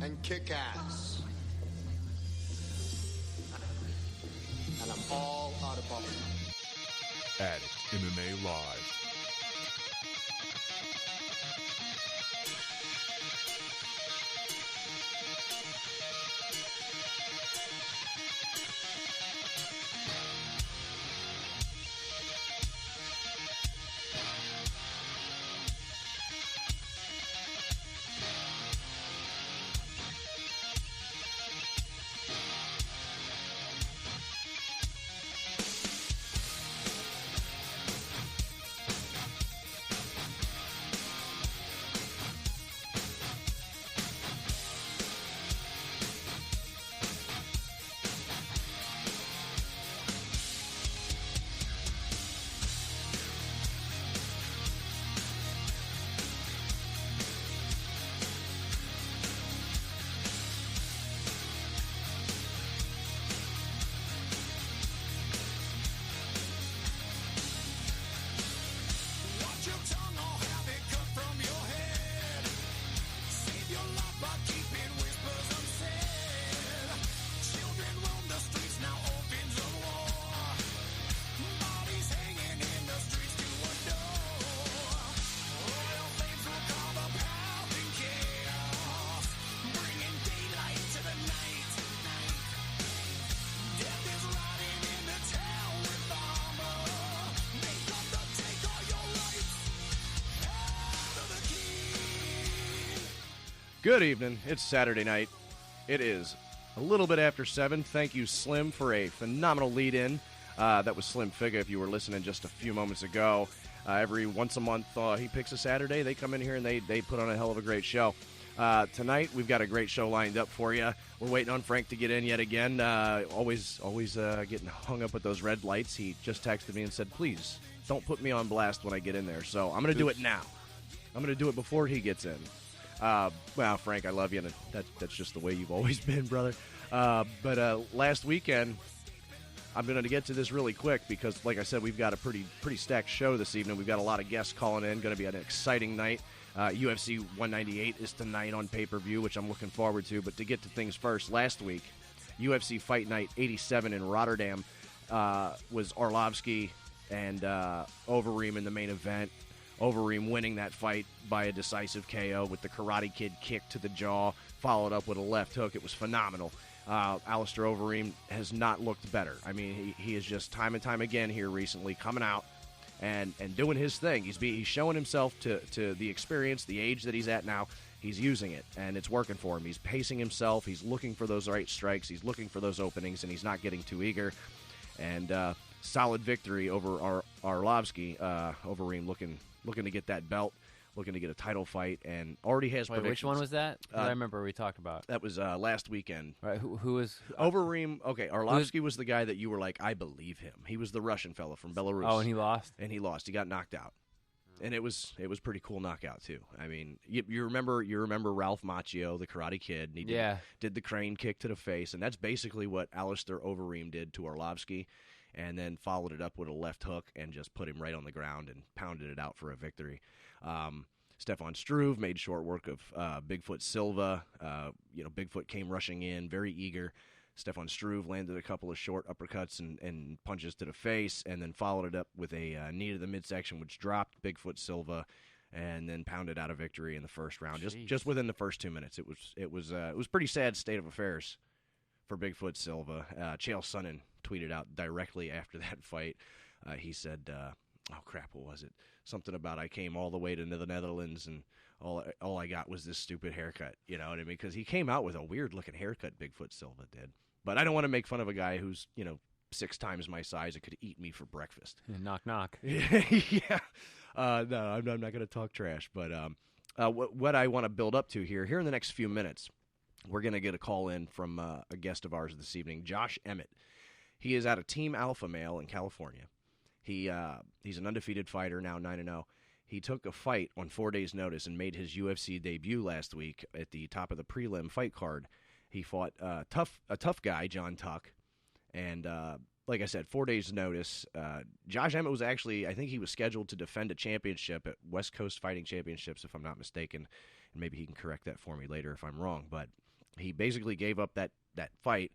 and kick ass. And I'm all out of bubble. Addict MMA Live. Good evening. It's Saturday night. It is a little bit after 7. Thank you, Slim, for a phenomenal lead-in. That was Slim Figga, if you were listening just a few moments ago. Every once a month, he picks a Saturday. They come in here and they put on a hell of a great show. Tonight, we've got a great show lined up for you. We're waiting on Frank to get in yet again. Always getting hung up with those red lights. He just texted me and said, please, don't put me on blast when I get in there. So I'm going to do it now. I'm going to do it before he gets in. Well, Frank, I love you, and that's just the way you've always been, brother. But last weekend, I'm going to get to this really quick because, like I said, we've got a pretty stacked show this evening. We've got a lot of guests calling in. Going to be an exciting night. UFC 198 is tonight on pay-per-view, which I'm looking forward to. But to get to things first, last week, UFC Fight Night 87 in Rotterdam was Arlovski and Overeem in the main event. Overeem winning that fight by a decisive KO with the Karate Kid kick to the jaw, followed up with a left hook. It was phenomenal. Alistair Overeem has not looked better. I mean, he is just time and time again here recently coming out and doing his thing. He's showing himself to the experience, the age that he's at now. He's using it, and it's working for him. He's pacing himself. He's looking for those right strikes. He's looking for those openings, and he's not getting too eager. And solid victory over Arlovski. Overeem looking to get that belt, looking to get a title fight, and already has predictions. Which one was that? I remember we talked about. That was last weekend. Right, who was... Overeem, okay, Arlovski was the guy that you were like, I believe him. He was the Russian fella from Belarus. Oh, and he lost? And he lost. He got knocked out. And it was pretty cool knockout, too. I mean, you remember Ralph Macchio, the Karate Kid, and he did the crane kick to the face, and that's basically what Alistair Overeem did to Arlovski, and then followed it up with a left hook and just put him right on the ground and pounded it out for a victory. Stefan Struve made short work of Bigfoot Silva. Bigfoot came rushing in, very eager. Stefan Struve landed a couple of short uppercuts and punches to the face, and then followed it up with a knee to the midsection, which dropped Bigfoot Silva, and then pounded out a victory in the first round. Just within the first 2 minutes, it was pretty sad state of affairs for Bigfoot Silva. Chael Sonnen tweeted out directly after that fight. He said, "Oh crap, what was it? Something about I came all the way to the Netherlands and all I got was this stupid haircut." You know what I mean? Because he came out with a weird looking haircut. Bigfoot Silva did. But I don't want to make fun of a guy who's 6 times my size and could eat me for breakfast. Knock knock. Yeah. No, I'm not going to talk trash. But what I want to build up to here in the next few minutes, we're going to get a call in from a guest of ours this evening, Josh Emmett. He is out of Team Alpha Male in California. He's an undefeated fighter, now 9-0. He took a fight on 4 days' notice and made his UFC debut last week at the top of the prelim fight card. He fought a tough guy, John Tuck, and like I said, 4 days' notice. Josh Emmett was actually, I think he was scheduled to defend a championship at West Coast Fighting Championships, if I'm not mistaken, and maybe he can correct that for me later if I'm wrong. But he basically gave up that fight,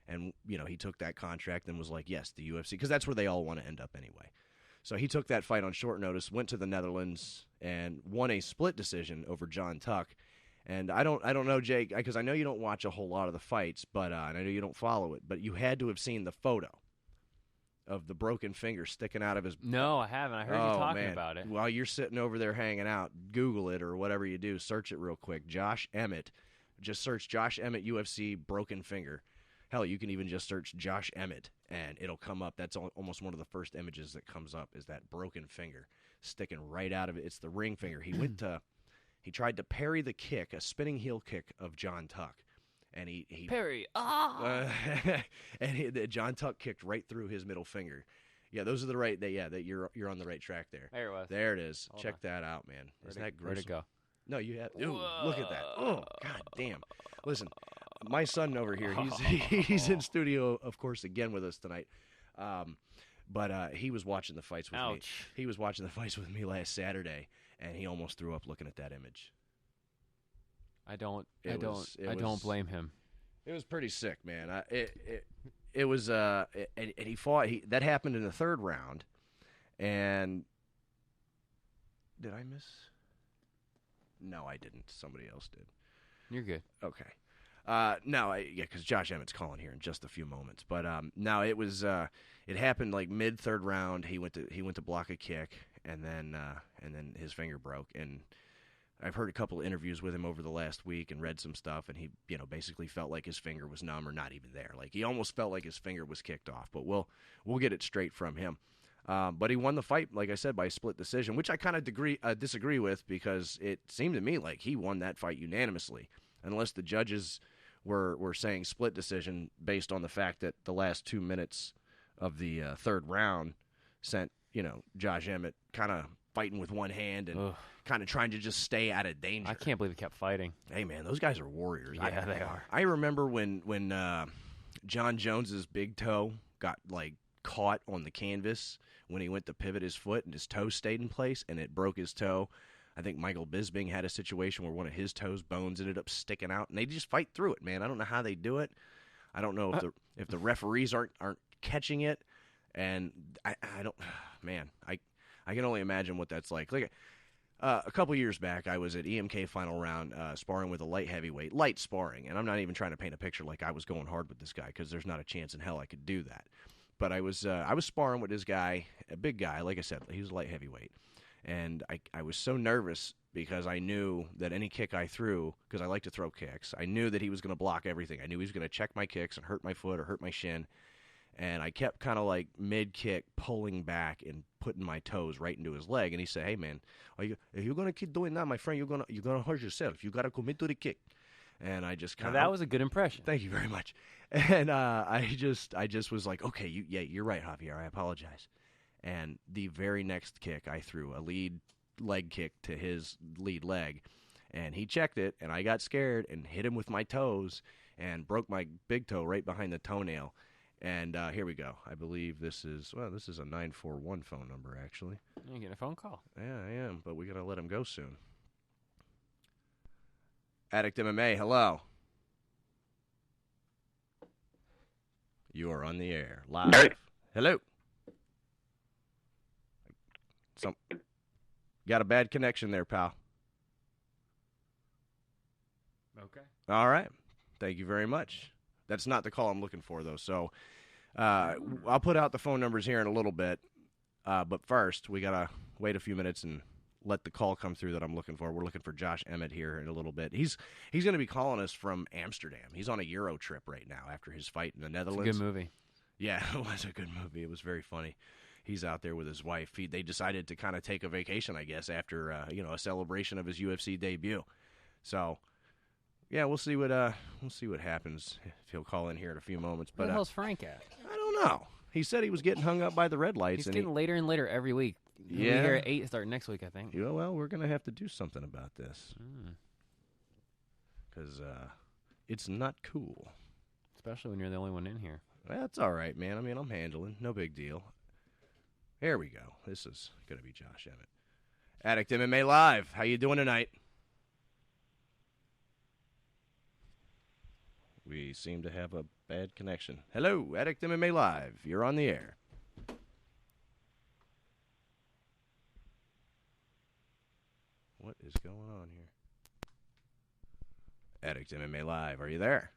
and he took that contract and was like, yes, the UFC, because that's where they all want to end up anyway. So he took that fight on short notice, went to the Netherlands, and won a split decision over John Tuck. And I don't know, Jake, because I know you don't watch a whole lot of the fights, but and I know you don't follow it, but you had to have seen the photo of the broken finger sticking out of his... No, I haven't. I heard you talking about it. While you're sitting over there hanging out, Google it or whatever you do. Search it real quick. Josh Emmett. Just search Josh Emmett UFC broken finger. Hell, you can even just search Josh Emmett, and it'll come up. That's almost one of the first images that comes up is that broken finger sticking right out of it. It's the ring finger. He tried to parry the kick, a spinning heel kick of John Tuck. And he Perry. And John Tuck kicked right through his middle finger. Yeah, those are the right. That you're on the right track there. There it was. There it is. Hold Check on. that out, man. Isn't that gruesome? Where'd it go? No, you have. Ooh, look at that. Oh, god damn. Listen, my son over here. He's in studio, of course, again with us tonight. But he was watching the fights with me. Ouch. He was watching the fights with me last Saturday, and he almost threw up looking at that image. I don't blame him. It was pretty sick, man. It was and he fought. That happened in the third round, and did I miss? No, I didn't. Somebody else did. You're good. Okay. No, because Josh Emmett's calling here in just a few moments. But no, it was. It happened like mid third round. He went to block a kick, and then his finger broke. And I've heard a couple of interviews with him over the last week and read some stuff, and he basically felt like his finger was numb or not even there. Like he almost felt like his finger was kicked off. But we'll get it straight from him. But he won the fight, like I said, by a split decision, which I kind of disagree with because it seemed to me like he won that fight unanimously, unless the judges were saying split decision based on the fact that the last 2 minutes of the third round sent Josh Emmett kind of fighting with one hand and kind of trying to just stay out of danger. I can't believe he kept fighting. Hey, man, those guys are warriors. Yeah, they are. I remember when John Jones's big toe got caught on the canvas when he went to pivot his foot and his toe stayed in place and it broke his toe. I think Michael Bisping had a situation where one of his toes bones ended up sticking out, and they just fight through it, man. I don't know how they do it. I don't know if the referees aren't catching it, and I don't. Man, I can only imagine what that's like. A couple years back, I was at EMK final round sparring with a light heavyweight, light sparring, and I'm not even trying to paint a picture like I was going hard with this guy because there's not a chance in hell I could do that. But I was sparring with this guy, a big guy, like I said, he was a light heavyweight. And I was so nervous because I knew that any kick I threw, because I like to throw kicks, I knew that he was going to block everything. I knew he was going to check my kicks and hurt my foot or hurt my shin. And I kept kind of mid-kick pulling back and putting my toes right into his leg. And he said, hey, man, if you're going to keep doing that, my friend, you're gonna hurt yourself. You got to commit to the kick. And I just kind of... That was a good impression. Thank you very much. And I just was like, okay, you're right, Javier. I apologize. And the very next kick, I threw a lead leg kick to his lead leg. And he checked it, and I got scared and hit him with my toes and broke my big toe right behind the toenail. And here we go. I believe this is a 941 phone number, actually. You're getting a phone call. Yeah, I am, but we got to let him go soon. Addict MMA, hello. You are on the air, live. Hey. Hello. Got a bad connection there, pal. Okay. All right. Thank you very much. That's not the call I'm looking for, though. So I'll put out the phone numbers here in a little bit. But first, we got to wait a few minutes and let the call come through that I'm looking for. We're looking for Josh Emmett here in a little bit. He's going to be calling us from Amsterdam. He's on a Euro trip right now after his fight in the Netherlands. It's a good movie. Yeah, it was a good movie. It was very funny. He's out there with his wife. They decided to kind of take a vacation, I guess, after a celebration of his UFC debut. So, yeah, we'll see what happens if he'll call in here in a few moments. Where But the hell's Frank at? I don't know. He said he was getting hung up by the red lights. He's getting later and later every week. We'll be Yeah. here at 8 starting next week, I think. Yeah, well, we're gonna have to do something about this because it's not cool. Especially when you're the only one in here. That's all right, man. I mean, I'm handling. No big deal. Here we go. This is going to be Josh Emmett. Addict MMA Live. How you doing tonight? We seem to have a bad connection. Hello, Addict MMA Live. You're on the air. What is going on here? Addict MMA Live, are you there?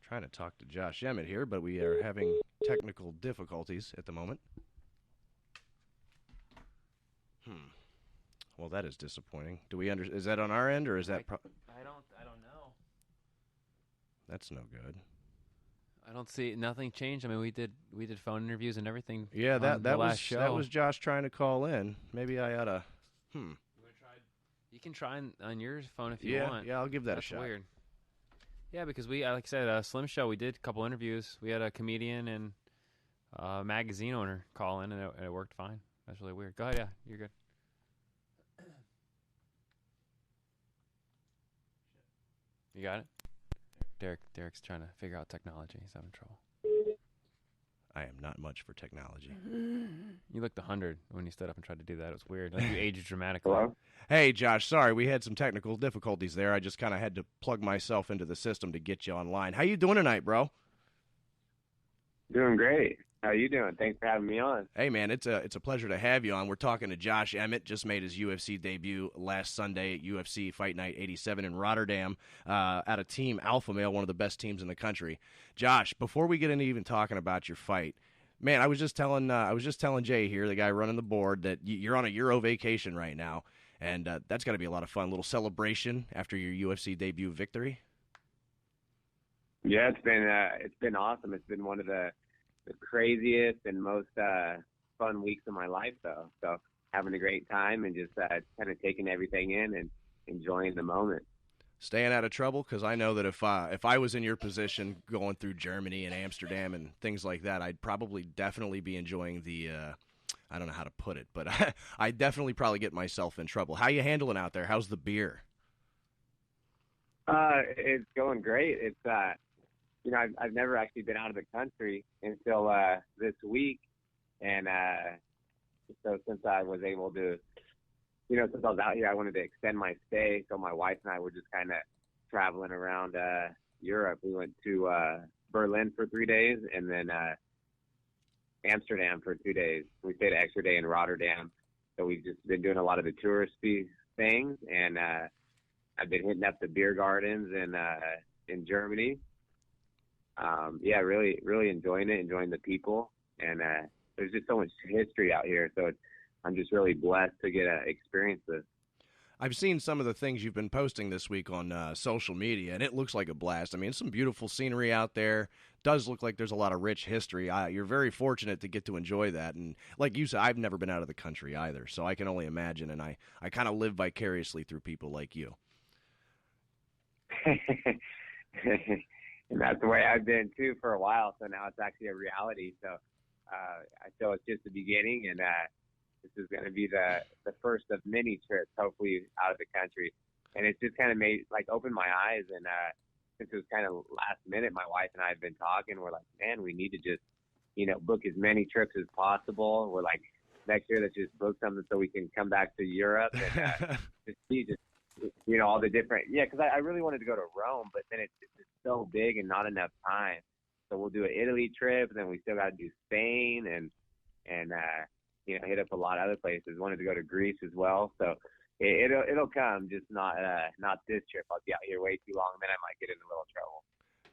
Trying to talk to Josh Emmett here, but we are having technical difficulties at the moment. Well, that is disappointing. Do we is that on our end, or is that? I don't know. That's no good. I don't see nothing changed. I mean, we did phone interviews and everything. Yeah, that that last was show. that was Josh trying to call in. Maybe I oughta. You can try on your phone if you want. Yeah, I'll give that That's a shot. weird. Yeah, because we, like I said, Slim Show, we did a couple interviews. We had a comedian and a magazine owner call in, and it worked fine. That's really weird. Go ahead, yeah, you're good. You got it? Derek's trying to figure out technology. He's having trouble. I am not much for technology. You looked 100 when you stood up and tried to do that. It was weird. Like you aged dramatically. Hello? Hey, Josh, sorry, we had some technical difficulties there. I just kind of had to plug myself into the system to get you online. How you doing tonight, bro? Doing great. How you doing? Thanks for having me on. Hey, man, it's a pleasure to have you on. We're talking to Josh Emmett. Just made his UFC debut last Sunday at UFC Fight Night 87 in Rotterdam out of Team Alpha Male, one of the best teams in the country. Josh, before we get into even talking about your fight, man, I was just telling Jay here, the guy running the board, that you're on a Euro vacation right now, and that's got to be a lot of fun. A little celebration after your UFC debut victory. Yeah, it's been awesome. It's been one of the craziest and most fun weeks of my life, though. So having a great time and just kind of taking everything in and enjoying the moment. Staying out of trouble, because I know that if I was in your position going through Germany and Amsterdam and things like that, I'd probably definitely be enjoying the I don't know how to put it, but I'd definitely probably get myself in trouble. How you handling out there? How's the beer? It's going great. It's I've never actually been out of the country until this week, and so since I was able to, since I was out here, I wanted to extend my stay. So my wife and I were just kind of traveling around Europe. We went to Berlin for 3 days, and then Amsterdam for 2 days. We stayed an extra day in Rotterdam. So we've just been doing a lot of the touristy things, and I've been hitting up the beer gardens in Germany. Really, really enjoying it, enjoying the people, and there's just so much history out here. So I'm just really blessed to get to experience this. I've seen some of the things you've been posting this week on social media, and it looks like a blast. I mean, some beautiful scenery out there. Does look like there's a lot of rich history. You're very fortunate to get to enjoy that. And like you said, I've never been out of the country either, so I can only imagine, and I kind of live vicariously through people like you. And that's the way I've been, too, for a while. So now it's actually a reality. So I feel it's just the beginning, and this is going to be the first of many trips, hopefully, out of the country. And it's just kind of opened my eyes. And since it was kind of last minute, my wife and I have been talking. We're like, man, we need to just, book as many trips as possible. We're like, next year, let's just book something so we can come back to Europe and just see all the different, because I really wanted to go to Rome, but then it's so big and not enough time. So we'll do an Italy trip, and then we still got to do Spain and hit up a lot of other places. Wanted to go to Greece as well. So it'll come, just not this trip. I'll be out here way too long, and then I might get in a little trouble.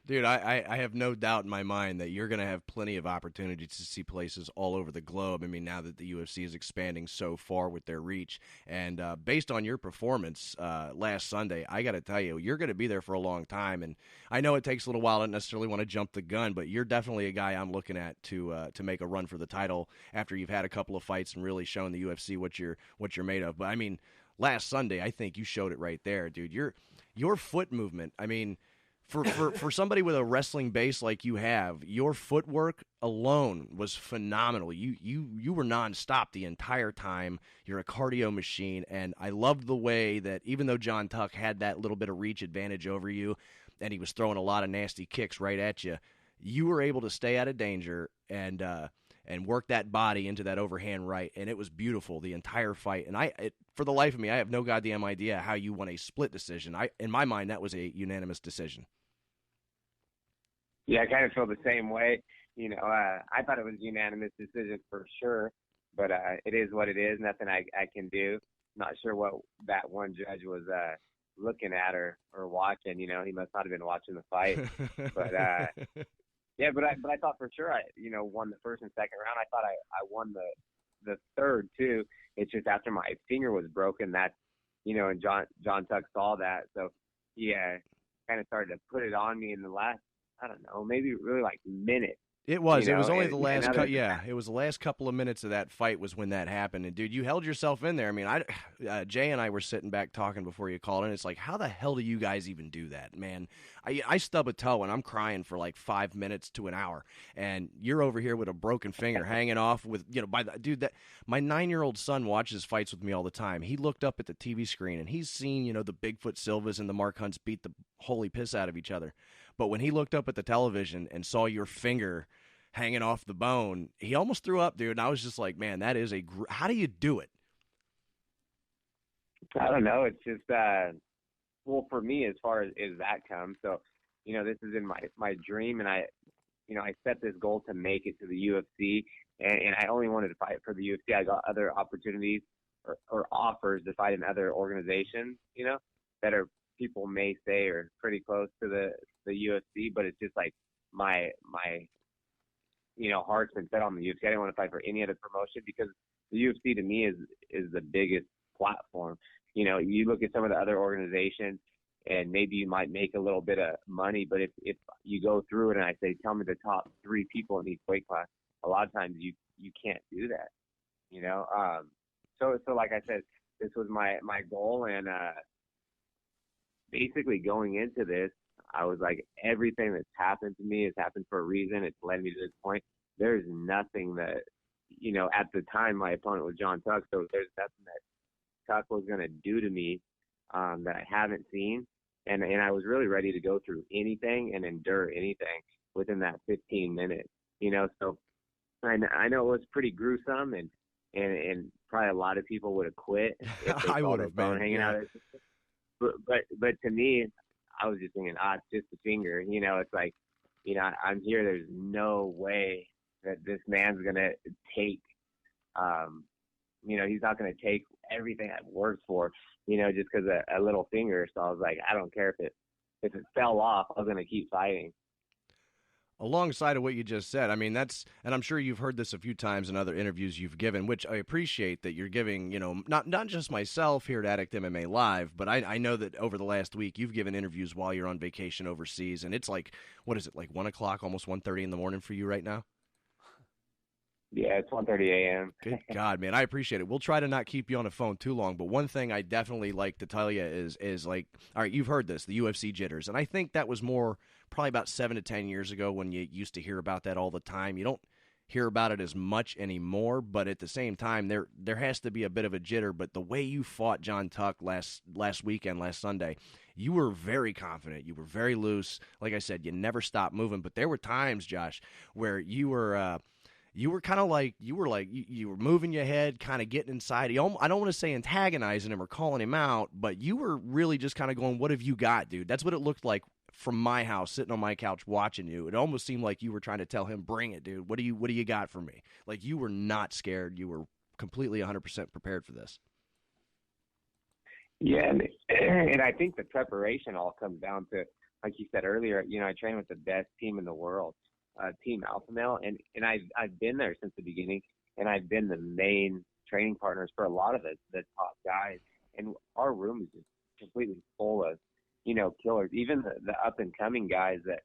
Dude, I have no doubt in my mind that you're going to have plenty of opportunities to see places all over the globe. I mean, now that the UFC is expanding so far with their reach, and based on your performance last Sunday, I got to tell you, you're going to be there for a long time. And I know it takes a little while to necessarily want to jump the gun, but you're definitely a guy I'm looking at to make a run for the title after you've had a couple of fights and really shown the UFC what you're made of. But I mean, last Sunday, I think you showed it right there, dude. Your foot movement, I mean, For somebody with a wrestling base like you have, your footwork alone was phenomenal. You were nonstop the entire time. You're a cardio machine, and I loved the way that even though John Tuck had that little bit of reach advantage over you, and he was throwing a lot of nasty kicks right at you, you were able to stay out of danger and and worked that body into that overhand right, and it was beautiful the entire fight. And for the life of me, I have no goddamn idea how you won a split decision. In my mind, that was a unanimous decision. Yeah, I kind of feel the same way. I thought it was a unanimous decision for sure, but it is what it is. Nothing I can do. Not sure what that one judge was looking at or watching. He must not have been watching the fight. But yeah, but I thought for sure I won the first and second round. I thought I won the third too. It's just after my finger was broken that and John Tuck saw that, so he kind of started to put it on me in the last, I don't know, maybe really like minute. It was. It was only the last. It was the last couple of minutes of that fight was when that happened. And dude, you held yourself in there. I mean, Jay and I were sitting back talking before you called, and it's like, how the hell do you guys even do that, man? I stub a toe and I'm crying for like 5 minutes to an hour, and you're over here with a broken finger hanging off with that my 9-year-old son watches fights with me all the time. He looked up at the TV screen and he's seen the Bigfoot Silvas and the Mark Hunts beat the holy piss out of each other. But when he looked up at the television and saw your finger hanging off the bone, he almost threw up, dude. And I was just like, man, that is how do you do it? I don't know. It's just, well, for me, as far as that comes, so, this is in my dream, and I set this goal to make it to the UFC, and I only wanted to fight for the UFC. I got other opportunities or offers to fight in other organizations, that are, people may say, are pretty close to the UFC, but it's just like my heart's been set on the UFC. I didn't want to fight for any other promotion because the UFC to me is the biggest platform. You look at some of the other organizations and maybe you might make a little bit of money, but if you go through it and I say, tell me the top 3 people in each weight class, a lot of times you can't do that, So like I said, this was my goal, and basically going into this, I was like, everything that's happened to me has happened for a reason. It's led me to this point. There's nothing that, at the time my opponent was John Tuck, so there's nothing that Tuck was going to do to me that I haven't seen. And I was really ready to go through anything and endure anything within that 15 minutes, So I know it was pretty gruesome, and probably a lot of people would have quit if they I saw would their have bone been hanging out. But to me, I was just thinking, it's just a finger. It's like, I'm here. There's no way that this man's going to take, he's not going to take everything I've worked for, just because a little finger. So I was like, I don't care if it fell off, I was going to keep fighting. Alongside of what you just said, I mean, and I'm sure you've heard this a few times in other interviews you've given, which I appreciate that you're giving, not just myself here at Addict MMA Live, but I know that over the last week you've given interviews while you're on vacation overseas, and it's like, what is it, like 1 o'clock, almost 1:30 in the morning for you right now? Yeah, it's 1:30 a.m. Good God, man, I appreciate it. We'll try to not keep you on the phone too long, but one thing I definitely like to tell you is like, all right, you've heard this, the UFC jitters, and I think that was more probably about 7 to 10 years ago when you used to hear about that all the time. You don't hear about it as much anymore, but at the same time, there has to be a bit of a jitter. But the way you fought John Tuck last weekend, last Sunday, you were very confident. You were very loose. Like I said, you never stopped moving. But there were times, Josh, where you were kind of like you were moving your head, kind of getting inside. I don't want to say antagonizing him or calling him out, but you were really just kind of going, "What have you got, dude?" That's what it looked like from my house, sitting on my couch watching you. It almost seemed like you were trying to tell him, "Bring it, dude. What do you got for me?" Like you were not scared. You were completely 100% prepared for this. Yeah, and I think the preparation all comes down to, like you said earlier, I train with the best team in the world, Team Alpha Male, and I've been there since the beginning, and I've been the main training partners for a lot of the top guys, and our room is just completely full of killers, even the up and coming guys that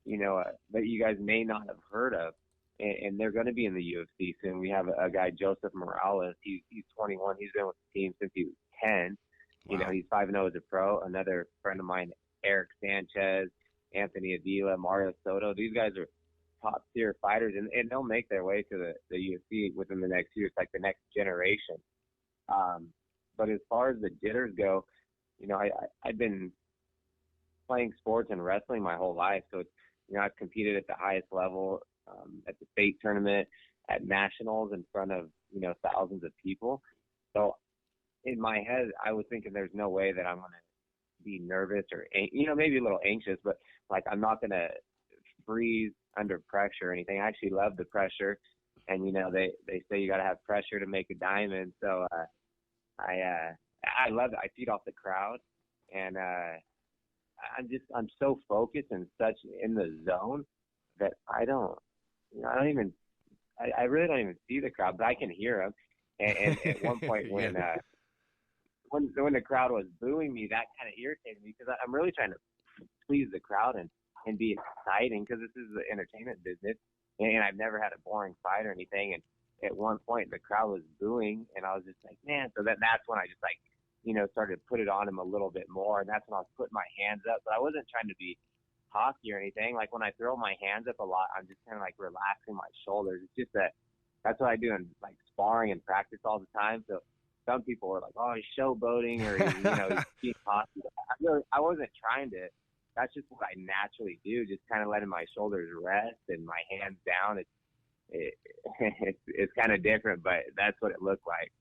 that you guys may not have heard of, and they're going to be in the UFC soon. We have a guy, Joseph Morales. He's 21. He's been with the team since he was 10. Wow. He's 5-0 as a pro. Another friend of mine, Eric Sanchez, Anthony Avila, Mario Soto. These guys are top tier fighters, and they'll make their way to the UFC within the next year. It's like the next generation. But as far as the jitters go, I've been playing sports and wrestling my whole life. So it's, I've competed at the highest level, at the state tournament. at nationals in front of, thousands of people. So in my head, I was thinking there's no way that I'm going to be nervous or, maybe a little anxious, but like I'm not going to freeze under pressure or anything. I actually love the pressure. And, they say you got to have pressure to make a diamond. So I love it. I feed off the crowd. And I'm so focused and such in the zone that I really don't even see the crowd, but I can hear them. And at one point when the crowd was booing me, that kind of irritated me because I'm really trying to please the crowd and be exciting because this is the entertainment business, and I've never had a boring fight or anything. And at one point the crowd was booing, and I was just like, man. So that's when I just started to put it on him a little bit more, and that's when I was putting my hands up. But I wasn't trying to be cocky or anything. Like when I throw my hands up a lot, I'm just kind of like relaxing my shoulders. It's just that's what I do in like sparring and practice all the time. So some people are like, oh, he's showboating or he's being cocky. I wasn't trying to. That's just what I naturally do. Just kind of letting my shoulders rest and my hands down. It's kind of different, but that's what it looked like.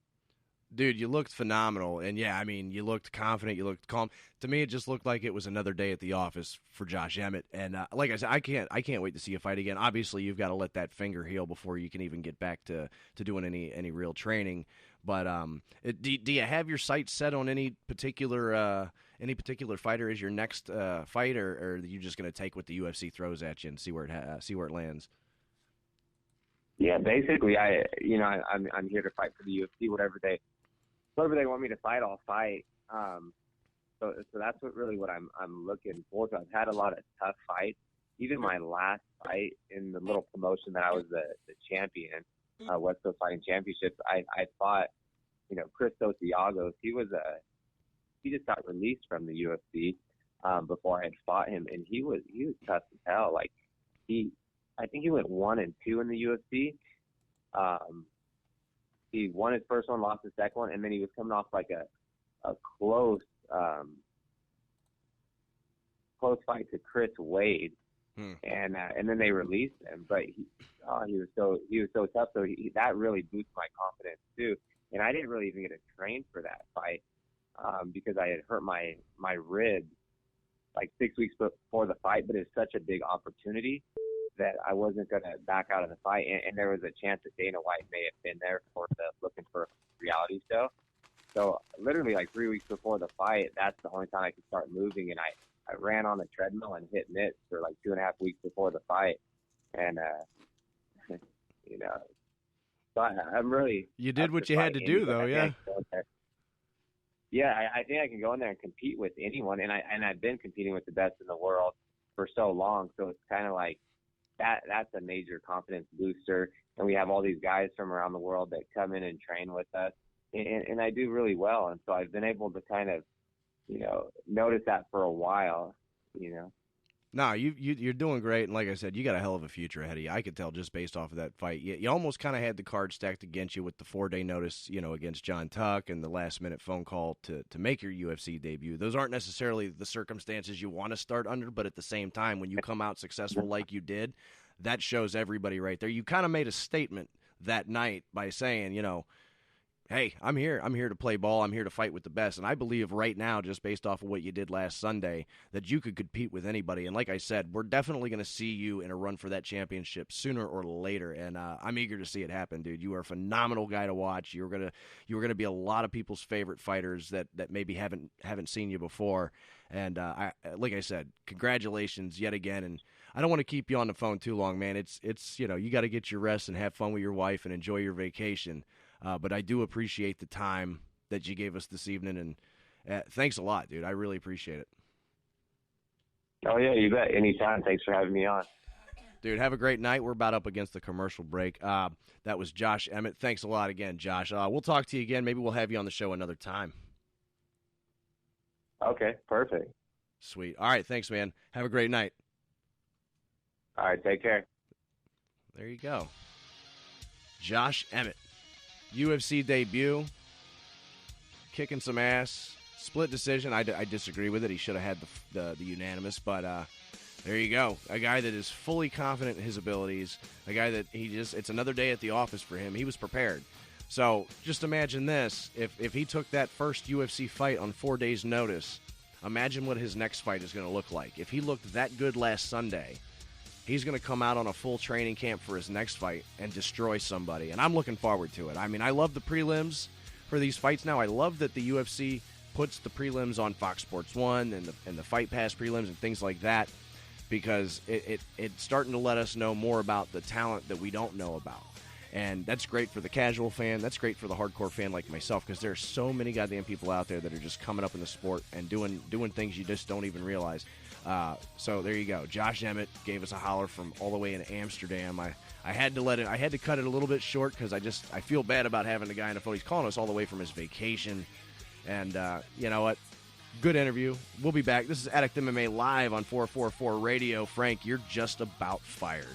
Dude, you looked phenomenal, and yeah, I mean, you looked confident, you looked calm. To me, it just looked like it was another day at the office for Josh Emmett, and like I said, I can't wait to see you fight again. Obviously, you've got to let that finger heal before you can even get back to doing any real training. But do you have your sights set on any particular fighter as your next fight, or are you just going to take what the UFC throws at you and see where it lands? Yeah, basically, I'm here to fight for the UFC. Whatever they want me to fight, I'll fight. So that's what I'm looking forward to. I've had a lot of tough fights. Even my last fight in the little promotion that I was the champion, West Coast Fighting Championships, I fought, Christos Iagos. He just got released from the UFC before I had fought him, and he was tough as hell. Like I think he went 1-2 in the UFC. He won his first one, lost his second one, and then he was coming off like a close fight to Chris Wade, and then they released him. But he was so tough. So that really boosted my confidence too. And I didn't really even get to train for that fight because I had hurt my ribs like 6 weeks before the fight. But it's such a big opportunity that I wasn't going to back out of the fight. And there was a chance that Dana White may have been there looking for a reality show. So literally like 3 weeks before the fight, that's the only time I could start moving. And I ran on the treadmill and hit mitts for like 2.5 weeks before the fight. And, so I'm really... You did what you had to do, though, yeah. Yeah, I think I can go in there and compete with anyone. And I've been competing with the best in the world for so long. So it's kind of like, that's a major confidence booster. And we have all these guys from around the world that come in and train with us. And I do really well. And so I've been able to kind of, notice that for a while, No, you're doing great. And like I said, you got a hell of a future ahead of you. I could tell just based off of that fight. You almost kind of had the card stacked against you with the 4-day notice, against John Tuck and the last-minute phone call to make your UFC debut. Those aren't necessarily the circumstances you want to start under, but at the same time, when you come out successful like you did, that shows everybody right there. You kind of made a statement that night by saying, hey, I'm here to play ball. I'm here to fight with the best. And I believe right now, just based off of what you did last Sunday, that you could compete with anybody. And like I said, we're definitely going to see you in a run for that championship sooner or later. And I'm eager to see it happen, dude. You are a phenomenal guy to watch. You're gonna be a lot of people's favorite fighters that maybe haven't seen you before. And like I said, congratulations yet again. And I don't want to keep you on the phone too long, man. It's you got to get your rest and have fun with your wife and enjoy your vacation. But I do appreciate the time that you gave us this evening, and thanks a lot, dude. I really appreciate it. Oh, yeah, you bet. Anytime. Thanks for having me on. Dude, have a great night. We're about up against the commercial break. That was Josh Emmett. Thanks a lot again, Josh. We'll talk to you again. Maybe we'll have you on the show another time. Okay, perfect. Sweet. All right, thanks, man. Have a great night. All right, take care. There you go. Josh Emmett. UFC debut, kicking some ass, split decision. I disagree with it. He should have had the unanimous, but There you go. A guy that is fully confident in his abilities. A guy that it's another day at the office for him. He was prepared. So just imagine this. If he took that first UFC fight on 4 days' notice, imagine what his next fight is going to look like. If he looked that good last Sunday, he's going to come out on a full training camp for his next fight and destroy somebody. And I'm looking forward to it. I mean, I love the prelims for these fights now. I love that the UFC puts the prelims on Fox Sports 1 and the Fight Pass prelims and things like that, because it's starting to let us know more about the talent that we don't know about. And that's great for the casual fan. That's great for the hardcore fan like myself, because there are so many goddamn people out there that are just coming up in the sport and doing things you just don't even realize. So there you go. Josh Emmett gave us a holler from all the way in Amsterdam. I had to cut it a little bit short because I feel bad about having the guy on the phone. He's calling us all the way from his vacation. And you know what? Good interview. We'll be back. This is Addict MMA live on 444 Radio. Frank, you're just about fired.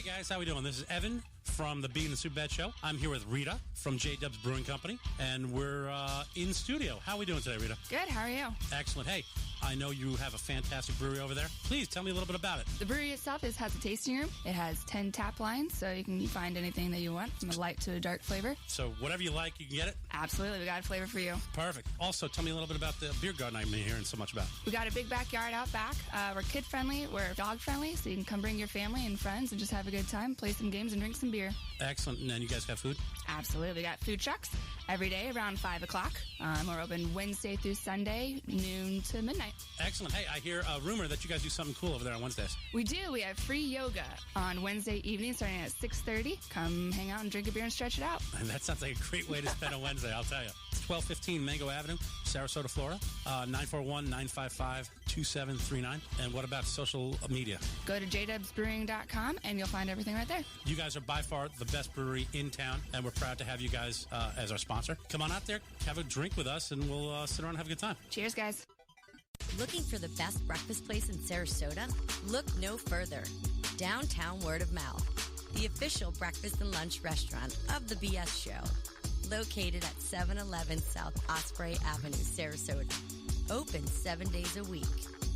Guys, how we doing? This is Evan from the Bee and the Soup Bed Show. I'm here with Rita from J-Dub's Brewing Company, and we're in studio. How are we doing today, Rita? Good. How are you? Excellent. Hey, I know you have a fantastic brewery over there. Please tell me a little bit about it. The brewery itself has a tasting room. It has 10 tap lines, so you can find anything that you want, from a light to a dark flavor. So whatever you like, you can get it? Absolutely. We got a flavor for you. Perfect. Also, tell me a little bit about the beer garden I've been hearing so much about. We got a big backyard out back. We're kid-friendly. We're dog-friendly, so you can come bring your family and friends and just have a good time, play some games, and drink some beer. Excellent. And then you guys have food? Absolutely. We got food trucks every day around 5 o'clock. We're open Wednesday through Sunday, noon to midnight. Excellent. Hey, I hear a rumor that you guys do something cool over there on Wednesdays. We do. We have free yoga on Wednesday evening starting at 6:30. Come hang out and drink a beer and stretch it out. And that sounds like a great way to spend a Wednesday, I'll tell you. It's 1215 Mango Avenue, Sarasota, Florida, 941-955-2739. And what about social media? Go to jdubsbrewing.com and you'll find everything right there. You guys are by far the best brewery in town, and we're proud to have you guys as our sponsor. Come on out there, have a drink with us, and we'll sit around and have a good time. Cheers, guys. Looking for the best breakfast place in Sarasota? Look no further. Downtown Word of Mouth, the official breakfast and lunch restaurant of the BS Show. Located at 711 South Osprey Avenue, Sarasota. Open 7 days a week.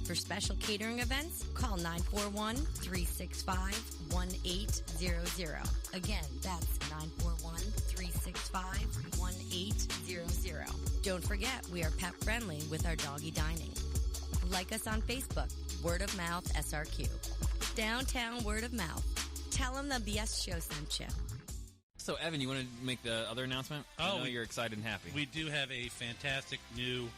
For special catering events, call 941-365-1800. Again, that's 941-365-1800. Don't forget, we are pet friendly with our doggy dining. Like us on Facebook, Word of Mouth SRQ. Downtown Word of Mouth. Tell them the BS Show sent you. So, Evan, you want to make the other announcement? I know you're excited and happy. We do have a fantastic new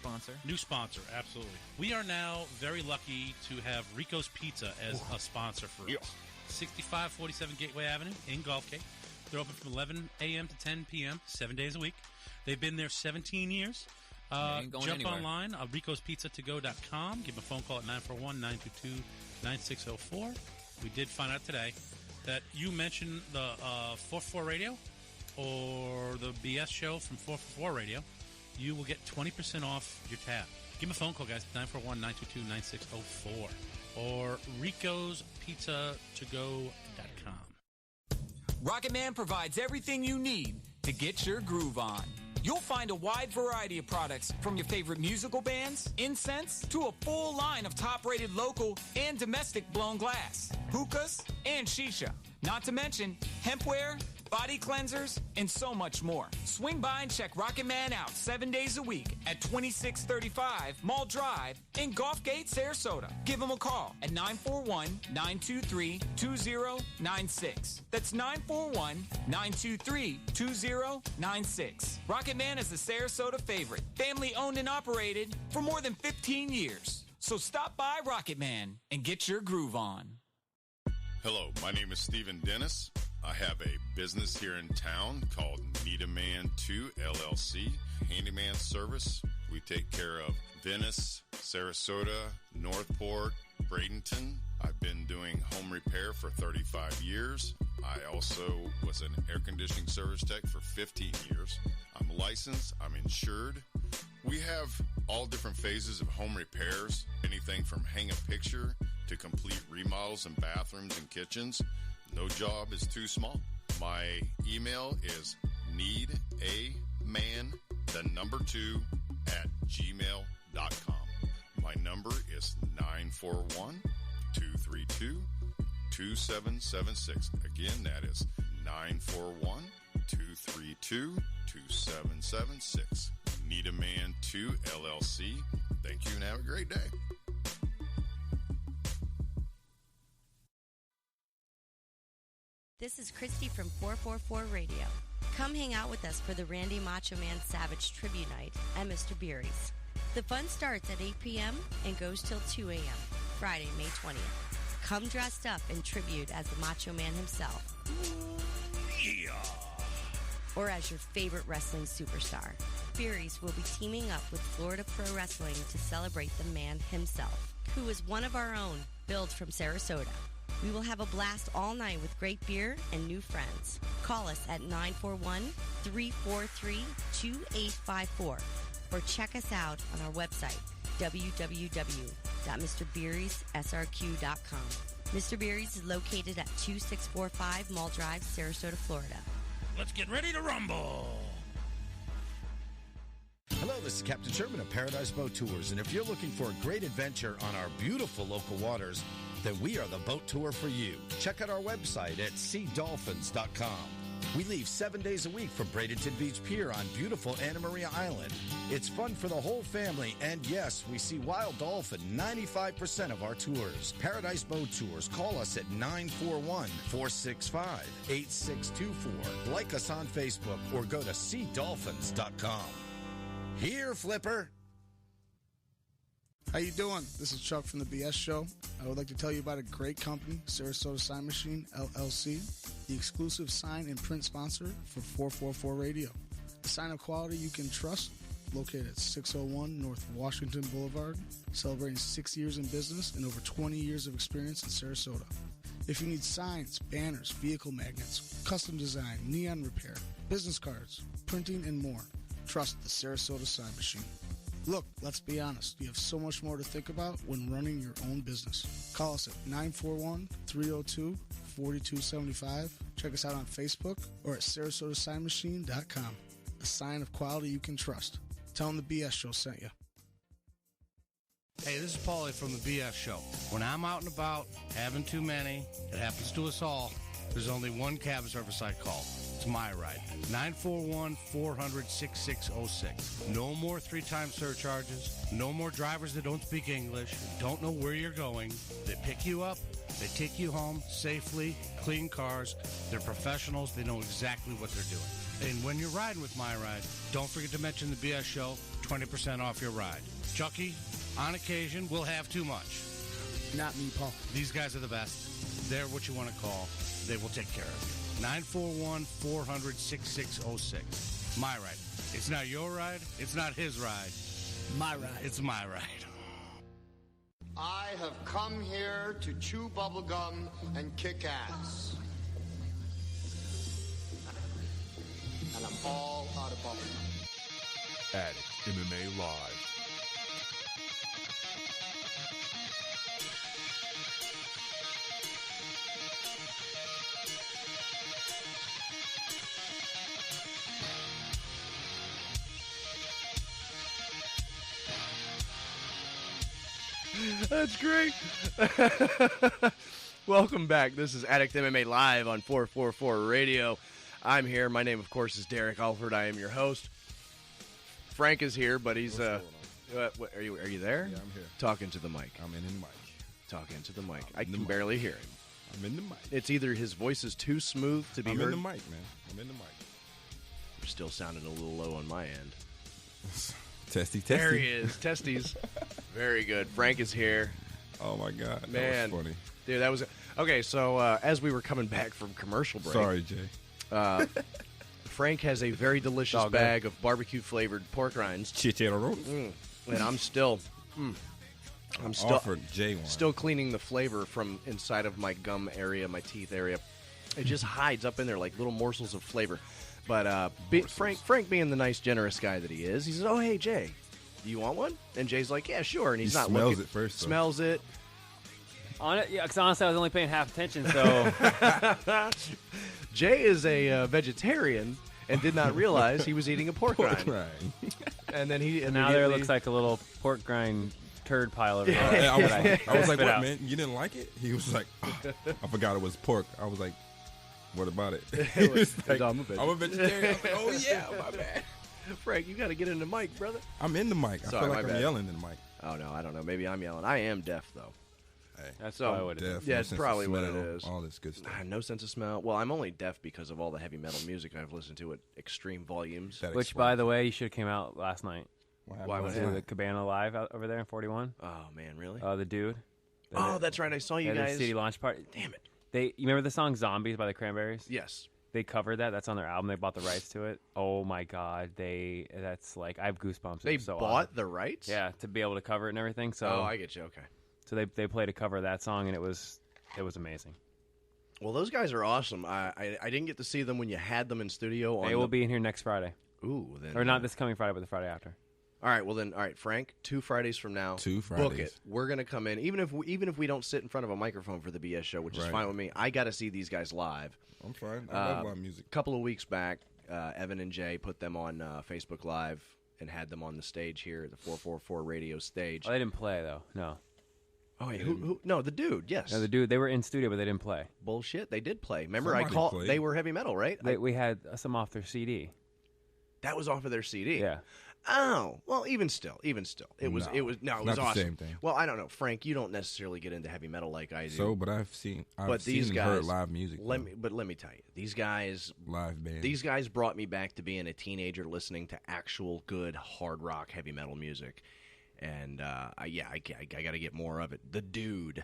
sponsor, absolutely. We are now very lucky to have Rico's Pizza as a sponsor for us. 6547 Gateway Avenue in Gulf Gate. They're open from 11 a.m. to 10 p.m., 7 days a week. They've been there 17 years. Jump anywhere. online, ricospizza2go.com. Give them a phone call at 941-922-9604. We did find out today that you mentioned the 444 Radio or the BS Show from 444 Radio, you will get 20% off your tab. Give them a phone call, guys, 941-922-9604 or ricospizza2go.com. Rocket Man provides everything you need to get your groove on. You'll find a wide variety of products from your favorite musical bands, incense, to a full line of top-rated local and domestic blown glass, hookahs, and shisha. Not to mention hempware, body cleansers, and so much more. Swing by and check Rocket Man out 7 days a week at 2635 Mall Drive in Gulf Gate, Sarasota. Give him a call at 941-923-2096. That's 941-923-2096. Rocket Man is the Sarasota favorite, family owned and operated for more than 15 years. So stop by Rocket Man and get your groove on. Hello, my name is Stephen Dennis. I have a business here in town called Need a Man 2 LLC, handyman service. We take care of Venice, Sarasota, Northport, Bradenton. I've been doing home repair for 35 years. I also was an air conditioning service tech for 15 years. I'm licensed. I'm insured. We have all different phases of home repairs, anything from hang a picture to complete remodels in bathrooms and kitchens. No job is too small. My email is needaman2@gmail.com. My number is 941-232-2776. Again, that is 941-232-2776. Need a Man 2 LLC. Thank you and have a great day. This is Christy from 444 Radio. Come hang out with us for the Randy Macho Man Savage Tribute Night at Mr. Beery's. The fun starts at 8 p.m. and goes till 2 a.m. Friday, May 20th. Come dressed up in tribute as the Macho Man himself. Yeah. Or as your favorite wrestling superstar. Beery's will be teaming up with Florida Pro Wrestling to celebrate the man himself, who is one of our own, billed from Sarasota. We will have a blast all night with great beer and new friends. Call us at 941-343-2854 or check us out on our website, www.mrbeerysrq.com. Mr. Beery's is located at 2645 Mall Drive, Sarasota, Florida. Let's get ready to rumble. Hello, this is Captain Sherman of Paradise Boat Tours, and if you're looking for a great adventure on our beautiful local waters, then we are the boat tour for you. Check out our website at seadolphins.com. We leave 7 days a week from Bradenton Beach Pier on beautiful Anna Maria Island. It's fun for the whole family, and yes, we see wild dolphin 95% of our tours. Paradise Boat Tours. Call us at 941-465-8624. Like us on Facebook or go to seadolphins.com. Here, Flipper. How you doing? This is Chuck from the BS Show. I would like to tell you about a great company, Sarasota Sign Machine, LLC, the exclusive sign and print sponsor for 444 Radio. A sign of quality you can trust, located at 601 North Washington Boulevard, celebrating 6 years in business and over 20 years of experience in Sarasota. If you need signs, banners, vehicle magnets, custom design, neon repair, business cards, printing, and more, trust the Sarasota Sign Machine. Look, let's be honest. You have so much more to think about when running your own business. Call us at 941-302-4275. Check us out on Facebook or at SarasotaSignMachine.com. A sign of quality you can trust. Tell them the BS Show sent you. Hey, this is Paulie from the BS Show. When I'm out and about, having too many, it happens to us all, there's only one cab service I call. It's my ride. 941-400-6606. No more 3-time surcharges. No more drivers that don't speak English, don't know where you're going. They pick you up. They take you home safely, clean cars. They're professionals. They know exactly what they're doing. And when you're riding with My Ride, don't forget to mention the BS Show, 20% off your ride. Chucky, on occasion, will have too much. Not me, Paul. These guys are the best. They're what you want to call. They will take care of you. 941-400-6606. My ride. It's not your ride. It's not his ride. My ride. It's my ride. I have come here to chew bubblegum and kick ass. And I'm all out of bubblegum. Addict MMA Live. That's great. Welcome back. This is Addict MMA Live on 444 Radio. I'm here. My name, of course, is Derek Alford. I am your host. Frank is here, but he's are you there? Yeah, I'm here. Talking to the mic. I'm in the mic. Talking to the mic. I can barely hear him. I'm in the mic. It's either his voice is too smooth to be heard. I'm in the mic, man. I'm in the mic. You're still sounding a little low on my end. Testy. There he is. Testes. Very good. Frank is here. Oh, my God. Man. That was funny. Dude, that was... Okay, so as we were coming back from commercial break... Sorry, Jay. Frank has a very delicious bag of barbecue-flavored pork rinds. Chicharrones. And I'm still... offered Jay one. Still cleaning the flavor from inside of my gum area, my teeth area. It just hides up in there like little morsels of flavor. But Frank being the nice, generous guy that he is, he says, "Oh, hey, Jay, do you want one?" And Jay's like, "Yeah, sure." And he's not smells looking. it first. Though. Smells it. On it, yeah. Because honestly, I was only paying half attention. So Jay is a vegetarian and did not realize he was eating a pork rind. And then he now there looks like a little pork rind turd pile over there. I was like, "What, man? You didn't like it?" He was like, oh, "I forgot it was pork." I was like, "What about it?" He was like, I'm a vegetarian. I was like, "Oh yeah, my bad." Frank, you got to get in the mic, brother. I'm in the mic. I feel like I'm yelling in the mic. Oh no, I don't know. Maybe I'm yelling. I am deaf though. Hey, that's probably what it is. Yeah, it's probably what it is. All this good stuff. No sense of smell. Well, I'm only deaf because of all the heavy metal music I've listened to at extreme volumes. Which, by the way, you should have came out last night. Why was it? The Cabana Live out over there in 41. Oh man, really? The dude. Oh, that's right. I saw you guys. CD launch party. Damn it. You remember the song "Zombies" by the Cranberries? Yes. They covered that. That's on their album. They bought the rights to it. Oh my God. That's like, I have goosebumps. They so bought awesome. the rights? Yeah, to be able to cover it and everything. So I get you. Okay. So they played a cover of that song, and it was amazing. Well, those guys are awesome. I didn't get to see them when you had them in studio. They will be in here next Friday. Ooh, then or not this coming Friday, but the Friday after. All right. Well, then, all right, Frank. 2 Fridays from now. 2 Fridays. Book it. We're gonna come in, even if we don't sit in front of a microphone for the BS show, which is fine with me. I got to see these guys live. I'm fine. I love live music. A couple of weeks back, Evan and Jay put them on Facebook Live and had them on the stage here at the 444 radio stage. Oh, they didn't play though. No. Oh, yeah. Who? No, the dude. Yes. No, the dude. They were in studio, but they didn't play. Bullshit. They did play. Remember, Somebody played. They were heavy metal, right? We had some off their CD. That was off of their CD. Yeah. Oh, well, even still, it was not awesome. the same thing. Well, I don't know, Frank. You don't necessarily get into heavy metal like I do. So, but I've seen and heard live music. Let me tell you, these guys, live band. These guys brought me back to being a teenager listening to actual good hard rock heavy metal music. And I got to get more of it. The dude.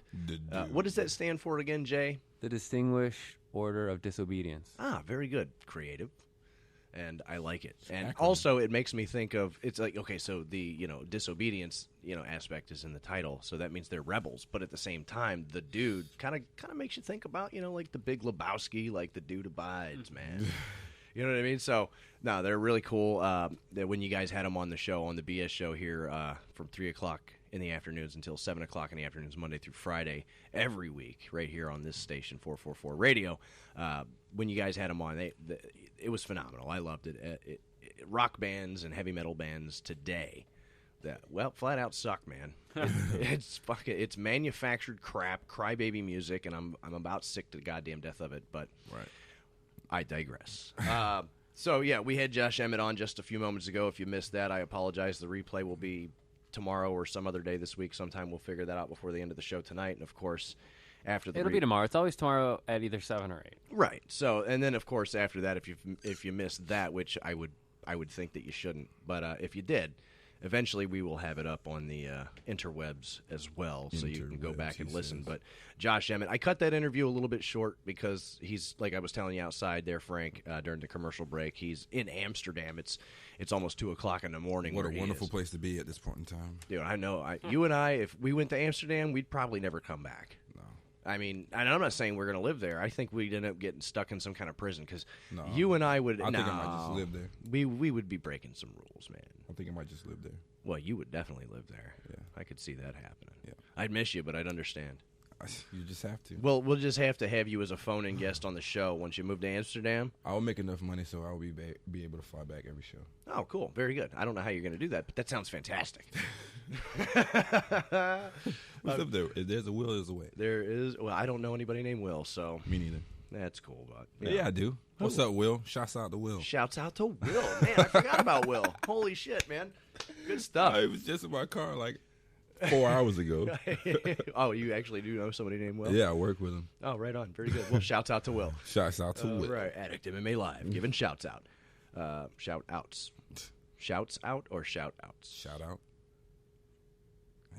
What does that stand for again, Jay? The Distinguished Order of Disobedience. Ah, very good, creative. And I like it. And also it makes me think of, it's like, okay, so the, disobedience, aspect is in the title. So that means they're rebels. But at the same time, the dude kind of makes you think about, like the Big Lebowski, like the dude abides, man. You know what I mean? So, no, they're really cool. When you guys had them on the show, on the BS show here from 3 o'clock in the afternoons until 7 o'clock in the afternoons, Monday through Friday, every week, right here on this station, 444 Radio. When you guys had them on, it was phenomenal. I loved it. Rock bands and heavy metal bands today, flat out suck, man. It's manufactured crap, crybaby music, and I'm about sick to the goddamn death of it. But I digress. So yeah, we had Josh Emmett on just a few moments ago. If you missed that, I apologize. The replay will be tomorrow or some other day this week. Sometime we'll figure that out before the end of the show tonight. And of course, after the it'll be tomorrow. It's always tomorrow at either 7 or 8. Right. So, and then of course after that, if you missed that, which I would think that you shouldn't, but if you did, eventually we will have it up on the interwebs as well, so you can go back and listen. But Josh Emmett, I cut that interview a little bit short because he's, like I was telling you outside there, Frank, during the commercial break, he's in Amsterdam. It's almost 2 o'clock in the morning. What a wonderful place to be at this point in time. Dude, I know. You and I, if we went to Amsterdam, we'd probably never come back. No. I mean, and I'm not saying we're going to live there. I think we'd end up getting stuck in some kind of prison because you and I would. I think I might just live there. We would be breaking some rules, man. I think I might just live there. Well, you would definitely live there. Yeah. I could see that happening. Yeah. I'd miss you, but I'd understand. You just have to. Well, we'll just have to have you as a phone-in guest on the show once you move to Amsterdam. I'll make enough money so I'll be able to fly back every show. Oh, cool. Very good. I don't know how you're going to do that, but that sounds fantastic. What's up there? If there's a will, there's a way. There is. Well, I don't know anybody named Will, so. Me neither. That's cool, but. Yeah, I do. What's up, Will? Shouts out to Will. Shouts out to Will. Man, I forgot about Will. Holy shit, man. Good stuff. It was just in my car 4 hours ago. Oh, you actually do know somebody named Will? Yeah, I work with him. Oh, right on. Very good. Well, shouts out to Will. Shouts out to Will. Right. Addict MMA Live. Giving shouts out. Shout outs. Shouts out or shout outs? Shout out.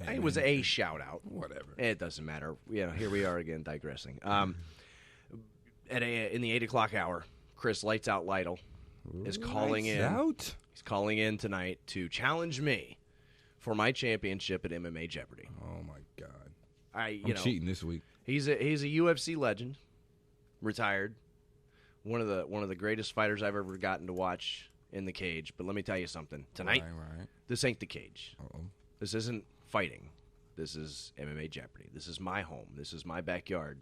Hey, it was a shout out. Whatever. It doesn't matter. Here we are again digressing. In the 8 o'clock hour, Chris Lights Out Lytle is calling in. Out? He's calling in tonight to challenge me for my championship at MMA Jeopardy. Oh my God! I'm cheating this week. He's a UFC legend. retired. One of the greatest fighters I've ever gotten to watch in the cage. But let me tell you something. Tonight, Right. this ain't the cage. Uh-oh. This isn't fighting. This is MMA Jeopardy. This is my home. This is my backyard.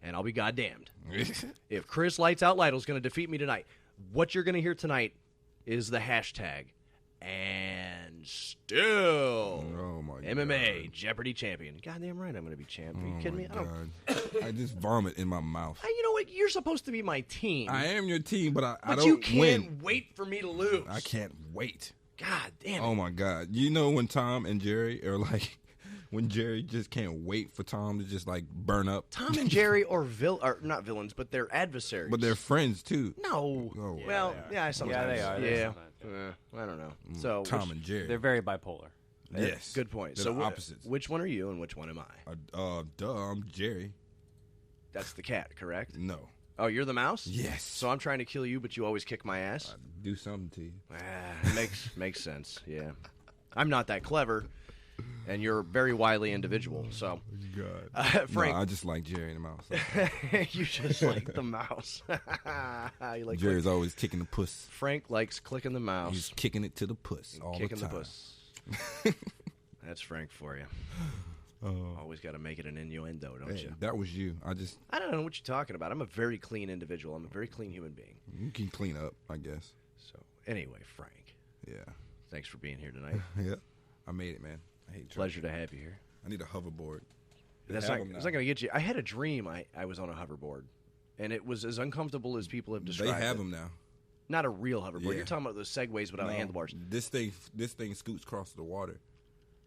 And I'll be goddamned if Chris Lights Out Lytle is going to defeat me tonight. What you're going to hear tonight is the hashtag and still MMA Jeopardy champion. Goddamn right I'm going to be champ. Are you kidding me? I just vomit in my mouth. You know what? You're supposed to be my team. I am your team, but I But don't you can't win. wait for me to lose. I can't wait. God damn it. Oh, my God. You know when Tom and Jerry are like, when Jerry just can't wait for Tom to just like burn up? Tom and Jerry are not villains, but they're adversaries. But they're friends, too. No. Oh, Sometimes. Yeah, they are. Yeah. I don't know. So Tom and Jerry. They're very bipolar. Yes. Good point. They're So the opposites. Which one are you and which one am I? I'm Jerry. That's the cat, correct? No. Oh, you're the mouse? Yes. So I'm trying to kill you, but you always kick my ass? Do something to you. Makes sense, yeah. I'm not that clever, and you're a very wily individual, so. God. Frank. No, I just like Jerry and the mouse. You just like the mouse. You like Jerry's always kicking the puss. Frank likes clicking the mouse. He's kicking it to the puss all Kicking the time. the puss. That's Frank for you. Always got to make it an innuendo, don't you? That was you. I don't know what you're talking about. I'm a very clean individual. I'm a very clean human being. You can clean up, I guess. So, anyway, Frank. Yeah. Thanks for being here tonight. Yeah. I made it, man. I hate Pleasure to have you here. I need a hoverboard. That's not going to get you. I had a dream I was on a hoverboard, and it was as uncomfortable as people have described. They have it. them now. Not a real hoverboard. Yeah. You're talking about those Segways without handlebars. This thing scoots across the water.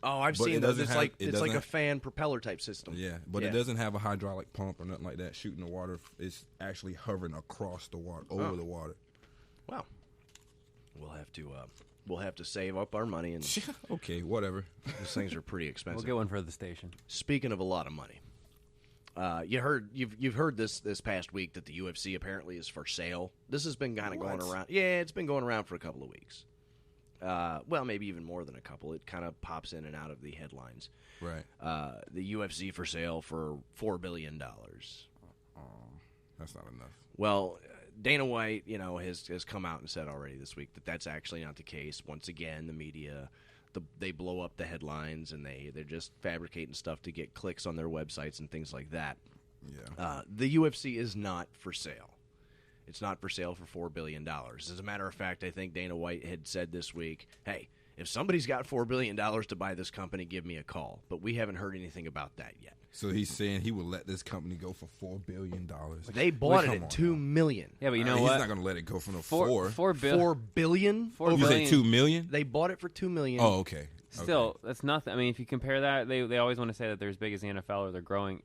Oh, I've seen those. It's like a fan propeller type system. Yeah, but it doesn't have a hydraulic pump or nothing like that shooting the water. It's actually hovering across the water, over the water. Wow. We'll have to save up our money and. Okay, whatever. These things are pretty expensive. We'll get one for the station. Speaking of a lot of money, you've heard this past week that the UFC apparently is for sale. This has been kind of going around. Yeah, it's been going around for a couple of weeks. Well, maybe even more than a couple. It kind of pops in and out of the headlines. Right. The UFC for sale for $4 billion. That's not enough. Well, Dana White, has come out and said already this week that that's actually not the case. Once again, the media, they blow up the headlines and they're just fabricating stuff to get clicks on their websites and things like that. Yeah. The UFC is not for sale. It's not for sale for $4 billion. As a matter of fact, I think Dana White had said this week, hey, if somebody's got $4 billion to buy this company, give me a call. But we haven't heard anything about that yet. So he's saying he will let this company go for $4 billion. They bought it at $2 million. Yeah, but you know what? He's not going to let it go for no $4 billion. You say $2 million? They bought it for $2 million. Oh, okay. Still, that's nothing. I mean, if you compare that, they always want to say that they're as big as the NFL or they're growing.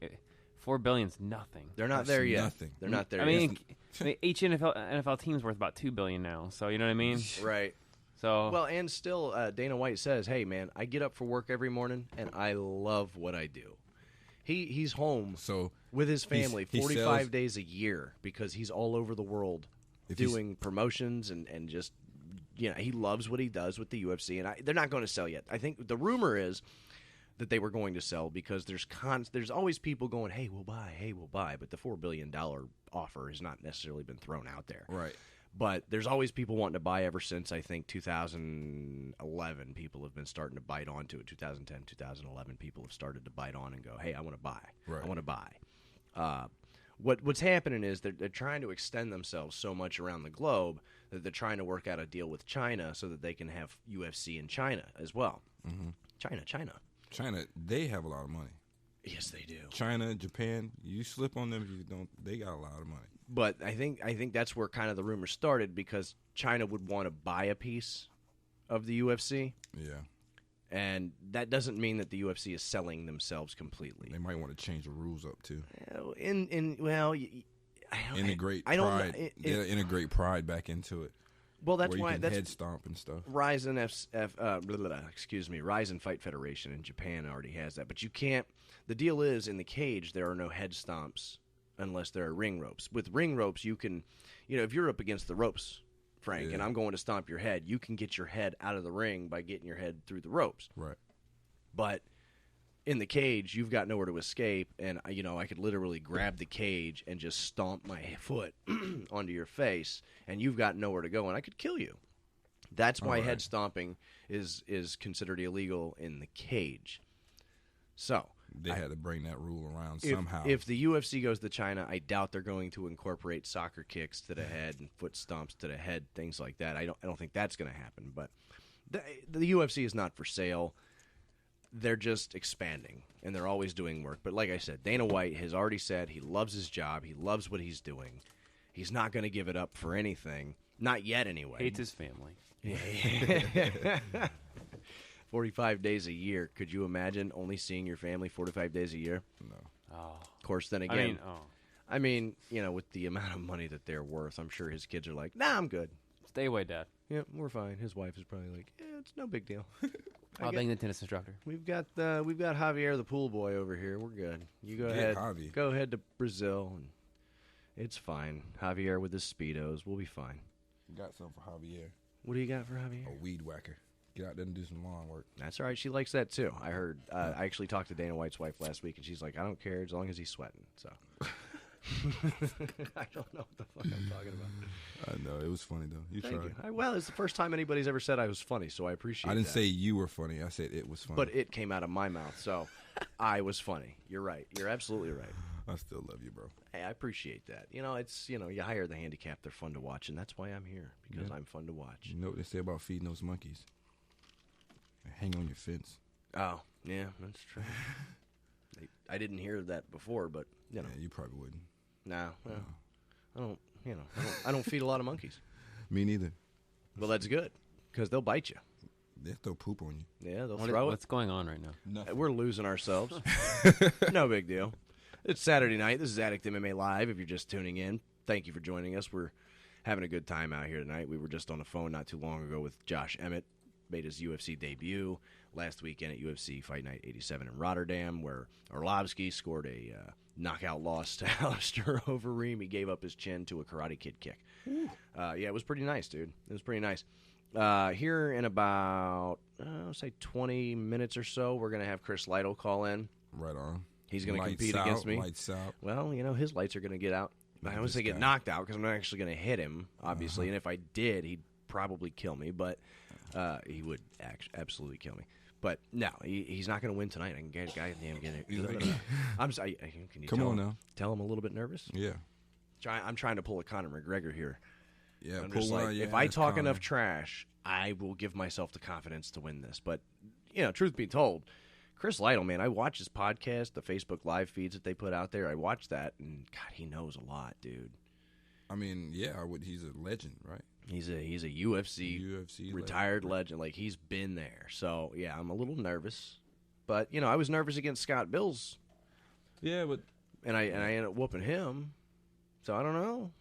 $4 billion's nothing. They're not there yet. Nothing. They're not there I yet. mean, each NFL team's worth about $2 billion now. So you know what I mean? Right. So well, and still, Dana White says, "Hey, man, I get up for work every morning, and I love what I do." He's home with his family 45 days a year because he's all over the world doing promotions and just he loves what he does with the UFC. And they're not going to sell yet. I think the rumor is that they were going to sell because there's always people going, hey, we'll buy. But the $4 billion offer has not necessarily been thrown out there. Right. But there's always people wanting to buy ever since, I think, 2011. People have been starting to bite onto it. 2010, 2011, people have started to bite on and go, hey, I want to buy. Right. I want to buy. What's happening is they're trying to extend themselves so much around the globe that they're trying to work out a deal with China so that they can have UFC in China as well. Mm-hmm. China, they have a lot of money. Yes, they do. China, Japan, you slip on them if you don't. They got a lot of money. But I think that's where kind of the rumor started because China would want to buy a piece of the UFC. Yeah. And that doesn't mean that the UFC is selling themselves completely. They might want to change the rules up too. Integrate pride. Integrate pride back into it. Well, that's where you why can that's head stomp and stuff. Rise Fight Federation in Japan already has that, but you can't. The deal is in the cage there are no head stomps unless there are ring ropes. With ring ropes, you can, if you're up against the ropes, Frank, and I'm going to stomp your head, you can get your head out of the ring by getting your head through the ropes. Right. But in the cage, you've got nowhere to escape, and I could literally grab the cage and just stomp my foot onto your face, and you've got nowhere to go, and I could kill you. That's why head stomping is considered illegal in the cage. So they had to bring that rule around somehow. If the UFC goes to China, I doubt they're going to incorporate soccer kicks to the head and foot stomps to the head, things like that. I don't think that's going to happen. But the UFC is not for sale. They're just expanding, and they're always doing work. But like I said, Dana White has already said he loves his job. He loves what he's doing. He's not going to give it up for anything. Not yet, anyway. Hates his family. Yeah. 45 days a year. Could you imagine only seeing your family 45 days a year? No. Oh. Of course, then again, I mean, with the amount of money that they're worth, I'm sure his kids are like, nah, I'm good. Stay away, Dad. Yeah, we're fine. His wife is probably like, yeah, it's no big deal. I'll bang the tennis instructor. We've got Javier, the pool boy, over here. We're good. You go ahead. Javi. Go ahead to Brazil, and it's fine. Javier with his Speedos. We'll be fine. Got something for Javier. What do you got for Javier? A weed whacker. Get out there and do some lawn work. That's all right. She likes that, too. I heard. I actually talked to Dana White's wife last week, and she's like, I don't care as long as he's sweating. So I don't know what the fuck I'm talking about. I know. It was funny, though. You Thank tried. you. Well, it's the first time anybody's ever said I was funny, so I appreciate it. I didn't say you were funny. I said it was funny. But it came out of my mouth, so I was funny. You're right. You're absolutely right. I still love you, bro. Hey, I appreciate that. It's, you hire the handicapped. They're fun to watch, and that's why I'm here, because I'm fun to watch. You know what they say about feeding those monkeys? They hang on your fence. Oh, yeah, that's true. I didn't hear that before, but, Yeah, you probably wouldn't. No, well, I don't feed a lot of monkeys. Me neither. Well, that's good, because they'll bite you. They'll throw poop on you. Yeah, they'll throw it. What's going on right now? Nothing. We're losing ourselves. No big deal. It's Saturday night. This is Addict MMA Live. If you're just tuning in, thank you for joining us. We're having a good time out here tonight. We were just on the phone not too long ago with Josh Emmett. Made his UFC debut last weekend at UFC Fight Night 87 in Rotterdam, where Arlovsky scored a knockout loss to Alistair Overeem. He gave up his chin to a Karate Kid kick. Yeah, it was pretty nice, dude. It was pretty nice. Here in about, say 20 minutes or so, we're going to have Chris Lytle call in. Right on. He's going to compete against me. Lights out. Well, his lights are going to get out. I always say get knocked out because I'm not actually going to hit him, obviously. And if I did, he'd probably kill me. But he would absolutely kill me. But no, he's not going to win tonight. I can get it. I'm sorry. Can you Come on now. Tell him a little bit nervous? Yeah. I'm trying to pull a Conor McGregor here. Yeah. I'm just like, if I talk enough trash, I will give myself the confidence to win this. But truth be told, Chris Lytle, man, I watch his podcast, the Facebook live feeds that they put out there. I watch that, and God, he knows a lot, dude. I mean, yeah, he's a legend, right? He's a UFC retired legend. Like, he's been there. So, yeah, I'm a little nervous. But, I was nervous against Scott Bills. Yeah, but... And I ended up whooping him. So, I don't know.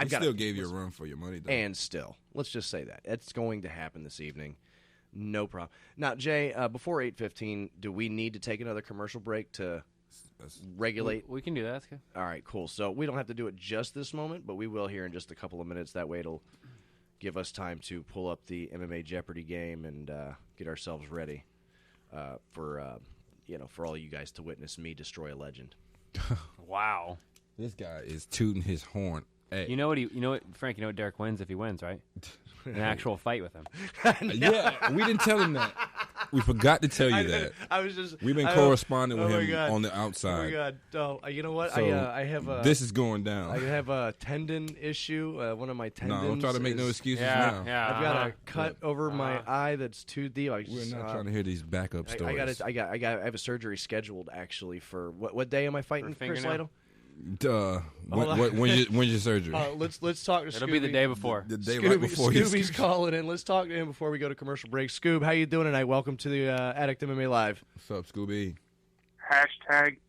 He still gave you a run for your money, though. And still. Let's just say that. It's going to happen this evening. No problem. Now, Jay, before 8:15, do we need to take another commercial break to regulate? We can do that. That's good. All right, cool. So we don't have to do it just this moment, but we will here in just a couple of minutes. That way it'll give us time to pull up the MMA Jeopardy game and get ourselves ready for all you guys to witness me destroy a legend. Wow. This guy is tooting his horn. Hey. You know what, Frank? You know what Derek wins if he wins, right? An actual fight with him. Yeah, we didn't tell him that. We forgot to tell you that. We've been corresponding with him on the outside. Oh my God! Oh, you know what? So I have this is going down. I have a tendon issue. One of my tendons. No, don't try to make no excuses now. Yeah, I've got a cut over my eye that's too deep. We're not trying to hear these backup stories. I have a surgery scheduled actually for what day am I fighting, Chris Lytle? When's your surgery? Let's talk to Scooby. It'll be the day before. The day right before. Scooby's calling in. Let's talk to him before we go to commercial break. Scoob, how you doing tonight? Welcome to the Addict MMA Live. What's up, Scooby?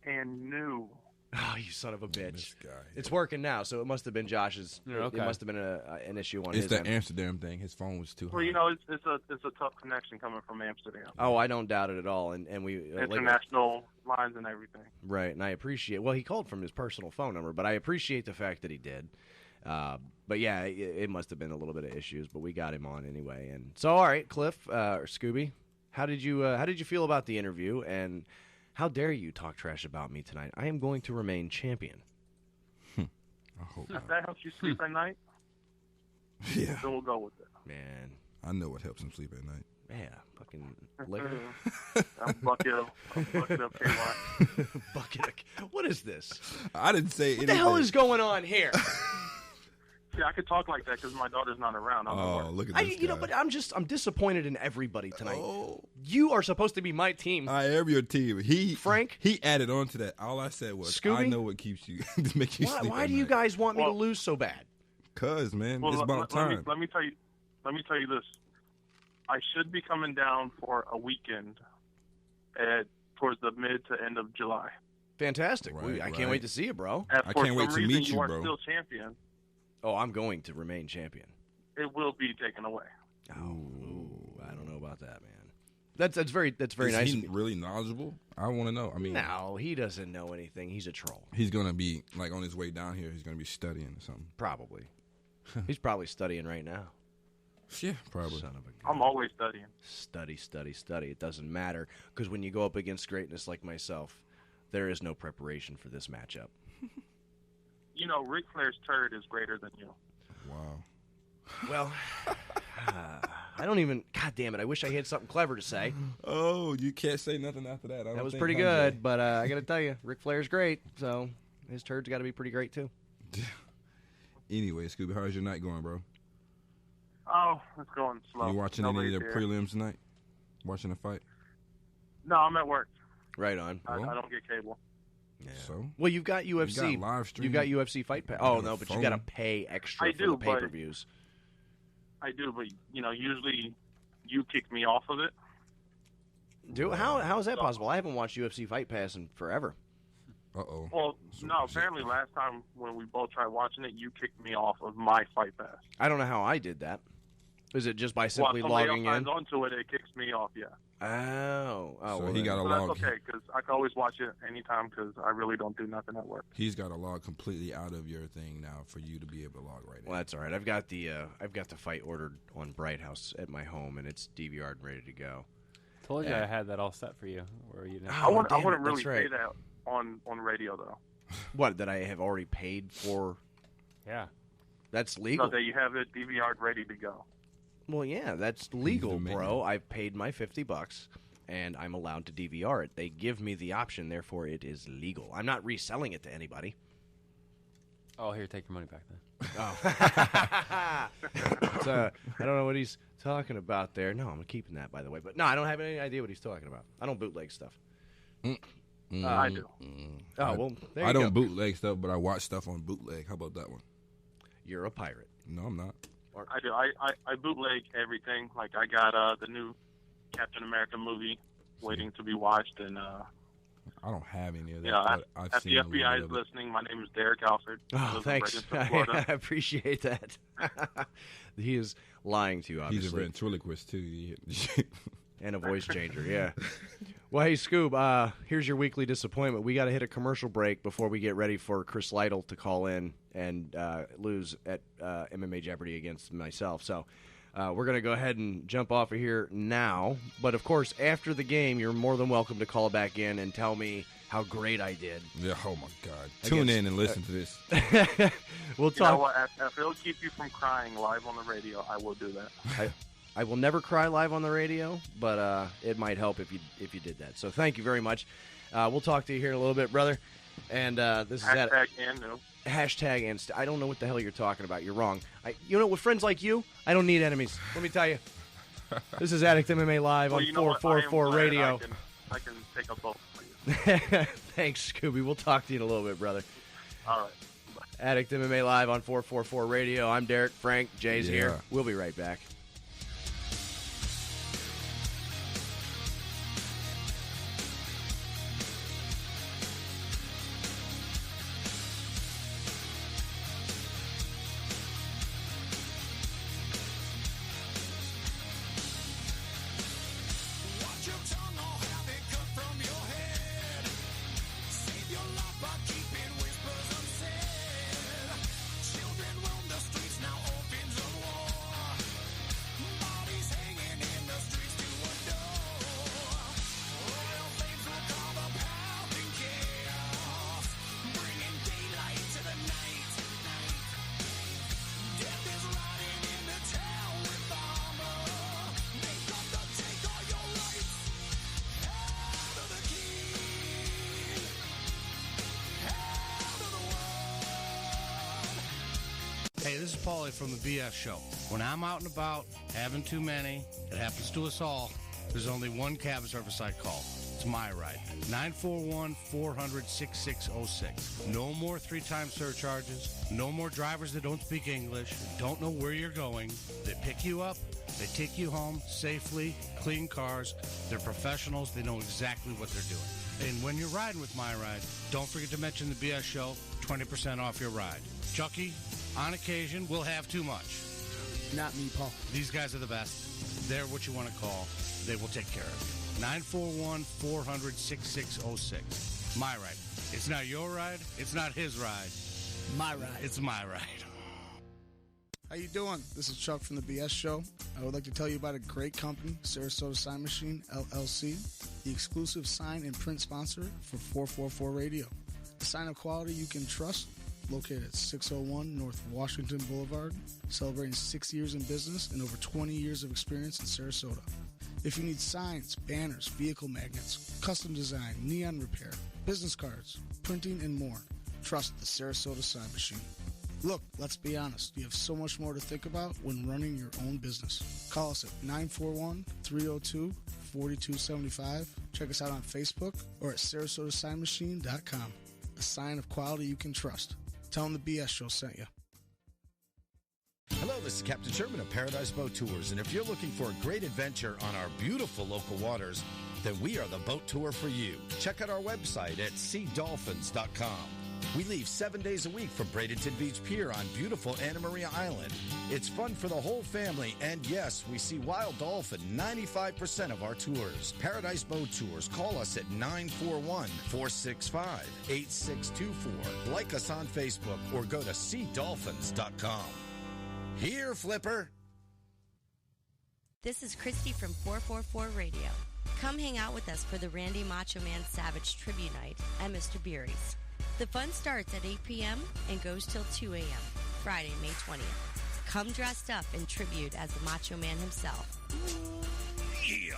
And new. Oh, you son of a bitch! This guy. It's working now, so it must have been Josh's. Okay. It must have been an issue on his his end. end. It's the Amsterdam thing. His phone was too high. Well, it's a tough connection coming from Amsterdam. Oh, I don't doubt it at all. And we international lines and everything. Right, and I appreciate. Well, he called from his personal phone number, but I appreciate the fact that he did. But yeah, it must have been a little bit of issues, but we got him on anyway. And so, all right, Cliff or Scooby, How did you feel about the interview, and how dare you talk trash about me tonight? I am going to remain champion. I hope If that helps you sleep at night, Yeah. then we'll go with it. Man. I know what helps him sleep at night. Yeah, fucking liquor. I'm bucket up KY. What is this? I didn't say What the hell is going on here? See, I could talk like that because my daughter's not around. Look at this guy. But I'm disappointed in everybody tonight. You are supposed to be my team. I am your team. Frank? He added on to that. All I said was, Scooby? I know what keeps you, makes you sleep Why at do you night. guys want me to lose so bad? Cause, man, Well, it's about time. Let me tell you this. I should be coming down for a weekend towards the mid to end of July. Fantastic. I can't wait to see you, bro. I can't wait to meet you, bro. You are still champion. Oh, I'm going to remain champion. It will be taken away. Oh, I don't know about that, man. That's very Is nice. he really knowledgeable? I want to know. I mean, no, he doesn't know anything. He's a troll. He's gonna be like on his way down here. He's gonna be studying or something. Probably. He's probably studying right now. Yeah, probably. Son of a gun. I'm always studying. Study. It doesn't matter, because when you go up against greatness like myself, there is no preparation for this matchup. You know, Ric Flair's turd is greater than you. Wow. Well, I don't even. God damn it! I wish I had something clever to say. Oh, you can't say nothing after that. That was pretty good, but I got to tell you, Ric Flair's great, so his turd's got to be pretty great too. Anyway, Scooby, how's your night going, bro? Oh, it's going slow. You watching Nobody's any of the here. prelims tonight? Watching the fight? No, I'm at work. Right on. I don't get cable. Yeah. So? Well, you've got UFC. You got live stream. You've got UFC Fight Pass. Oh no, but you got to pay extra I for do, the pay-per-views. I do, but usually you kick me off of it. How is that possible? I haven't watched UFC Fight Pass in forever. Uh-oh. Well, no, apparently last time when we both tried watching it, you kicked me off of my Fight Pass. I don't know how I did that. Is it just by simply somebody logging else in? signs onto it, it kicks me off, yeah. Oh, So well, he got a But log. that's okay, because I can always watch it anytime because I really don't do nothing at work. He's got a log completely out of your thing now for you to be able to log right now. Well, that's all right. I've got the fight ordered on Bright House at my home, and it's DVR'd and ready to go. Told you I had that all set for you. Or you didn't. I wouldn't damn it, really that's right. say that on radio, though. What, that I have already paid for? Yeah. That's legal. So that you have it DVR'd ready to go. Well, yeah, that's legal, bro. I've paid my $50, and I'm allowed to DVR it. They give me the option, therefore it is legal. I'm not reselling it to anybody. Oh, here, take your money back then. Oh. I don't know what he's talking about there. No, I'm keeping that, by the way. But no, I don't have any idea what he's talking about. I don't bootleg stuff. I do. Oh, well, there I you don't go. bootleg stuff, but I watch stuff on bootleg. How about that one? You're a pirate. No, I'm not. I do. I bootleg everything. Like, I got the new Captain America movie waiting to be watched, and I don't have any of that. yeah, but I've if seen the a little FBI bit is of it. listening, my name is Derek Alford. I Oh, live in thanks. Bradenton, Florida. I appreciate that. He is lying to you, obviously. He's a ventriloquist, too. And a voice changer, yeah. Well, hey, Scoob, here's your weekly disappointment. We got to hit a commercial break before we get ready for Chris Lytle to call in and lose at MMA Jeopardy against myself. So we're going to go ahead and jump off of here now. But, of course, after the game, you're more than welcome to call back in and tell me how great I did. Yeah, oh, my God. Tune in and listen to this. We'll You know talk. what? If it'll keep you from crying live on the radio, I will do that. I will never cry live on the radio, but it might help if you did that. So thank you very much. We'll talk to you here in a little bit, brother. And this is that Hashtag and new. hashtag and I don't know what the hell you're talking about. You're wrong. With friends like you, I don't need enemies. Let me tell you. This is Addict MMA Live Well, on you know what? I am 444 glad Radio. I can take up both for you. Thanks, Scooby. We'll talk to you in a little bit, brother. All right. Addict MMA Live on 444 Radio. I'm Derek. Frank. Jay's here. We'll be right back. Paulie from the BS Show. When I'm out and about, having too many, it happens to us all, there's only one cab service I call. It's my ride. 941-400-6606. No more 3-time surcharges. No more drivers that don't speak English, don't know where you're going. They pick you up. They take you home safely, clean cars. They're professionals. They know exactly what they're doing. And when you're riding with My Ride, don't forget to mention the BS Show, 20% off your ride. Chucky, on occasion, we'll have too much. Not me, Paul. These guys are the best. They're what you want to call. They will take care of you. 941-400-6606. My Ride. It's not your ride. It's not his ride. My ride. It's my ride. How you doing? This is Chuck from the BS Show. I would like to tell you about a great company, Sarasota Sign Machine, LLC, the exclusive sign and print sponsor for 444 Radio. A sign of quality you can trust, located at 601 North Washington Boulevard, celebrating 6 years in business and over 20 years of experience in Sarasota. If you need signs, banners, vehicle magnets, custom design, neon repair, business cards, printing, and more, trust the Sarasota Sign Machine. Look, let's be honest. You have so much more to think about when running your own business. Call us at 941-302-4275. Check us out on Facebook or at SarasotaSignMachine.com. A sign of quality you can trust. Tell them the BS Show sent you. Hello, this is Captain Sherman of Paradise Boat Tours, and if you're looking for a great adventure on our beautiful local waters, then we are the boat tour for you. Check out our website at SeaDolphins.com. We leave 7 days a week from Bradenton Beach Pier on beautiful Anna Maria Island. It's fun for the whole family, and yes, we see wild dolphin 95% of our tours. Paradise Boat Tours. Call us at 941-465-8624. Like us on Facebook or go to SeaDolphins.com. Here, Flipper. This is Christy from 444 Radio. Come hang out with us for the Randy Macho Man Savage Tribute Night at Mr. Beery's. The fun starts at 8 p.m. and goes till 2 a.m., Friday, May 20th. Come dressed up in tribute as the Macho Man himself. Yeah.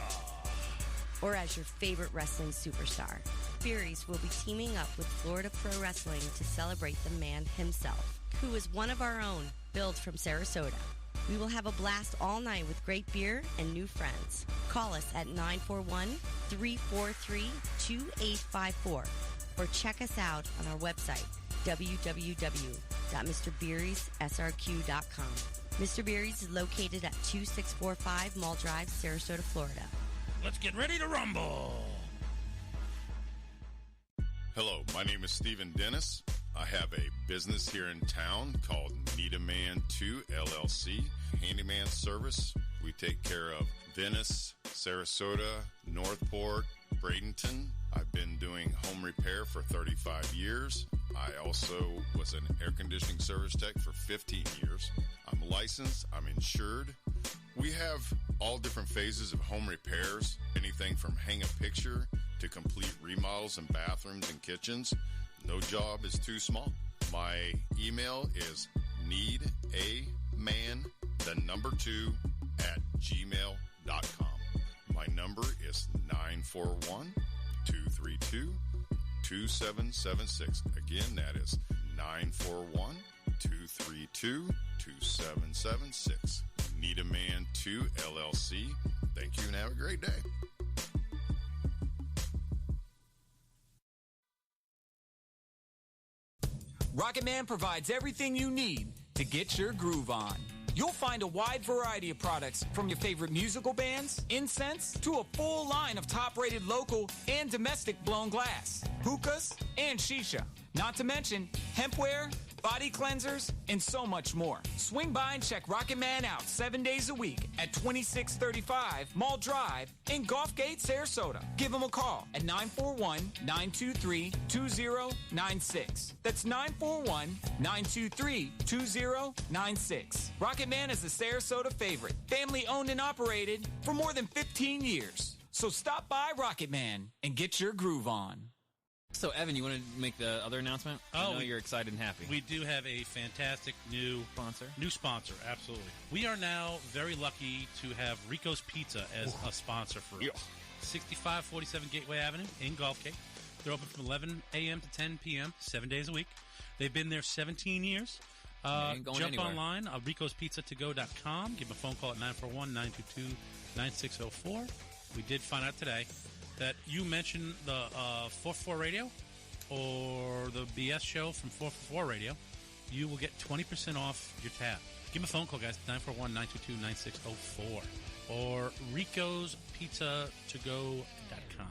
Or as your favorite wrestling superstar. Beery's will be teaming up with Florida Pro Wrestling to celebrate the man himself, who is one of our own, billed from Sarasota. We will have a blast all night with great beer and new friends. Call us at 941-343-2854. Or check us out on our website, www.mrbeerysrq.com. Mr. Beery's is located at 2645 Mall Drive, Sarasota, Florida. Let's get ready to rumble. Hello, my name is Stephen Dennis. I have a business here in town called Need a Man 2 LLC, handyman service. We take care of Venice, Sarasota, Northport, Bradenton. I've been doing home repair for 35 years. I also was an air conditioning service tech for 15 years. I'm licensed. I'm insured. We have all different phases of home repairs, anything from hang a picture to complete remodels in bathrooms and kitchens. No job is too small. My email is needaman2@gmail.com. My number is 941-232-2776. Again, that is 941-232-2776. Need a Man 2 LLC. Thank you and have a great day. Rocket Man provides everything you need to get your groove on. You'll find a wide variety of products from your favorite musical bands, incense, to a full line of top-rated local and domestic blown glass, hookahs, and shisha. Not to mention hempware, body cleansers, and so much more. Swing by and check Rocket Man out 7 days a week at 2635 Mall Drive in Gulfgate, Sarasota. Give him a call at 941-923-2096. That's 941-923-2096. Rocket Man is a Sarasota favorite, family owned and operated for more than 15 years. So stop by Rocket Man and get your groove on. So, Evan, you want to make the other announcement? I know you're excited and happy. We do have a fantastic new sponsor, absolutely. We are now very lucky to have Rico's Pizza as a sponsor for us. 6547 Gateway Avenue in Gulfgate. They're open from 11 a.m. to 10 p.m., 7 days a week. They've been there 17 years. Ain't going Jump anywhere. online, ricospizza2go.com. Give a phone call at 941-922-9604. We did find out today that you mentioned the 444 Radio or the BS show from 444 Radio. You will get 20% off your tab. Give them a phone call, guys, 941-922-9604 or ricospizza2go.com.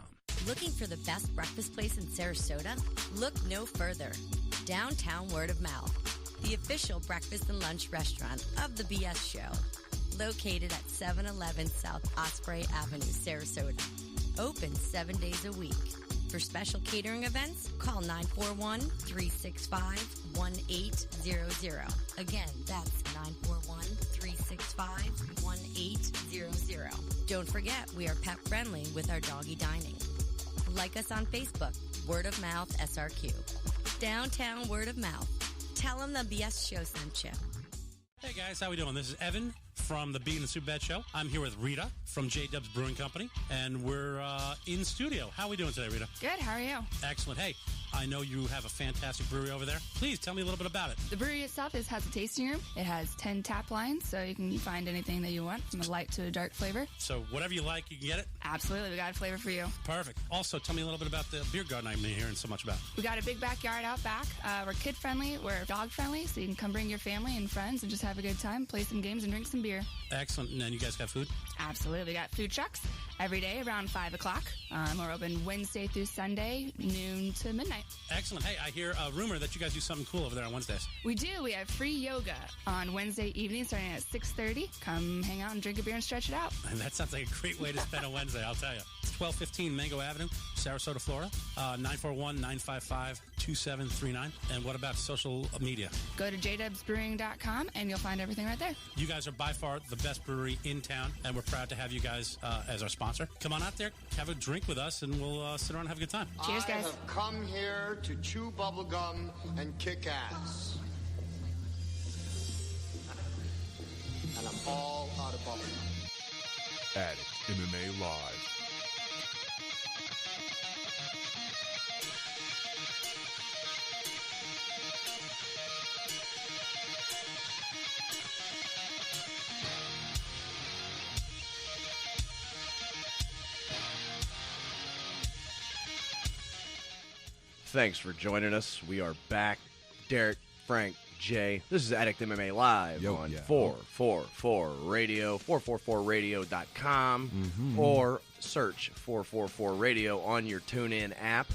Looking for the best breakfast place in Sarasota? Look no further. Downtown Word of Mouth, the official breakfast and lunch restaurant of the BS Show. Located at 711 South Osprey Avenue, Sarasota. Open 7 days a week. For special catering events, call 941-365-1800. Again, that's 941-365-1800. Don't forget, we are pet friendly with our doggy dining. Like us on Facebook, Word of Mouth SRQ. Downtown Word of Mouth. Tell them the BS Show sent you. Hey guys, how we doing? This is Evan from the Bean and Soup Bed Show. I'm here with Rita from J Dub's Brewing Company, and we're in studio. How are we doing today, Rita? Good, how are you? Excellent. Hey, I know you have a fantastic brewery over there. Please tell me a little bit about it. The brewery itself has a tasting room. It has 10 tap lines, so you can find anything that you want, from a light to a dark flavor. So whatever you like, you can get it? Absolutely, we got a flavor for you. Perfect. Also, tell me a little bit about the beer garden I'm hearing so much about. We got a big backyard out back. We're kid friendly, we're dog friendly, so you can come bring your family and friends and just have a good time, play some games and drink some beer. Excellent. And then you guys got food? Absolutely. We got food trucks every day around 5 o'clock. We're open Wednesday through Sunday, noon to midnight. Excellent. Hey, I hear a rumor that you guys do something cool over there on Wednesdays. We do. We have free yoga on Wednesday evening starting at 6:30. Come hang out and drink a beer and stretch it out. And that sounds like a great way to spend a Wednesday, I'll tell you. It's 1215 Mango Avenue, Sarasota, Florida, 941-955-2739. And what about social media? Go to jdubsbrewing.com and you'll find everything right there. You guys are by far the best brewery in town, and we're proud to have you guys as our sponsor. Come on out there, have a drink with us, and we'll sit around and have a good time. Cheers, guys. I have come here to chew bubblegum and kick ass. And I'm all out of bubblegum. Addict MMA Live. Thanks for joining us. We are back. Derek, Frank, Jay. This is Addict MMA Live on 444 Radio, 444radio.com, or search 444 Radio on your TuneIn app.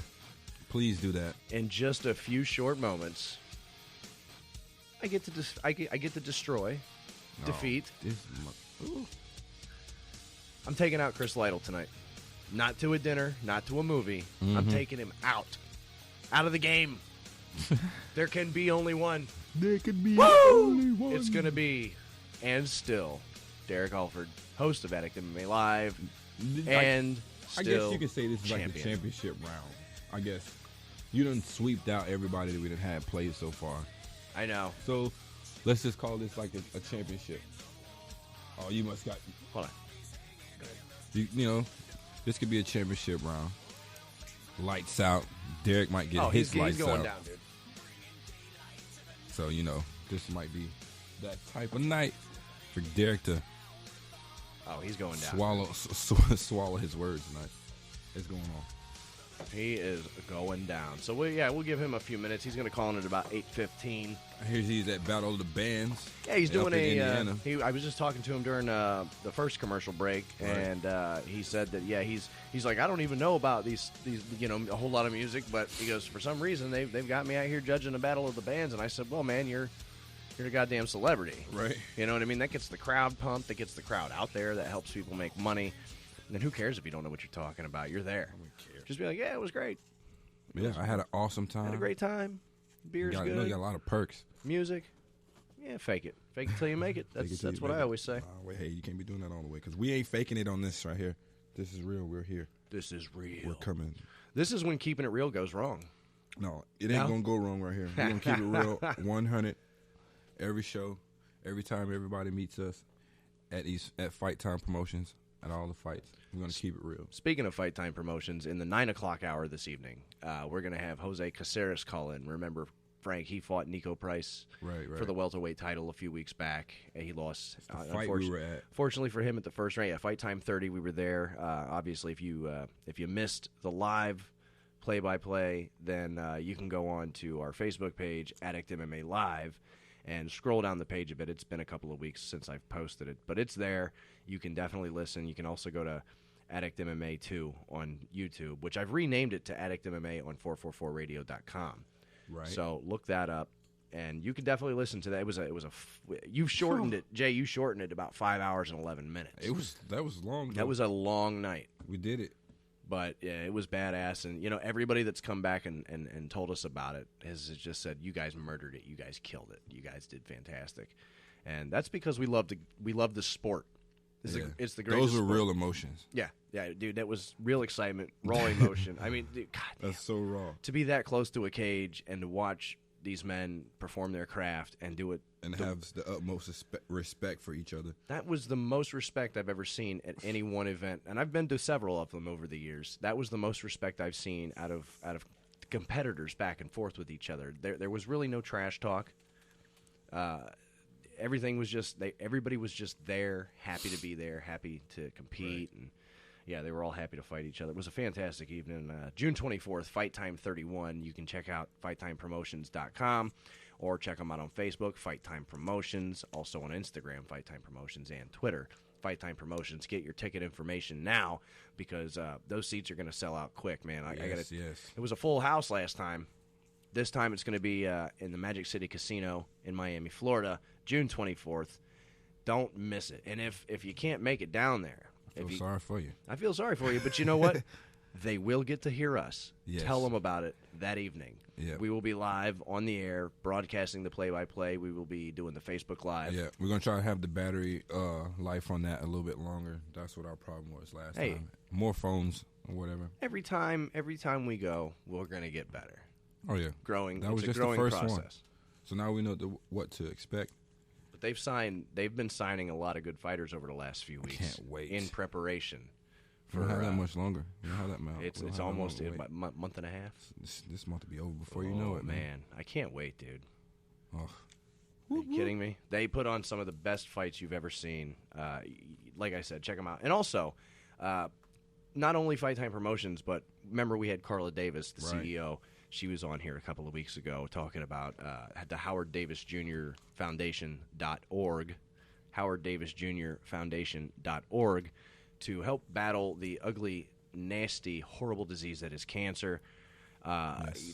Please do that. In just a few short moments, I get to destroy, defeat. I'm taking out Chris Lytle tonight. Not to a dinner, not to a movie. I'm taking him out of the game. There can be only one. There can be only one. It's going to be, and still, Derek Alford, host of Addict MMA Live, and I guess you could say this is like the championship round. I guess you done sweeped out everybody that we done had played so far. I know. So let's just call this like a championship. Oh, you must got. Hold on. You know, this could be a championship round. Lights out. Derek might get his lights going out. Down, dude. So, you know, this might be that type of night for Derek to he's going down. Swallow his words tonight. It's going on. He is going down. So, we'll give him a few minutes. He's going to call in at about 8:15. I hear he's at Battle of the Bands. Yeah, he's doing Indiana. I was just talking to him during the first commercial break, and he said that he's like, I don't even know about these a whole lot of music, but he goes, for some reason they've got me out here judging the Battle of the Bands, and I said, well, man, you're a goddamn celebrity, right? You know what I mean? That gets the crowd pumped, that gets the crowd out there, that helps people make money. And then who cares if you don't know what you're talking about? You're there. Just be like, yeah, it was great. Yeah, I had an awesome time. Had a great time. Beer's good. You got a lot of perks. Music. Yeah, fake it. Fake it till you make it. That's what I always say. Wait, hey, you can't be doing that all the way because we ain't faking it on this right here. This is real. We're here. This is real. We're coming. This is when keeping it real goes wrong. No, it ain't going to go wrong right here. We're going to keep it real 100 every show, every time everybody meets us at Fight Time Promotions, at all the fights. We're going to keep it real. Speaking of Fight Time Promotions, in the 9 o'clock hour this evening, we're going to have Jose Caceres call in. Remember, Frank, he fought Nico Price for the welterweight title a few weeks back. He lost. The fight we were at. Fortunately for him, at the first round, Fight Time 30, we were there. Obviously, if you missed the live play-by-play, then you can go on to our Facebook page, Addict MMA Live, and scroll down the page a bit. It's been a couple of weeks since I've posted it, but it's there. You can definitely listen. You can also go to Addict MMA 2 on YouTube, which I've renamed it to Addict MMA on 444radio.com. Right. So look that up, and you can definitely listen to that. You shortened it, Jay. You shortened it about 5 hours and 11 minutes. That was long. That was a long night. We did it. But yeah, it was badass, and everybody that's come back and told us about it has just said, "You guys murdered it. You guys killed it. You guys did fantastic," and that's because we love the sport. It's the greatest. Those were sport. real emotions. Yeah, dude, that was real excitement, raw emotion. I mean, dude, God, that's so raw. To be that close to a cage and to watch these men perform their craft and do it. And have the utmost respect for each other. That was the most respect I've ever seen at any one event. And I've been to several of them over the years. That was the most respect I've seen out of competitors back and forth with each other. There was really no trash talk. Everything was just, everybody was just there, happy to be there, happy to compete. Right. And yeah, they were all happy to fight each other. It was a fantastic evening. June 24th, Fight Time 31. You can check out FightTimePromotions.com or check them out on Facebook, Fight Time Promotions, also on Instagram, Fight Time Promotions, and Twitter, Fight Time Promotions. Get your ticket information now because those seats are going to sell out quick, man. Yes. It was a full house last time. This time it's going to be in the Magic City Casino in Miami, Florida, June 24th. Don't miss it. And if you can't make it down there, I feel sorry for you. I feel sorry for you, but you know what? They will get to hear us. Yes. Tell them about it that evening. Yeah. We will be live on the air, broadcasting the play-by-play. We will be doing the Facebook Live. Yeah, we're going to try to have the battery life on that a little bit longer. That's what our problem was last time. More phones or whatever. Every time we go, we're going to get better. Oh, yeah. Growing. That was just the first process. one. So now we know what to expect. But they've been signing a lot of good fighters over the last few weeks. I can't wait. In preparation. We don't have that much longer. We don't have that much. It's almost a month and a half. This month will be over before you know it, man. I can't wait, dude. Oh. Are you kidding me? They put on some of the best fights you've ever seen. Like I said, check them out. And also, not only Fight Time Promotions, but remember we had Carla Davis, the CEO. She was on here a couple of weeks ago talking about the Howard Davis Jr. Foundation.org, Howard Davis Jr. Foundation.org, to help battle the ugly, nasty, horrible disease that is cancer.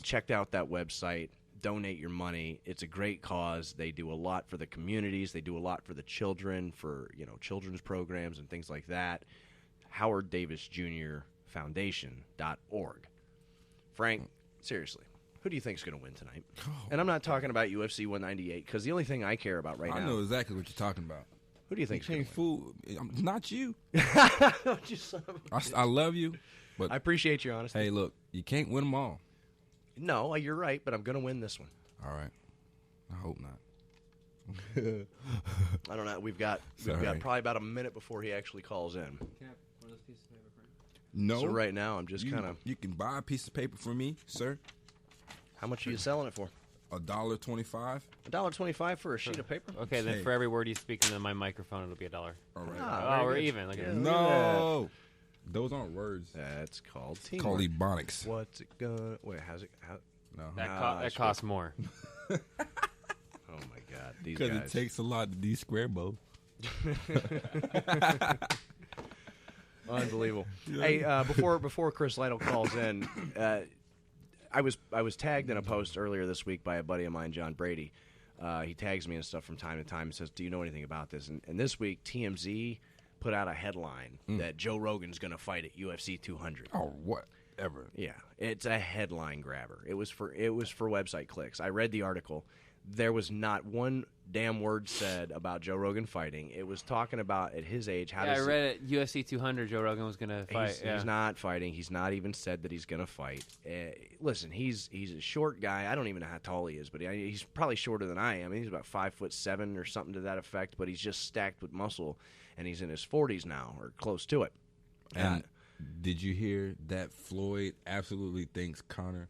Checked out that website. Donate your money. It's a great cause. They do a lot for the communities. They do a lot for the children, for children's programs and things like that. Howard Davis Jr. Foundation.org. Frank, seriously, who do you think is going to win tonight? And I'm not talking about UFC 198 because the only thing I care about now. I know exactly what you're talking about. Who do you think? You can't fool. Not you. I love you, but I appreciate your honesty. Hey, look, you can't win them all. No, you're right, but I'm going to win this one. All right. I hope not. I don't know. We've got probably about a minute before he actually calls in. Can I have one of those pieces of paper for No. So right now, I'm just kind of. You can buy a piece of paper from me, sir. How much are you selling it for? $1.25. $1.25 for a sheet of paper? Okay, then for every word you speak into my microphone, it'll be $1. All right. Oh, we're even. Look at that. No. Those aren't words. That's called teamwork. It's called ebonics. What's it gonna? Wait, No. That costs more. Oh my God, these guys. Because it takes a lot to de-square-bow. Unbelievable. Hey, before Chris Lytle calls in, I was tagged in a post earlier this week by a buddy of mine, John Brady. He tags me and stuff from time to time and says, "Do you know anything about this?" And this week, TMZ put out a headline that Joe Rogan's going to fight at UFC 200. Oh, whatever. Yeah, it's a headline grabber. It was for website clicks. I read the article. There was not one damn word said about Joe Rogan fighting. It was talking about at his age. I read it. UFC 200. Joe Rogan was going to fight. He's not fighting. He's not even said that he's going to fight. Listen, he's a short guy. I don't even know how tall he is, but he's probably shorter than I am. He's about 5'7" or something to that effect. But he's just stacked with muscle, and he's in his 40s now or close to it. And did you hear that Floyd absolutely thinks Conor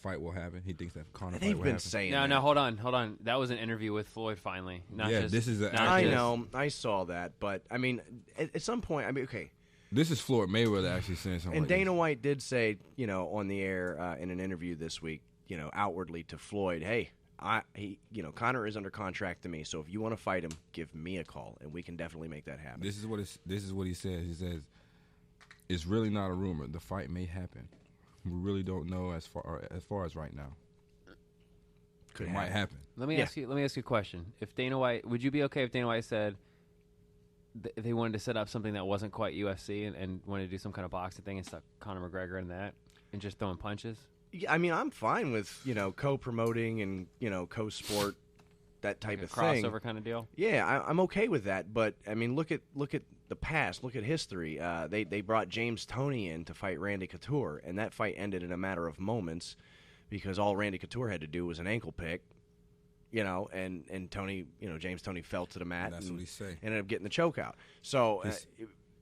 fight will happen. He thinks that Conor fight They've will been happen. saying No, that. no, hold on. That was an interview with Floyd finally. Not Yeah, just, this is a- not I just- know. I saw that. But, I mean, at some point, I mean, okay. This is Floyd Mayweather actually saying something And like Dana White did say, you know, on the air in an interview this week, you know, outwardly to Floyd, hey, Conor is under contract to me, so if you want to fight him, give me a call, and we can definitely make that happen. This is what he says. He says, it's really not a rumor. The fight may happen. We really don't know as far as right now. Could might happen. Let me ask you a question. If Dana White, would you be okay if Dana White said if they wanted to set up something that wasn't quite UFC and wanted to do some kind of boxing thing and stuck Conor McGregor in that and just throwing punches? Yeah, I mean, I'm fine with, you know, co-promoting and, you know, co-sport, that type Like of a thing. crossover kind of deal? Yeah, I'm okay with that. But, I mean, look at the past. Look at history. They brought James Toney in to fight Randy Couture, and that fight ended in a matter of moments because all Randy Couture had to do was an ankle pick, you know, and Tony, you know, James Toney fell to the mat That's and what he say. ended up getting the choke out. So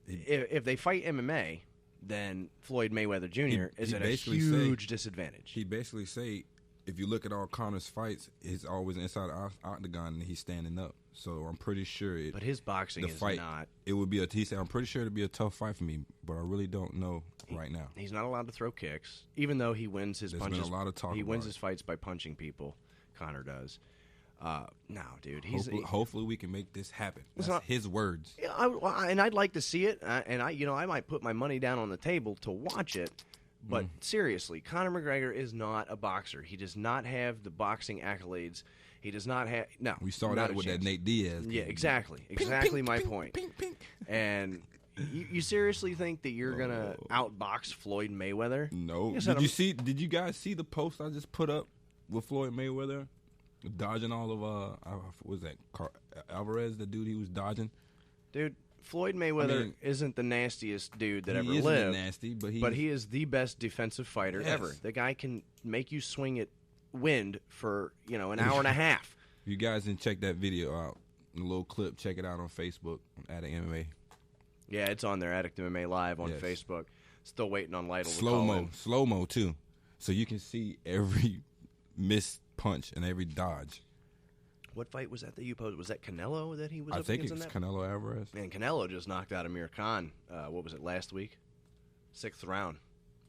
if they fight MMA, then Floyd Mayweather Jr. is at a huge disadvantage. He basically say, if you look at all Conor's fights, he's always inside the octagon and he's standing up. So I'm pretty sure But his boxing is not. It would be he said, I'm pretty sure it'd be a tough fight for me, but I really don't know right now. He's not allowed to throw kicks, even though he wins his There's punches. been a lot of talk he about wins it. his fights by punching people. Connor does. No, dude. Hopefully we can make this happen. It's That's not- his words. Yeah, and I'd like to see it, and I might put my money down on the table to watch it. But seriously, Conor McGregor is not a boxer. He does not have the boxing accolades. He does not have We saw not that a with chance. that Nate Diaz. Yeah, game. exactly my point. And you seriously think that you're gonna outbox Floyd Mayweather? No. Yes, Adam. Did you guys see the post I just put up with Floyd Mayweather dodging all of what was that Alvarez, the dude he was dodging? Dude, Floyd Mayweather isn't the nastiest dude that ever He lived. isn't nasty, but he is the best defensive fighter ever. The guy can make you swing at wind for, you know, an hour and a half. If you guys didn't check that video out, a little clip, check it out on Facebook at MMA. Yeah, it's on there, Addict MMA Live on Yes. Facebook. Still waiting on Lytle to call in. Slow mo too, so you can see every missed punch and every dodge. What fight was that you posted? Was that Canelo that he was I up think against it's in that? Canelo Alvarez. Man, Canelo just knocked out Amir Khan. What was it, last week? 6th round.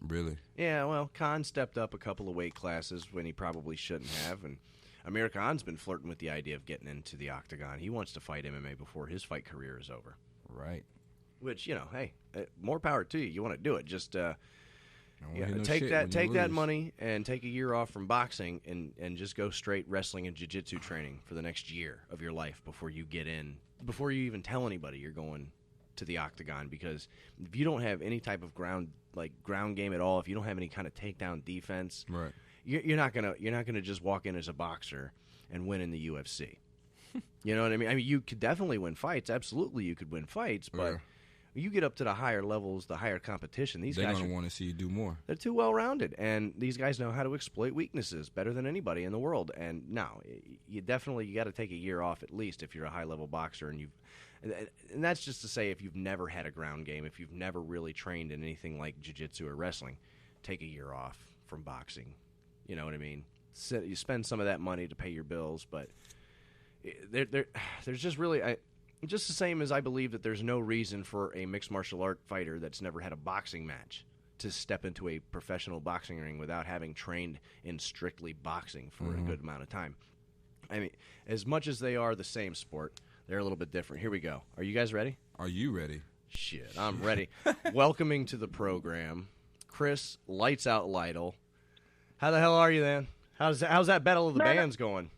Really? Yeah, well, Khan stepped up a couple of weight classes when he probably shouldn't have, and Amir Khan's been flirting with the idea of getting into the octagon. He wants to fight MMA before his fight career is over. Right. Which, you know, hey, more power to you. You want to do it. Just hear no take shit when you that lose. money and take a year off from boxing and just go straight wrestling and jiu-jitsu training for the next year of your life before you you even tell anybody you're going to the octagon. Because if you don't have any type of ground game at all, if you don't have any kind of takedown defense, right, you're not gonna just walk in as a boxer and win in the UFC. You know what I mean? I mean, you could definitely win fights. Absolutely, you could win fights, but you get up to the higher levels, the higher competition. These They're guys gonna want to see you do more. They're too well rounded, and these guys know how to exploit weaknesses better than anybody in the world. And no, you got to take a year off at least if you're a high level boxer, and that's just to say if you've never had a ground game, if you've never really trained in anything like jiu-jitsu or wrestling, take a year off from boxing. You know what I mean? You spend some of that money to pay your bills, but there's just really just the same as I believe that there's no reason for a mixed martial art fighter that's never had a boxing match to step into a professional boxing ring without having trained in strictly boxing for a good amount of time. I mean, as much as they are the same sport, they're a little bit different. Here we go. Are you guys ready? Are you ready? Shit, I'm ready. Welcoming to the program, Chris Lights Out Lytle. How the hell are you, man? How's that Battle of the Bands going?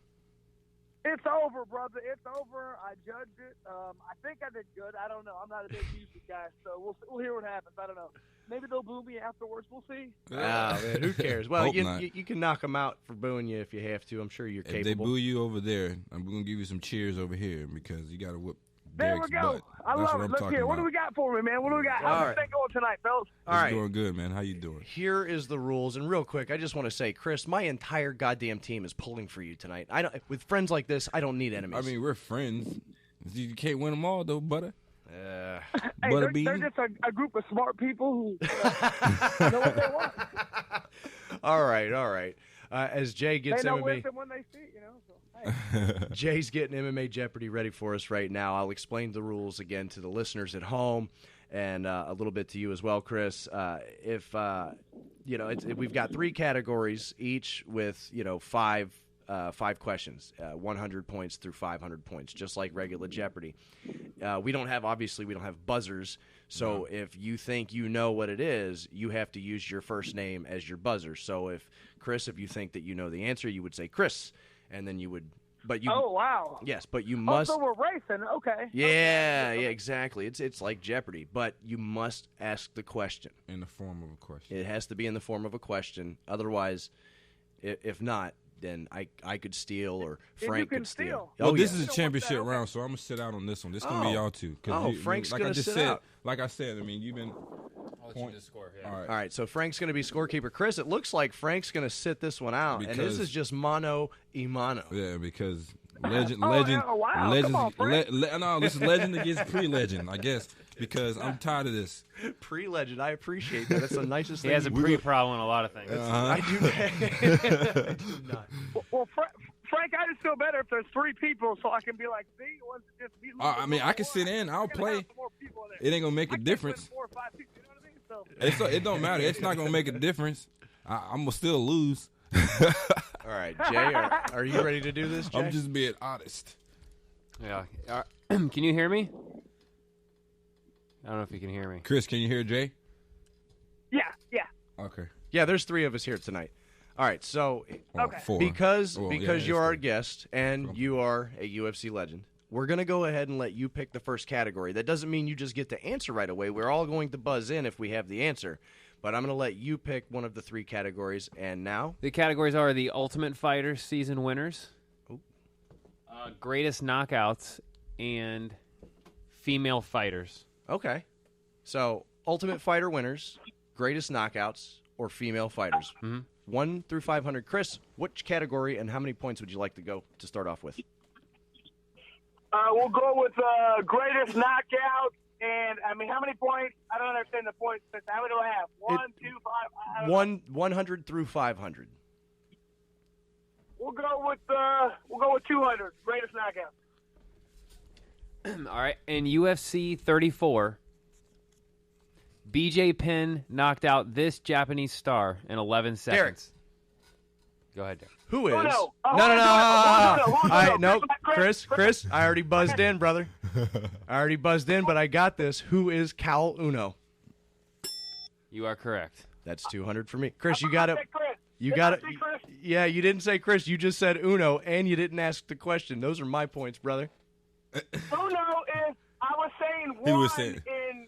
It's over, brother. It's over. I judged it. I think I did good. I don't know. I'm not a big music guy, so we'll hear what happens. I don't know. Maybe they'll boo me afterwards. We'll see. Ah, man, who cares? Well, Hope you not. can knock them out for booing you if you have to. I'm sure you're If they capable. boo you over there, I'm going to give you some cheers over here because you got to whip There Derek's we go. butt. I That's love what it. I'm Look talking here. What about. do we got for me, man? What do we got? How's this thing going tonight, fellas? All right. Doing good, man. How you doing? Here is the rules, and real quick, I just want to say, Chris, my entire goddamn team is pulling for you tonight. With friends like this, I don't need enemies. I mean, we're friends. You can't win them all, though, butter. Hey, Butterbean. they're just a group of smart people who know what they want. All right. As Jay gets They know MMA, wisdom when they see it, So, hey. Jay's getting MMA Jeopardy ready for us right now. I'll explain the rules again to the listeners at home, and a little bit to you as well, Chris. We've got 3 categories each with five questions, 100 points through 500 points, just like regular Jeopardy. We don't have buzzers, so if you think you know what it is, you have to use your first name as your buzzer. So if you think that you know the answer, you would say Chris, and then you would. Oh, wow. Yes, but you must. Oh, so we're racing. Okay. Yeah, exactly. It's like Jeopardy, but you must ask the question in the form of a question. It has to be in the form of a question. Otherwise, if not, then I could steal or Frank could steal. Well, this is a championship round, so I'm gonna sit out on this one. This is gonna be y'all two. Frank's like gonna I just sit said, out. Like I said, I mean, you've been. I'll let you just score. Yeah. All right. All right, so Frank's going to be scorekeeper. Chris, it looks like Frank's going to sit this one out, and this is just mano y mano. Yeah, because wow. legend. Come on, Frank. No, this is legend against pre-legend, I guess, because I'm tired of this. Pre-legend, I appreciate that. That's the nicest thing. He has a pre-problem in a lot of things. I do not. Well, Frank, I just feel better if there's 3 people, so I can be like, see, once it just be. I mean, I can sit in. I'll play. It ain't gonna make a difference. 4 or 5 people, you know what I mean? So. It don't matter. It's not gonna make a difference. I'm gonna still lose. All right, Jay, are you ready to do this, Jay? I'm just being honest. Yeah. Can you hear me? I don't know if you can hear me. Chris, can you hear Jay? Yeah. Okay. Yeah, there's 3 of us here tonight. All right, so okay. 4. because yeah, you're our guest and you are a UFC legend, we're going to go ahead and let you pick the first category. That doesn't mean you just get to answer right away. We're all going to buzz in if we have the answer. But I'm going to let you pick one of the 3 categories. And now? The categories are the Ultimate Fighter season winners, greatest knockouts, and female fighters. Okay. So, Ultimate Fighter winners, greatest knockouts, or female fighters. Mm-hmm. 1 through 500. Chris, which category and how many points would you like to go to start off with? We'll go with greatest knockout. And, I mean, how many points? I don't understand the points. How many do I have? 1, 2, 5? 100 through 500. We'll go with 200. Greatest knockout. All right. In UFC 34, BJ Penn knocked out this Japanese star in 11 seconds. Derek. Go ahead, Derek. Who is? No. No, Chris, I already buzzed in, brother. But I got this. Who is Cal Uno? You are correct. That's 200 for me. Chris, you got it. You got it. Yeah, you didn't say Chris. You just said Uno, and you didn't ask the question. Those are my points, brother. Uno is, I was saying one He was saying. in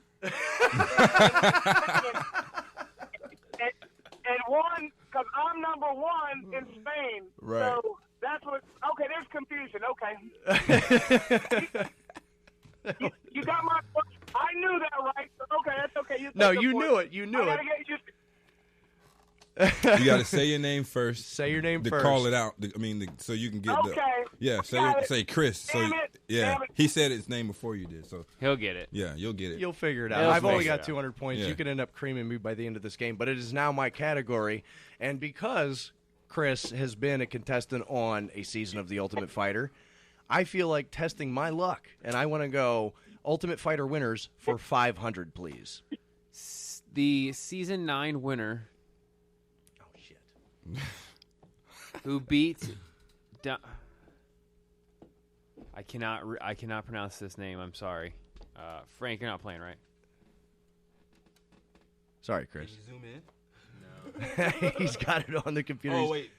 and one, because I'm number 1 in Spain. Right. So that's what, okay, there's confusion. Okay. you got my, I knew that, right? Okay, that's okay. No, you knew it. You knew it. You got to say your name first. Say your name to first. call it out. So you can get say Chris. Damn it. He said his name before you did. So he'll get it. Yeah, you'll get it. You'll figure it out. I've only got 200 points. Yeah. You can end up creaming me by the end of this game, but it is now my category. And because Chris has been a contestant on a season of The Ultimate Fighter, I feel like testing my luck, and I want to go Ultimate Fighter winners for 500, please. The season 9 winner. Who beat? I cannot pronounce this name. I'm sorry, Frank. You're not playing, right? Sorry, Chris. Can you zoom in? No. He's got it on the computer. Oh wait.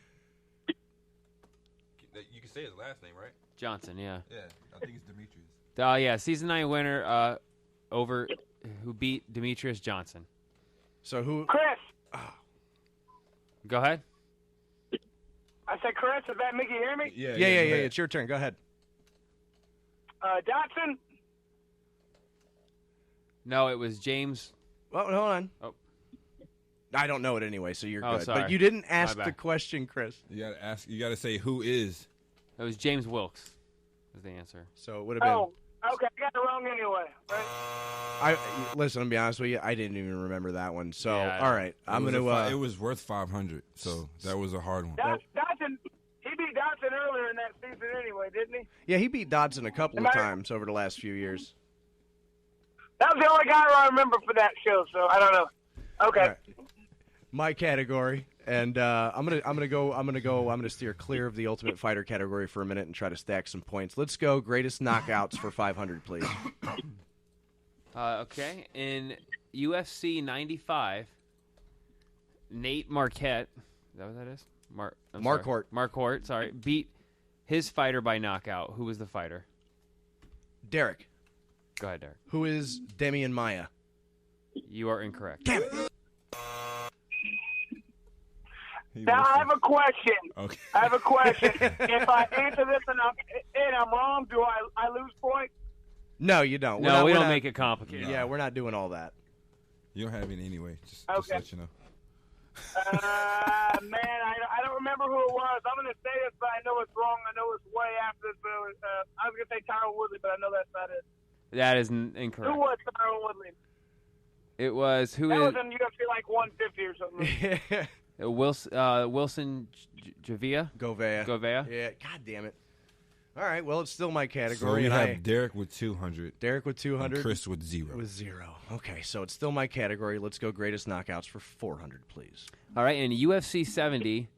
You can say his last name, right? Johnson. Yeah. Yeah, I think it's Demetrius. Oh yeah, season 9 winner. Who beat Demetrius Johnson? So who? Chris. Oh. Go ahead. I said Chris. Is that Mickey? Hear me? Yeah. It's your turn. Go ahead. Dotson. No, it was James. Well, hold on. Oh. I don't know it anyway, so you're good. Sorry. But you didn't ask the question, Chris. You gotta ask. You gotta say who is. It was James Wilkes. Was the answer. So it would have been. Oh, okay. I got it wrong anyway. Right? Listen, I'm be honest with you, I didn't even remember that one. So, Yeah, all right, I'm going to... It was worth 500, so that was a hard one. Dodson, he beat Dodson earlier in that season anyway, didn't he? Yeah, he beat Dodson a couple of times over the last few years. That was the only guy I remember for that show, so I don't know. Okay. Right. My category, and I'm gonna steer clear of the Ultimate Fighter category for a minute and try to stack some points. Let's go greatest knockouts for 500, please. Okay, in UFC 95, Nate Marquette, is that what that is? Marquardt, sorry, beat his fighter by knockout. Who was the fighter? Derek. Go ahead, Derek. Who is Demian Maia? You are incorrect. Damn it. Now I have a question. Okay. I have a question. If I answer this and I'm wrong, do I lose points? No, you don't. No, we don't make it complicated. Yeah, we're not doing all that. You don't have it anyway. Just let you know. Man, I don't remember who it was. I'm going to say this, but I know it's wrong. I know it's way after this. But I was going to say Tyron Woodley, but I know that's not it. That is incorrect. Who was Tyron Woodley? It was That was in UFC like 150 or something. Wilson Govea. Yeah, God damn it. All right, well, it's still my category. So we and have Derek with 200. Derek with 200. And Chris with 0. With 0. Okay, so it's still my category. Let's go greatest knockouts for 400, please. All right, in UFC 70,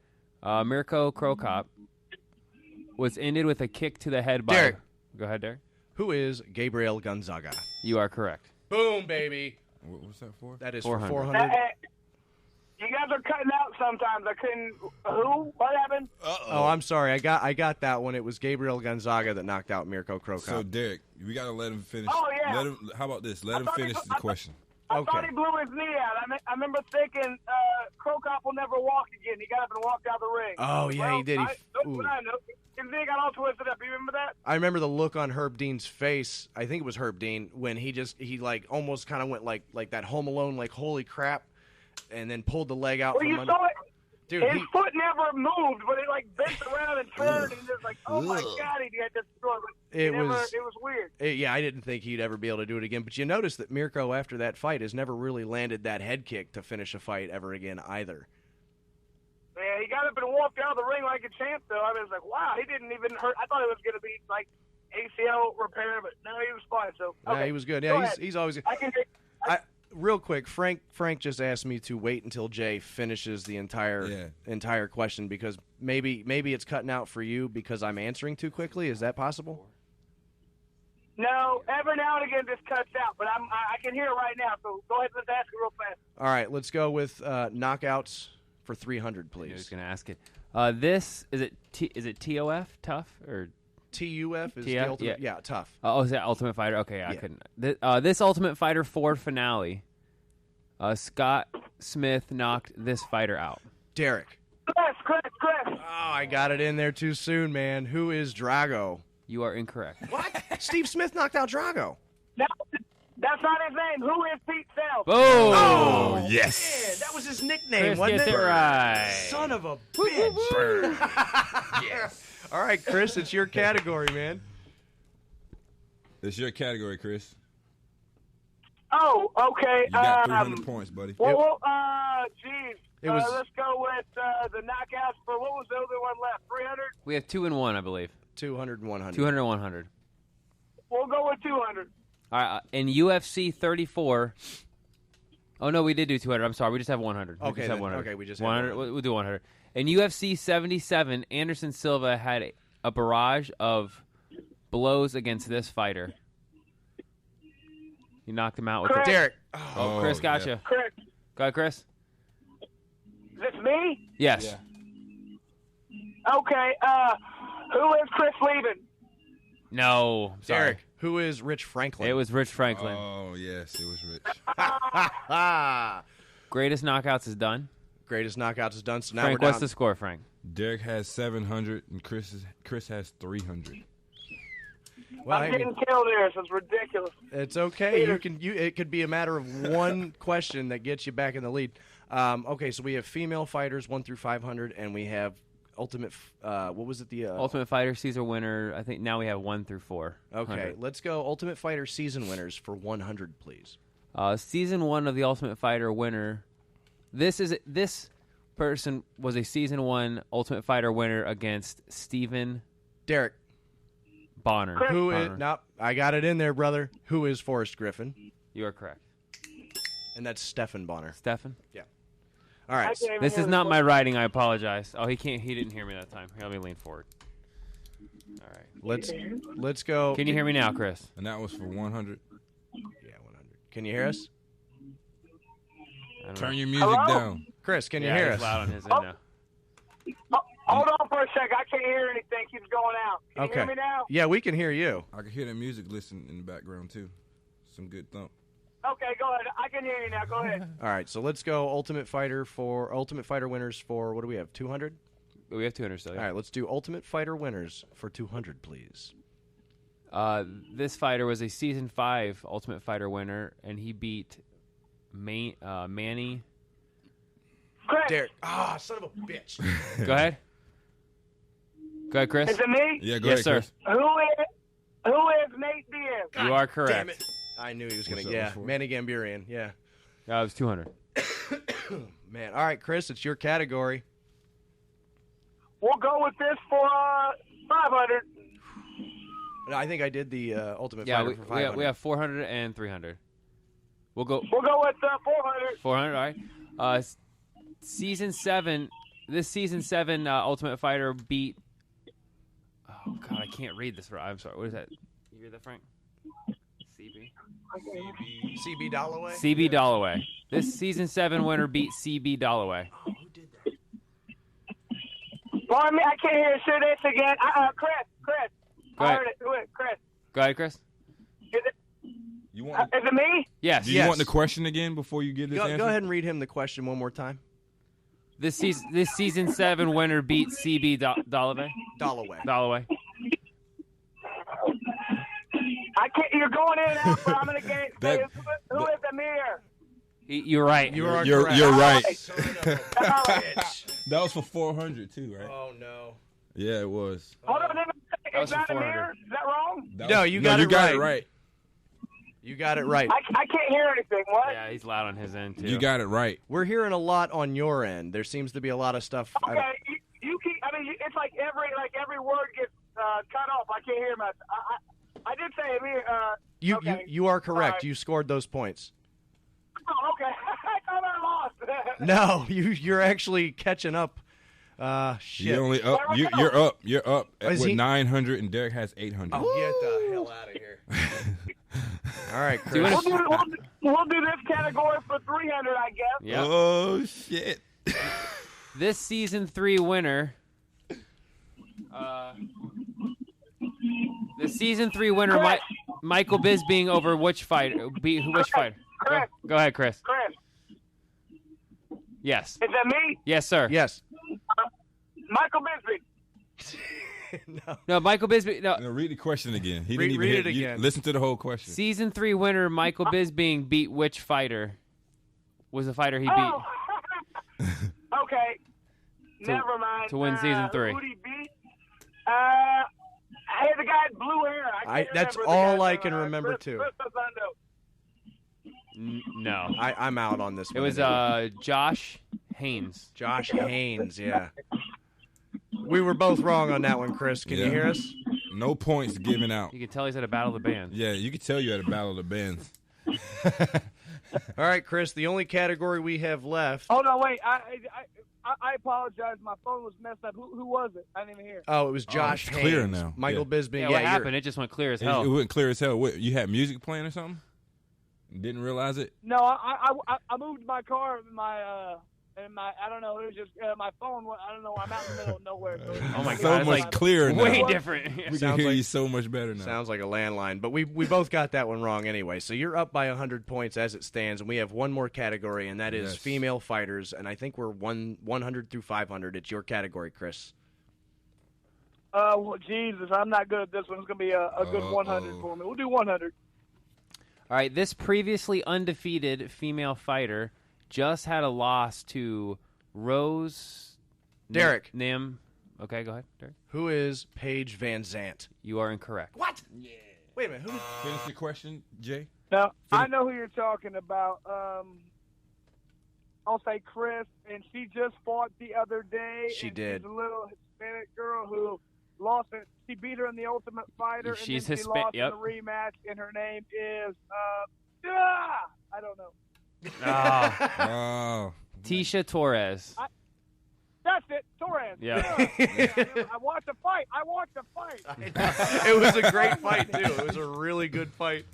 Mirko Krokop was ended with a kick to the head by... Derek. Go ahead, Derek. Who is Gabriel Gonzaga? You are correct. Boom, baby. What was that for? That is 400. for 400. You guys are cutting out sometimes. I couldn't. Who? What happened? Oh, I'm sorry. I got that one. It was Gabriel Gonzaga that knocked out Mirko Krokop. So, Derek, we got to let him finish. Oh, yeah. How about this? Let him finish the question. I thought he blew his knee out. I remember thinking Krokop will never walk again. He got up and walked out the ring. Oh, yeah, he did. That's what I know. His knee got all twisted up. You remember that? I remember the look on Herb Dean's face. I think it was Herb Dean when he like almost kind of went like that Home Alone, like holy crap, and then pulled the leg out. Well, from you under. saw it. Dude, his foot never moved, but it like bent around and turned, and just like, oh my God, he got destroyed. It was weird. Yeah, I didn't think he'd ever be able to do it again. But you notice that Mirko, after that fight, has never really landed that head kick to finish a fight ever again either. Yeah, he got up and walked out of the ring like a champ, though. I was like, wow, he didn't even hurt. I thought it was going to be like ACL repair, but no, he was fine. So okay. Yeah, he was good. Yeah, he's always good. Real quick, Frank just asked me to wait until Jay finishes the entire question because maybe it's cutting out for you because I'm answering too quickly. Is that possible? No, every now and again this cuts out, but I can hear it right now. So go ahead, let's ask it real fast. All right, let's go with knockouts for 300, please. I was going to ask it. This is it TOF tough or TUF is TF? the ultimate. Yeah, tough. Is that Ultimate Fighter? Okay, I couldn't. This Ultimate Fighter 4 finale, Scott Smith knocked this fighter out. Derek. Chris. Oh, I got it in there too soon, man. Who is Drago? You are incorrect. What? Steve Smith knocked out Drago. No, that's not his name. Who is Pete Self? Boom! Oh, yes. Man, that was his nickname, Chris wasn't gets it? Right. Son of a bitch. Yes. All right, Chris, it's your category, man. It's your category, Chris. Oh, okay. You got 300 points, buddy. Well, geez. Let's go with the knockouts for what was the other one left? 300? We have 2 and 1, I believe. 200 and 100. 200 and 100. We'll go with 200. All right, in UFC 34. Oh no, we did do 200. I'm sorry, we just have 100. Okay, we just have 100. Okay, we just have 100. We'll do 100. In UFC 77, Anderson Silva had a barrage of blows against this fighter. He knocked him out with Chris. Derek. Oh, Chris, gotcha. Yeah. Chris. Go ahead, Chris. Is this me? Yes. Yeah. Okay. Who is Chris Lieben? No. Sorry. Derek. Who is Rich Franklin? It was Rich Franklin. Oh, yes, it was Rich. Greatest knockouts is done. Greatest knockouts is done. So now Frank, we're down. what's the score, Frank? Derek has 700, and Chris has 300. Well, I'm getting killed here, so it's ridiculous. It's okay. It could be a matter of one question that gets you back in the lead. Okay, so we have female fighters 1 through 500, and we have Ultimate. What was it? The Ultimate Fighter season winner. I think now we have 1 through 4. Okay, 100. let's go Ultimate Fighter season winners for 100, please. Season 1 of the Ultimate Fighter winner. This person was a season 1 Ultimate Fighter winner against Stephen Derek Bonner. Who is? Nope, I got it in there, brother. Who is Forrest Griffin? You are correct. And that's Stephen Bonner. Stephen? Yeah. All right. This is not my writing. I apologize. Oh, he can't. He didn't hear me that time. Here, let me lean forward. All right. Let's go. Can you hear me now, Chris? And that was for 100. Yeah, 100. Can you hear us? Turn your music down. Chris, can you Yeah, hear he's us? loud on his end now. Hold on for a sec. I can't hear anything. Keeps going out. Can you hear me now? Yeah, we can hear you. I can hear the music listen in the background too. Some good thump. Okay, go ahead. I can hear you now. Go ahead. All right, so let's go Ultimate Fighter winners for what do we have? 200? We have 200 still. Yeah. All right, let's do Ultimate Fighter winners for 200, please. This fighter was a season 5 Ultimate Fighter winner, and he beat Manny. Derek. Son of a bitch. Go ahead. Go ahead, Chris. Is it me? Yeah, go yes, ahead, sir. Chris. Who is Nate Diaz? You are correct. Damn it. I knew he was going to. Yeah, Manny Gambirian. Yeah. It was 200. Man. All right, Chris, it's your category. We'll go with this for 500. I think I did the Ultimate Yeah, Fighter for 500. we have 400 and 300. We'll go with 400. 400, all right. Season 7, this Season 7 Ultimate Fighter beat... Oh, God, I can't read this. I'm sorry. What is that? You read that, Frank? CB Dalloway? CB Dalloway. This Season 7 winner beat CB Dalloway. Who did that? Pardon me, I can't hear you. Say this again. Chris. Go I ahead. heard it. Who is it? Chris. Go ahead, Chris. Is Want it me? Yes. Do you want the question again before you give this answer? Go ahead and read him the question one more time. This Season 7 winner beat CB Dalloway. Dalloway. I can't. You're going in and out, but I'm going to get who is Amir? You're right. You're right. You're right. Son of a bitch. That was for 400 too, right? Oh, no. Yeah, it was. Hold on. That Is was for that 400. Amir? Is that wrong? No, you got it right. You got it right. I can't hear anything. What? Yeah, he's loud on his end, too. You got it right. We're hearing a lot on your end. There seems to be a lot of stuff. Okay, you keep. I mean, it's like every word gets cut off. I can't hear much. I did say Amir. Okay. You are correct. Right. You scored those points. Oh, okay. I thought I lost. No, you're actually catching up. Shit. You're only up. You're up. You're up Is with he? 900, and Derek has 800. Oh, get the hell out of here. All right, Chris. We'll do this category for 300, I guess. Yep. Oh shit! This Season 3 winner. The Season 3 winner, Michael Bisping over which fighter? Which fighter? Chris. Go ahead, Chris. Chris. Yes. Is that me? Yes, sir. Yes. Michael Bisping. No, Michael Bisping. No. No, read the question again. He Read didn't even it hear. again. Listen to the whole question. Season 3 winner Michael Bisping beat which fighter? Was the fighter he beat? Oh. Okay. Never mind. To win Season 3. Who did he beat? Hey, the guy had blue hair. That's remember the all guy's I name. can remember, too. Chris Osondo. No. I'm out on this It one. was Josh Haynes. Josh Haynes, yeah. We were both wrong on that one, Chris. Can you Yeah. hear us? No points given out. You can tell he's at a Battle of the Bands. Yeah, you can tell you at a battle of the bands. All right, Chris, the only category we have left. Oh, no, wait. I apologize. My phone was messed up. Who was it? I didn't even hear. Oh, it was Josh it's Haynes. clear now. Michael Bisping. Yeah, what happened? It just went clear as hell. It went clear as hell. What, you had music playing or something? Didn't realize it? No, I moved my car and my I don't know, it was just my phone. I don't know, I'm out in the middle of nowhere. So Oh my So God, it's much like clearer now. way different. We can Sounds hear like- you so much better now. Sounds like a landline, but we both got that one wrong anyway. So you're up by 100 points as it stands, and we have one more category, and that is Yes. female fighters. And I think we're 100 through 500. It's your category, Chris. Well, Jesus, I'm not good at this one. It's going to be a good 100 for me. We'll do 100. All right, this previously undefeated female fighter just had a loss to Rose Derek. Nim Okay, go ahead, Derek. Who is Paige Van Zandt? You are incorrect. What? Yeah. Wait a minute. Who? Finish the question, Jay. Now, I know who you're talking about. I'll say Chris, and she just fought the other day. She and did. She's a little Hispanic girl who lost it. She beat her in the Ultimate Fighter, She's and then she lost yep. in the rematch, and her name is I don't know. Oh. Tisha Torres. That's it, Torres. Yeah. I watched the fight. It was a great fight, too. It was a really good fight.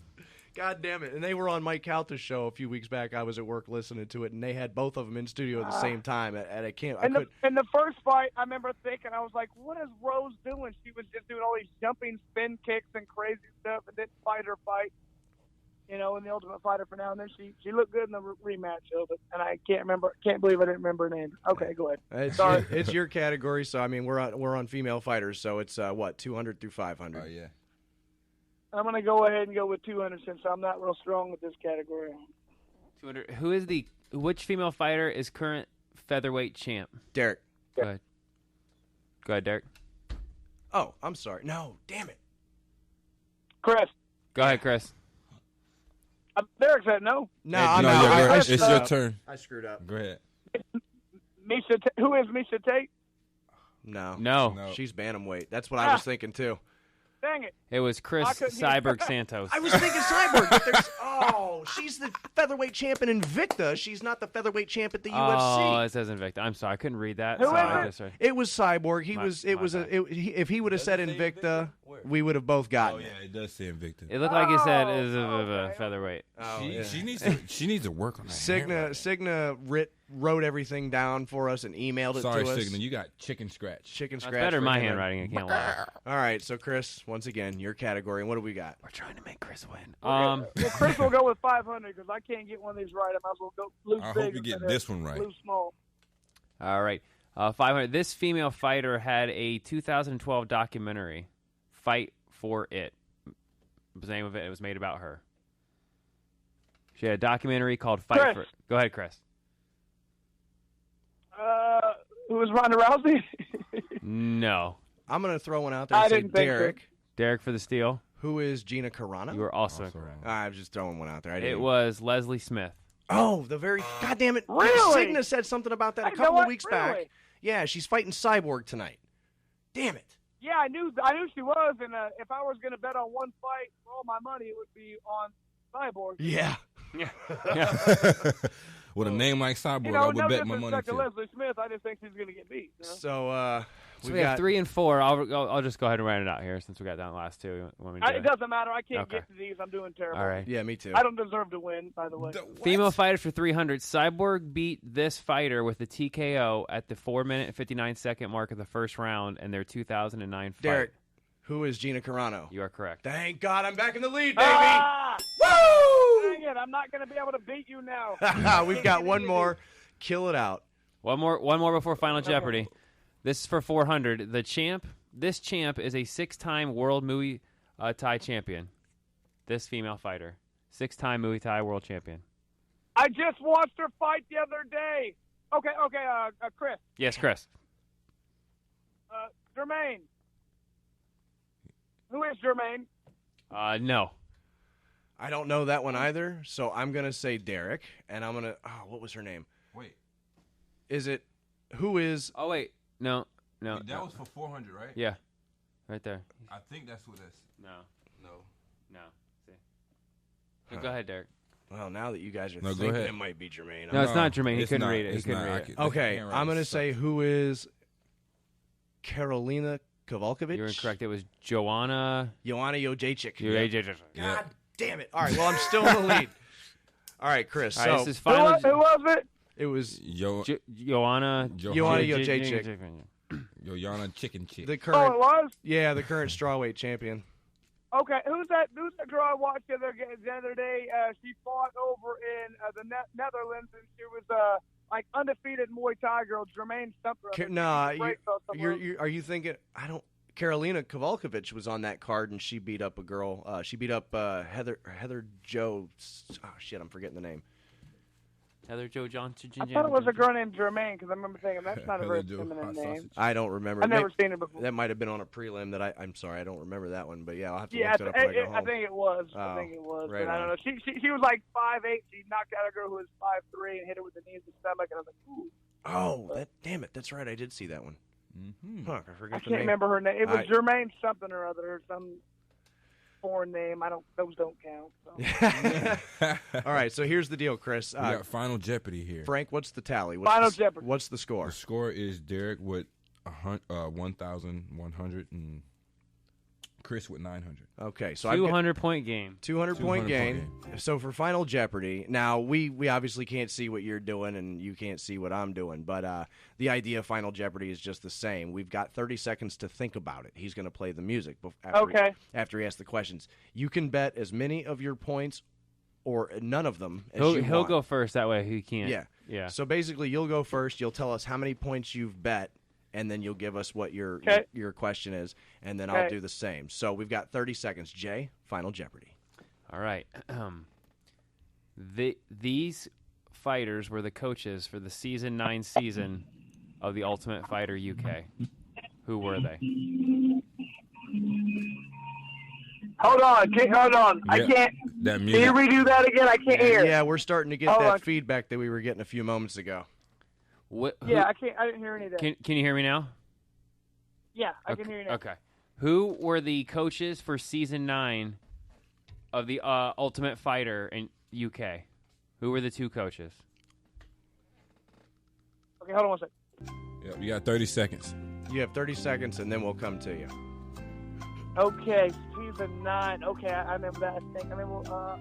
God damn it. And they were on Mike Calta's show a few weeks back. I was at work listening to it, and they had both of them in studio at the same time at a camp. In the first fight, I remember thinking, I was like, what is Rose doing? She was just doing all these jumping spin kicks and crazy stuff and didn't fight her fight, in the Ultimate Fighter for now. And then she looked good in the rematch of it. And I can't believe I didn't remember her name. Okay, go ahead. Sorry. It's your category, so, I mean, we're on female fighters, so it's, 200 through 500. Oh, yeah. I'm going to go ahead and go with 200 since I'm not real strong with this category. 200. Which female fighter is current featherweight champ? Derek. Go ahead. Go ahead, Derek. Oh, I'm sorry. No, damn it. Chris. Go ahead, Chris. Derek said no. No, I'm out. It's your turn. I screwed up. Go ahead. Who is Misha Tate? No. She's bantamweight. That's what I was thinking, too. Dang it. It was Chris Cyborg Santos. I was thinking Cyborg, but she's the featherweight champ in Invicta. She's not the featherweight champ at the UFC. Oh, it says Invicta. I'm sorry, I couldn't read that. Who is it? It was Cyborg. If he would have said Invicta, we would have both gotten it. Oh, yeah, it does say Invicta. It looked like it said it was a featherweight. She needs to work on that. Cigna wrote everything down for us and emailed it to us. Sorry, Cigna, you got chicken scratch. That's better than my handwriting, I can't lie. All right, so Chris, once again, your category. And what do we got? We're trying to make Chris win. Well, Chris will go with 500 because I can't get one of these right. I might as well go lose I big. hope you get this one right. Lose small. All right. 500. This female fighter had a 2012 documentary, Fight for It. The name of it was made about her. She had a documentary called Fight for It. Go ahead, Chris. Who was Ronda Rousey? No. I'm going to throw one out there and say Derek. So. Derek for the steal. Who is Gina Carano? You were also correct. I'm just throwing one out there. It was Leslie Smith. Oh, God damn it. Really? Cigna said something about that a couple of weeks back. Yeah, she's fighting Cyborg tonight. Damn it. Yeah, I knew she was, and if I was going to bet on one fight for all my money, it would be on Cyborg. Yeah. With a name like Cyborg, I would bet my money too. Leslie Smith, I just think she's going to get beat. So, we have 3 and 4. I'll just go ahead and write it out here since we got down the last two. It doesn't matter. I can't get to these. I'm doing terrible. All right. Yeah, me too. I don't deserve to win, by the way. Female fighter for 300. Cyborg beat this fighter with a TKO at the 4-minute and 59-second mark of the first round in their 2009 fight. Derek, who is Gina Carano? You are correct. Thank God I'm back in the lead, baby. Woo! Dang it, I'm not going to be able to beat you now. We've got one more. Kill it out. One more before Final Jeopardy. This is for 400. This champ is a 6-time world Muay Thai champion. This female fighter. 6-time Muay Thai world champion. I just watched her fight the other day. Okay, Chris. Yes, Chris. Jermaine. Who is Jermaine? No. I don't know that one either, so I'm going to say Derek, and I'm going to... Oh, what was her name? Wait. Is it... Who is... Oh, wait. No. That was for 400, right? Yeah. Right there. I think that's what that's... No. See? Go ahead, Derek. Well, now that you guys are thinking it might be Jermaine. No, it's not Jermaine. He couldn't read it. Okay, I'm going to say who is Karolina Kowalkiewicz. You're incorrect. It was Joanna Jędrzejczyk. God damn it. All right, well, I'm still in the lead. All right, Chris. All right, so this is final. Who was it? It was Joanna Jędrzejczyk. Joanna Chicken Chick. The current, it was? Yeah, the current strawweight champion. Okay, who's that girl I watched the other day? She fought over in the Netherlands, and she was like undefeated Muay Thai girl, Jermaine Stumper. Are you thinking? Karolina Kowalkiewicz was on that card, and she beat up a girl. She beat up Heather Joe. Oh shit, I'm forgetting the name. Heather Joe Johnson. I thought it was a girl named Jermaine because I remember thinking that's not a very Joe feminine Hot name. Sausage. I don't remember. I've never seen her before. That might have been on a prelim that I'm sorry, I don't remember that one. But yeah, I'll have to Yeah, look it up when I go I home. think it was. Oh, I think it was. right But I don't on. know. She was like 5'8". She knocked out a girl who was 5'3" and hit her with the knee in the stomach, and I was like, ooh. Oh, damn it. That's right. I did see that one. Mm-hmm. Fuck, I forgot I the can't name. remember her name. It was Jermaine something or other, or some foreign name. Those don't count. So. All right, so here's the deal, Chris. We got Final Jeopardy here. Frank, what's the tally? Final Jeopardy. What's the score? The score is Derek with 1,100 and Chris with 900. Okay, so 200-point game. 200-point game. So for Final Jeopardy, now we obviously can't see what you're doing and you can't see what I'm doing, but the idea of Final Jeopardy is just the same. We've got 30 seconds to think about it. He's going to play the music after he asks the questions. You can bet as many of your points or none of them as you He'll want. go first. That way he can't. Yeah. So basically, you'll go first. You'll tell us how many points you've bet, and then you'll give us what your question is, and then I'll do the same. So we've got 30 seconds. Jay, Final Jeopardy. All right. These fighters were the coaches for the Season 9 season of the Ultimate Fighter UK. Who were they? Hold on. I can't. That Can music. you redo that again? I can't hear. Yeah, we're starting to get Hold that on. feedback that we were getting a few moments ago. Yeah, I can't. I didn't hear any of that. Can you hear me now? Yeah, I can hear you now. Okay. Who were the coaches for Season 9 of the Ultimate Fighter in UK? Who were the two coaches? Okay, hold on one second. Yep, you got 30 seconds. You have 30 seconds, and then we'll come to you. Okay, Season 9. Okay, I remember that. I think I remember.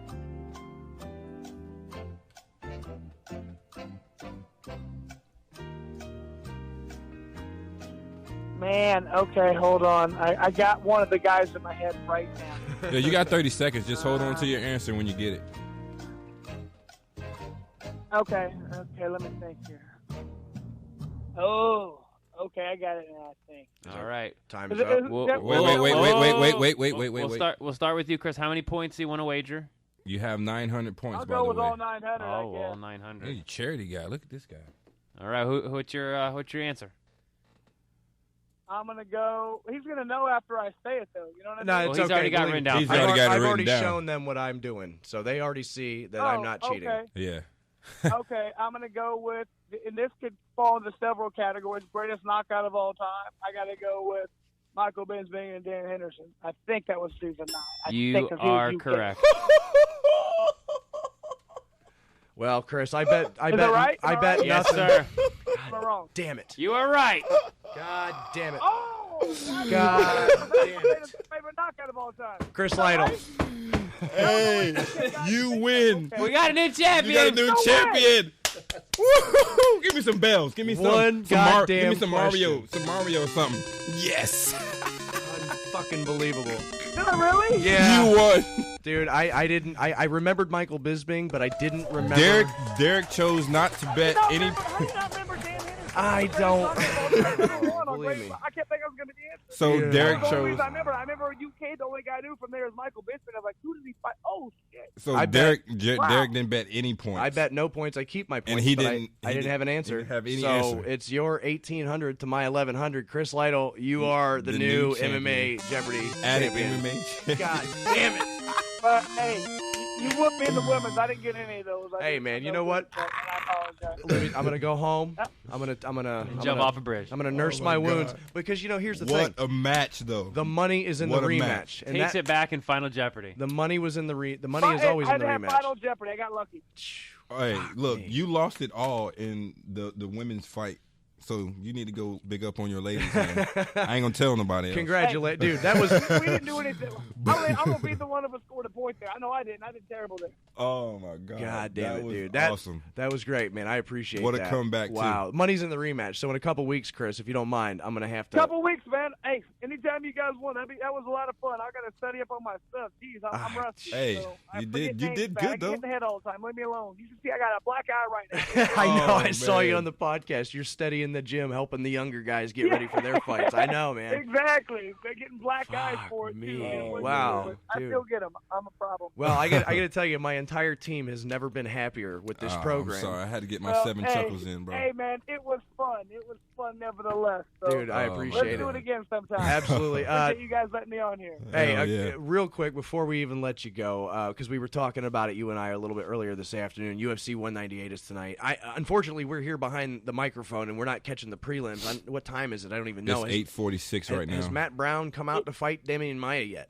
Man, okay, hold on. I got one of the guys in my head right now. Yeah, you got 30 seconds. Just hold on to your answer when you get it. Okay, let me think here. Oh, okay, I got it now, I think. All right. Time Is is it- up. is- Wait. We'll start with you, Chris. How many points do you want to wager? You have 900 points, I'll by go the with way. all 900. I Oh, guess. all 900. Hey, you charity guy. Look at this guy. All right. What's your answer? I'm gonna go. He's gonna know after I say it, though. You know what I mean? No, it's he's okay. already got believe written me. down. He's already got it I've written already down. shown them what I'm doing, so they already see that I'm not cheating. Okay. Yeah. Okay, I'm gonna go with, and this could fall into several categories. Greatest knockout of all time. I gotta go with Michael Bisping and Dan Henderson. I think that was Season 9. You are correct. Well, Chris, I bet Is it right? I Am I bet right? Yes, nothing. sir. Am I wrong? Damn it. You are right. God damn it. Oh, God damn it. favorite knockout of all time. Chris Lytle. Hey, you win. We got a new champion. You got a new champion. Woo-hoo-hoo. Give me some bells. Give me some. One Give goddamn me some question. Mario or something. Yes. Fucking believable. Did I really? Yeah. You won. Dude, I didn't. I remembered Michael Bisping, but I didn't remember. Derek chose not to bet any. How do you not remember Dan Henderson? I don't. Believe me. I kept thinking I was going to be the answer. So Yeah. Derek That's the only chose. reason I remember UK, the only guy I knew from there is Michael Bisping. I was like, who did he fight? Oh, shit. So I Derek bet- Derek didn't bet any points. I bet no points. I keep my points. And he but didn't- I didn't have an answer. didn't have any so answer. it's your 1,800 to my 1,100. Chris Lytle, you are the new MMA Jeopardy Addict champion. MMA. God damn it. But, hey, you whooped me in the women's. I didn't get any of those. Hey, man, you know what? I apologize. I'm gonna go home. I'm gonna Jump off a bridge. I'm gonna nurse my my wounds God. because here's the What thing. a match, though. The money is in What the a rematch, match. and Takes that, it back in Final Jeopardy. the money was in the the money is always I in the had rematch. Final Jeopardy. I got lucky. Hey, look, you lost it all in the women's fight. So you need to go big up on your ladies, man. I ain't gonna tell nobody else. Congratulate, dude. That was We didn't do anything. I'm going to be the one of us scored a point there. I know I didn't. I did terrible there. Oh my God. God damn that it, was dude. Awesome. That was great, man. I appreciate What a that. comeback, too. Wow. Money's in the rematch. So in a couple weeks, Chris, if you don't mind, I'm gonna have to. Couple weeks, man. Hey, anytime you guys want, that was a lot of fun. I got to study up on my stuff. Jeez, I'm rusty. Hey, so I you forget did- you names, did man. good, I get though. in the head all the time. Leave me alone. You can see I got a black eye right now. I know. Oh, I saw you man. on the podcast. You're steadying in the gym helping the younger guys get ready for their fights. I know, man. Exactly. They're getting black eyes for it, me. too. Oh, wow, But I dude. still get them. I'm a problem. Well, I got to tell you, my entire team has never been happier with this program. I'm sorry, I had to get my 7 hey, chuckles in, bro. Hey, man, it was fun. It was fun nevertheless. So Dude, I appreciate let's do it again sometime. Absolutely. Appreciate you guys letting me on here. Hey, real quick before we even let you go, because we were talking about it, you and I, a little bit earlier this afternoon. UFC 198 is tonight. Unfortunately, we're here behind the microphone and we're not catching the prelims. What time is it? I don't even know. It's 8:46 right now. Has Matt Brown come out to fight Damian Maia yet?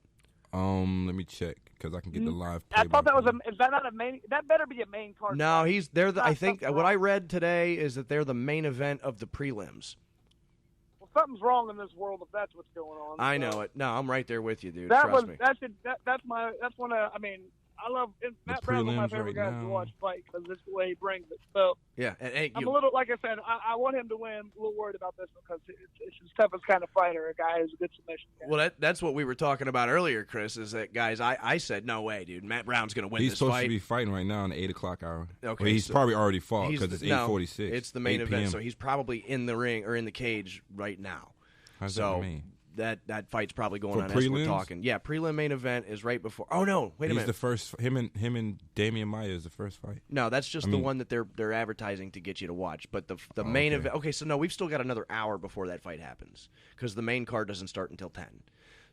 Let me check because I can get the live. I thought that was is that not a main? That better be a main card. No, I think what I read today is that they're the main event of the prelims. Well, something's wrong in this world if that's what's going on. I know it. No, I'm right there with you, dude. That's Trust me. that's one of. I mean, I love Matt Brown's one of my favorite guys to watch fight because it's the way he brings it. So yeah, and I'm a little, like I said, I want him to win. I'm a little worried about this because it's his toughest kind of fighter, a guy who's a good submission guy. Well, that's what we were talking about earlier, Chris. Is that guys? I said no way, dude. Matt Brown's going to win He's this supposed fight. to be fighting right now in the 8 o'clock hour. Okay, well, he's so probably already fought because it's 8:46. It's the main 8 event, PM. so he's probably in the ring or in the cage right now. How's so that mean? That fight's probably going For on as we're prelims? talking. Yeah, prelim main event is right before. Oh no, wait a minute. He's the first. Him and Damian Maia is the first fight. No, that's just the one that they're advertising to get you to watch. But the main event. Okay, so no, we've still got another hour before that fight happens because the main card doesn't start until 10.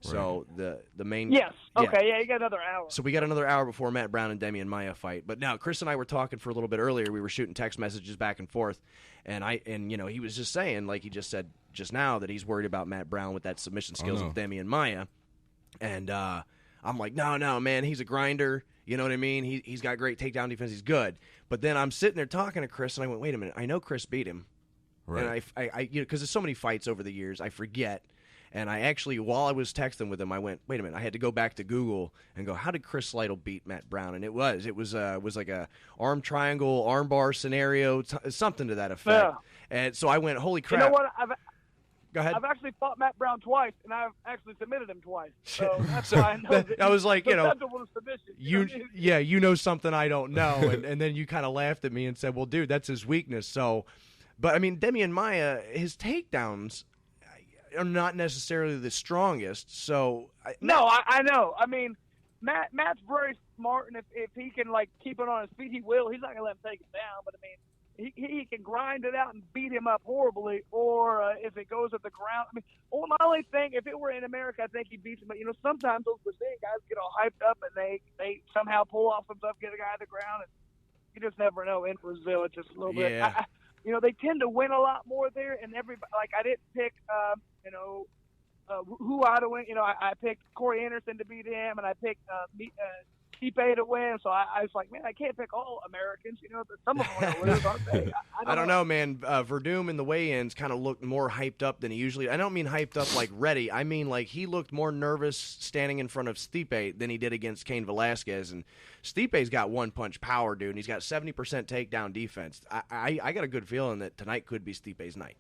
So the main. Yes. Okay. Yeah, you got another hour. So we got another hour before Matt Brown and Damian Maia fight. But now Chris and I were talking for a little bit earlier. We were shooting text messages back and forth, and he was just saying, like he just said just now, that he's worried about Matt Brown with that submission skills of Damian Maia. And I'm like, no, man, he's a grinder. You know what I mean? He's got great takedown defense. He's good. But then I'm sitting there talking to Chris, and I went, wait a minute. I know Chris beat him. Right. And I because there's so many fights over the years, I forget. And I actually, while I was texting with him, I went, wait a minute. I had to go back to Google and go, how did Chris Lytle beat Matt Brown? And it was like a arm triangle, arm bar scenario, something to that effect. Yeah. And so I went, holy crap. You know what? Go ahead. I've actually fought Matt Brown twice, and I've actually submitted him twice. So that's why I know that I was like, you know, submission, you know something I don't know. and then you kind of laughed at me and said, well, dude, that's his weakness. So, but I mean, Damian Maia, his takedowns are not necessarily the strongest. So I know. I mean, Matt's very smart, and if he can like keep it on his feet, he will. He's not gonna let him take it down. But I mean, he can grind it out and beat him up horribly, or if it goes at the ground. I mean, my only thing, if it were in America, I think he beats him. But you know, sometimes those Brazilian guys get all hyped up and they somehow pull off some stuff, get a guy at the ground, and you just never know. In Brazil, it's just a little bit. You know, they tend to win a lot more there, and everybody, like, I didn't pick, who ought to win. You know, I picked Corey Anderson to beat him, and I picked Stipe to win. So I was like, man, I can't pick all Americans. You know, but some of them are going to lose, aren't they? I don't know, man. Verdum in the weigh-ins kind of looked more hyped up than he usually. I don't mean hyped up like ready. I mean like he looked more nervous standing in front of Stipe than he did against Cain Velasquez. And Stipe's got one-punch power, dude, and he's got 70% takedown defense. I got a good feeling that tonight could be Stipe's night.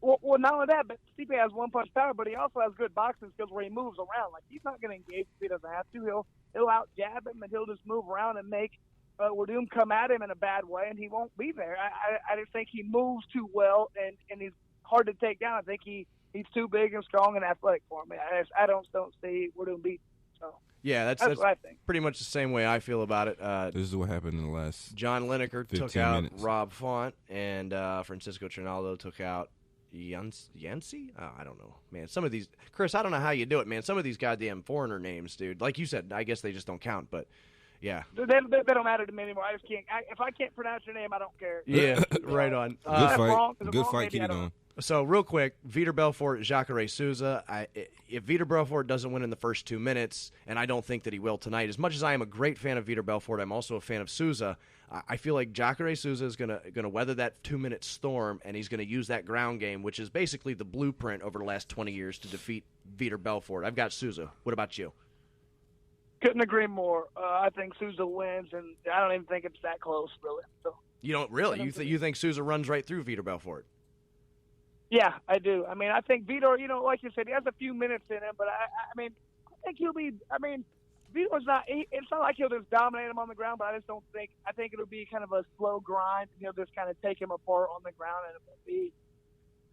Well, not only that, but Stipe has one-punch power, but he also has good boxing skills where he moves around. Like, he's not going to engage if he doesn't have to. He'll out-jab him, and he'll just move around and make Verdum come at him in a bad way, and he won't be there. I just think he moves too well, and he's hard to take down. I think he's too big and strong and athletic for me. I don't see Verdum beat. So yeah, that's what I think. Pretty much the same way I feel about it. This is what happened in the last John Lineker took 15 out minutes. Rob Font, and Francisco Trinaldo took out Yancey? Oh, I don't know, man. Some of these, Chris, I don't know how you do it, man. Some of these goddamn foreigner names, dude. Like you said, I guess they just don't count, but yeah. They don't matter to me anymore. I just can't. If I can't pronounce your name, I don't care. Yeah, right on. Good fight. Keep it on. So real quick, Vitor Belfort, Jacare Souza. If Vitor Belfort doesn't win in the first 2 minutes, and I don't think that he will tonight, as much as I am a great fan of Vitor Belfort, I'm also a fan of Souza. I feel like Jacare Souza is gonna weather that 2-minute storm, and he's gonna use that ground game, which is basically the blueprint over the last 20 years to defeat Vitor Belfort. I've got Souza. What about you? Couldn't agree more. I think Souza wins, and I don't even think it's that close, really. So you don't really? You think Souza runs right through Vitor Belfort? Yeah, I do. I mean, I think Vitor, you know, like you said, he has a few minutes in him, but I mean, I think he'll be. I mean, Vitor's not. It's not like he'll just dominate him on the ground, but I just don't think. I think it'll be kind of a slow grind. He'll just kind of take him apart on the ground, and it'll be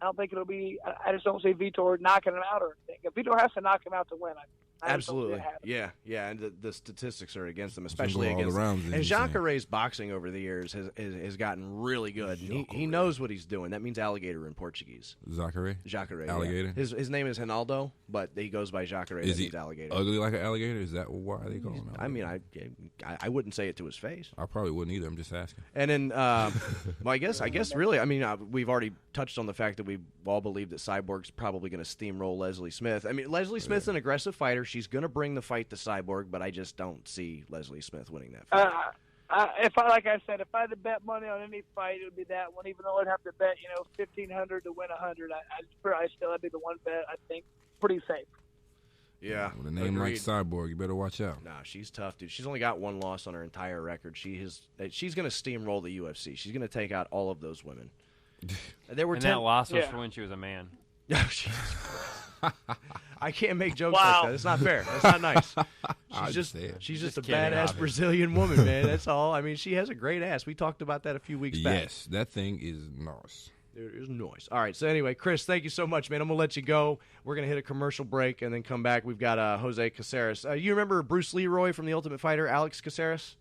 I don't think it'll be. I just don't see Vitor knocking him out or anything. If Vitor has to knock him out to win, I just don't see it Absolutely. happen. Yeah, and the statistics are against him, especially all against. the rounds, And he's saying. Jacare's boxing over the years has gotten really good. And he knows what he's doing. That means alligator in Portuguese. Jacare? Jacare. Alligator? Yeah. His name is Rinaldo, but he goes by Jacare. Is That he means alligator. ugly like an alligator? Is that why they call him? I mean, I wouldn't say it to his face. I probably wouldn't either. I'm just asking. And then, well, I guess really, I mean, we've already touched on the fact that we all believe that Cyborg's probably going to steamroll Leslie Smith. I mean, Leslie Smith's an aggressive fighter. She's going to bring the fight to Cyborg, but I just don't see Leslie Smith winning that fight. Like I said, if I had to bet money on any fight, it would be that one. Even though I'd have to bet, $1,500 to win $100, I'd be the one bet. I think pretty safe. Yeah. With a name like Cyborg, you better watch out. Nah, she's tough, dude. She's only got one loss on her entire record. She's going to steamroll the UFC. She's going to take out all of those women. There were that loss was for when she was a man. I can't make jokes like that. It's not fair. That's not nice. She's just a kidding, badass obviously. Brazilian woman, man. That's all. I mean, she has a great ass. We talked about that a few weeks back. Yes, that thing is nice. It is nice. All right, so anyway, Chris, thank you so much, man. I'm going to let you go. We're going to hit a commercial break and then come back. We've got Jose Caceres. You remember Bruce Leroy from The Ultimate Fighter, Alex Caceres?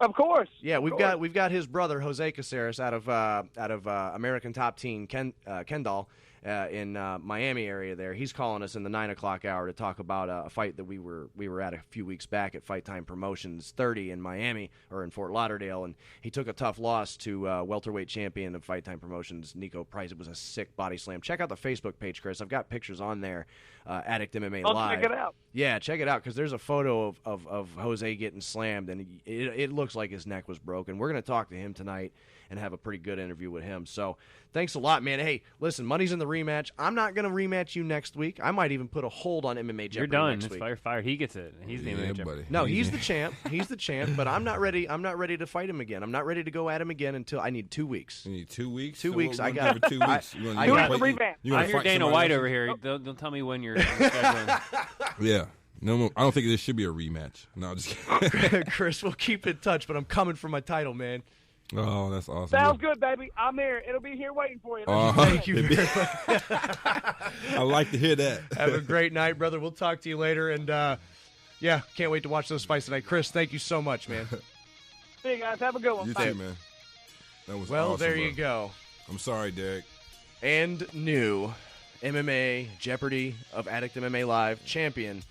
Of course. Yeah, we've got his brother Jose Caceres out of American Top Team, Kendall, in Miami area. There, he's calling us in the 9 o'clock hour to talk about a fight that we were at a few weeks back at Fight Time Promotions 30 in Miami or in Fort Lauderdale, and he took a tough loss to welterweight champion of Fight Time Promotions, Nico Price. It was a sick body slam. Check out the Facebook page, Chris. I've got pictures on there. Addict MMA I'll Live. check it out. Yeah, check it out because there's a photo of Jose getting slammed, and it looks like his neck was broken. We're going to talk to him tonight and have a pretty good interview with him. So thanks a lot, man. Hey, listen, money's in the rematch. I'm not going to rematch you next week. I might even put a hold on MMA Jeopardy You're done. next It's week. fire. He gets it. He's the MMA Jeopardy. No, he's the champ. He's the champ, but I'm not ready. I'm not ready to fight him again. I'm not ready to go at him again until I need 2 weeks. You need 2 weeks? 2 So weeks. what I we're got gonna do for 2 weeks. You I wanna got revamp. I hear Dana White over here. Don't tell me when you're scheduling. Yeah. No, I don't think there should be a rematch. No, just kidding. Chris, we'll keep in touch, but I'm coming for my title, man. Oh, that's awesome. Sounds good, baby. I'm here. It'll be here waiting for you. Thank you very much. I like to hear that. Have a great night, brother. We'll talk to you later. And, yeah, can't wait to watch those fights tonight. Chris, thank you so much, man. See you guys. Have a good one. You Bye. too, man. That was Well, awesome, there bro. you go. I'm sorry, Derek. And new MMA Jeopardy of Addict MMA Live champion,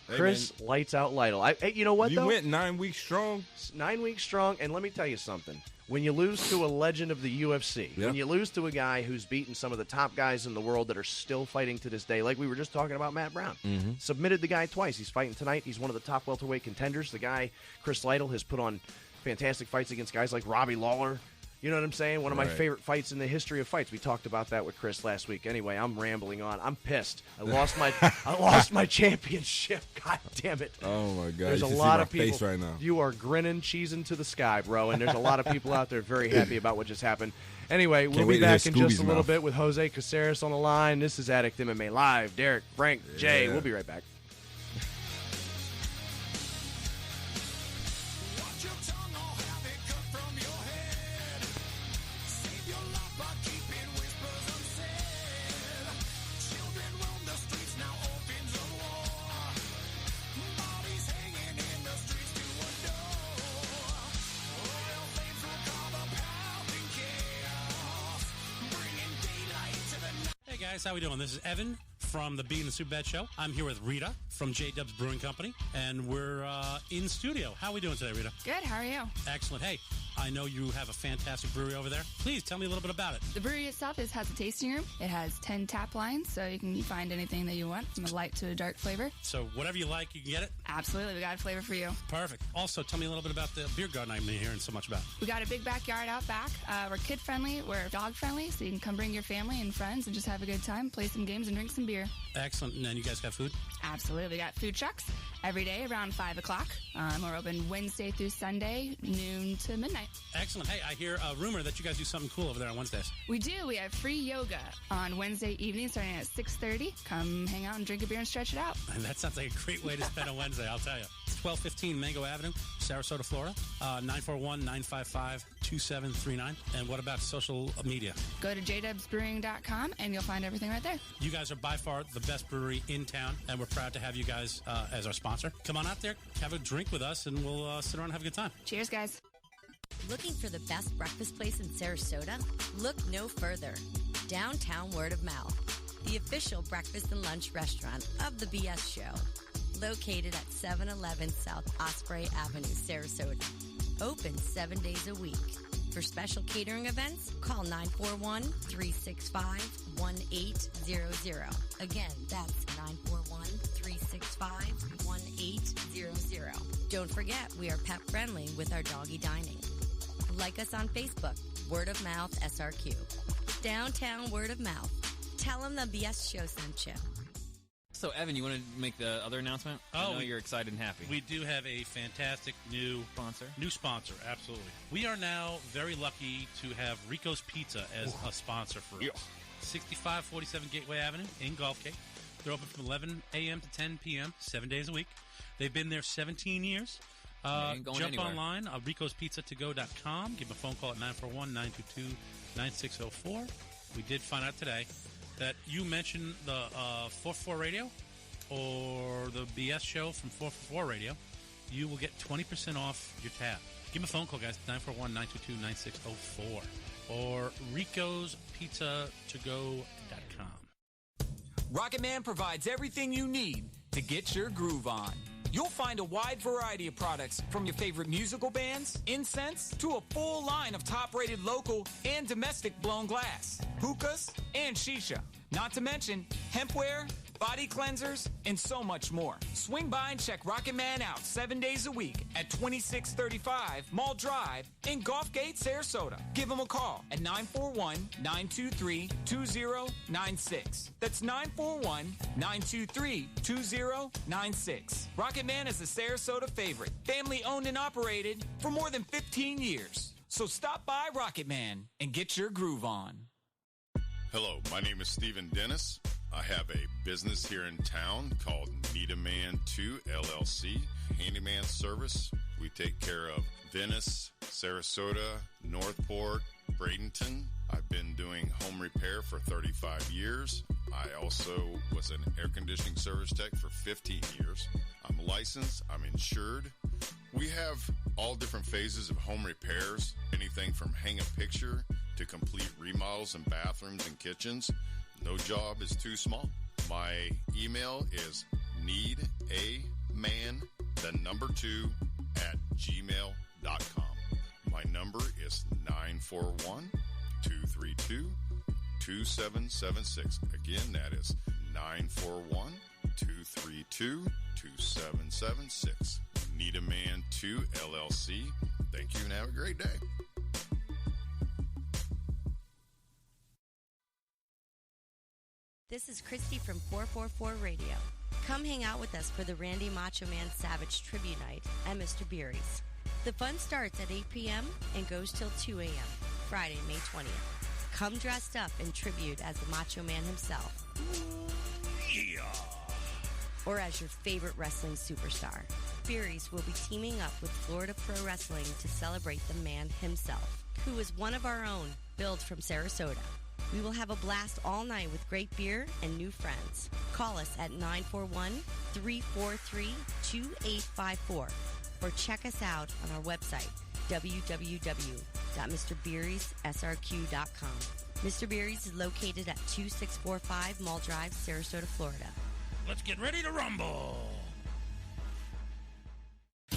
Hey, Chris Lights Out Lytle. Hey, you know what, You though? went 9 weeks strong. 9 weeks strong, and let me tell you something. When you lose to a legend of the UFC, Yeah. when you lose to a guy who's beaten some of the top guys in the world that are still fighting to this day, like we were just talking about Matt Brown, submitted the guy twice. He's fighting tonight. He's one of the top welterweight contenders. The guy, Chris Lytle, has put on fantastic fights against guys like Robbie Lawler. You know what I'm saying? One of my Right. favorite fights in the history of fights. We talked about that with Chris last week. Anyway, I'm rambling on. I'm pissed. I lost my championship. God damn it. Oh my God! There's you a should lot see my of people. face right now. You are grinning, cheesing to the sky, bro. And there's a lot of people out there very happy about what just happened. Anyway, we'll Can't be wait to hear back in just Scooby's a little mouth. bit with Jose Caceres on the line. This is Addict MMA Live. Derek, Frank, Jay. Yeah. We'll be right back. Hey guys, how we doing? This is Evan from the Bee and the Soup Bed Show. I'm here with Rita from J Dub's Brewing Company, and we're in studio. How are we doing today, Rita? Good, how are you? Excellent. Hey, I know you have a fantastic brewery over there. Please tell me a little bit about it. The brewery itself has a tasting room. It has 10 tap lines, so you can find anything that you want, from a light to a dark flavor. So whatever you like, you can get it? Absolutely, we got a flavor for you. Perfect. Also, tell me a little bit about the beer garden I'm hearing so much about. We got a big backyard out back. We're kid friendly, we're dog friendly, so you can come bring your family and friends and just have a good time, play some games and drink some beer. Excellent. And then you guys got food? Absolutely, we got food trucks every day around 5 o'clock. We're open Wednesday through Sunday, noon to midnight. Excellent. Hey, I hear a rumor that you guys do something cool over there on Wednesdays. We do. We have free yoga on Wednesday evening starting at 6:30. Come hang out and drink a beer and stretch it out. And that sounds like a great way to spend a Wednesday, I'll tell you. 1215 Mango Avenue, Sarasota, Florida. 941-955-2739. And what about social media? Go to jdubsbrewing.com and you'll find everything right there. You guys are by far the best brewery in town, and we're proud to have you guys as our sponsor. Come on out there, have a drink with us, and we'll sit around and have a good time. Cheers, guys. Looking for the best breakfast place in Sarasota? Look no further. Downtown Word of Mouth, the official breakfast and lunch restaurant of the BS Show. Located at 711 South Osprey Avenue, Sarasota. Open 7 days a week. For special catering events, call 941-365-1800. Again, that's 941-365-1800. Don't forget, we are pet friendly with our doggy dining. Like us on Facebook, Word of Mouth SRQ. Downtown Word of Mouth. Tell them the BS Show sent you. So, Evan, you want to make the other announcement? I know you're excited and happy. We do have a fantastic new sponsor, absolutely. We are now very lucky to have Rico's Pizza as a sponsor for us. 6547 Gateway Avenue in Gulf Cape. They're open from 11 a.m. to 10 p.m., 7 days a week. They've been there 17 years. Jump anywhere. online, ricospizza2go.com. Give them a phone call at 941-922-9604. We did find out today that you mentioned the 444 Radio or the BS Show from 444 Radio, you will get 20% off your tab. Give them a phone call, guys, 941-922-9604 or ricospizza2go.com. Rocket Man provides everything you need to get your groove on. You'll find a wide variety of products from your favorite musical bands, incense, to a full line of top-rated local and domestic blown glass, hookahs, and shisha. Not to mention hempware, body cleansers, and so much more. Swing by and check Rocket Man out 7 days a week at 2635 Mall Drive in Gulf Gate, Sarasota. Give him a call at 941-923-2096. That's 941-923-2096. Rocket Man is a Sarasota favorite, family owned and operated for more than 15 years. So stop by Rocket Man and get your groove on. Hello, my name is Stephen Dennis. I have a business here in town called Need a Man 2 LLC, handyman service. We take care of Venice, Sarasota, Northport, Bradenton. I've been doing home repair for 35 years. I also was an air conditioning service tech for 15 years. I'm licensed, I'm insured. We have all different phases of home repairs, anything from hang a picture to complete remodels in bathrooms and kitchens. No job is too small. My email is needaman2@gmail.com. My number is 941-232-2776. Again, that is 941-232-2776. Need a Man 2 LLC. Thank you and have a great day. This is Christy from 444 Radio. Come hang out with us for the Randy Macho Man Savage Tribute Night at Mr. Beery's. The fun starts at 8 p.m. and goes till 2 a.m., Friday, May 20th. Come dressed up in tribute as the Macho Man himself. Yeah. Or as your favorite wrestling superstar. Beery's will be teaming up with Florida Pro Wrestling to celebrate the man himself, who is one of our own, billed from Sarasota. We will have a blast all night with great beer and new friends. Call us at 941-343-2854 or check us out on our website, www.mrbeerysSRQ.com. Mr. Beery's is located at 2645 Mall Drive, Sarasota, Florida. Let's get ready to rumble.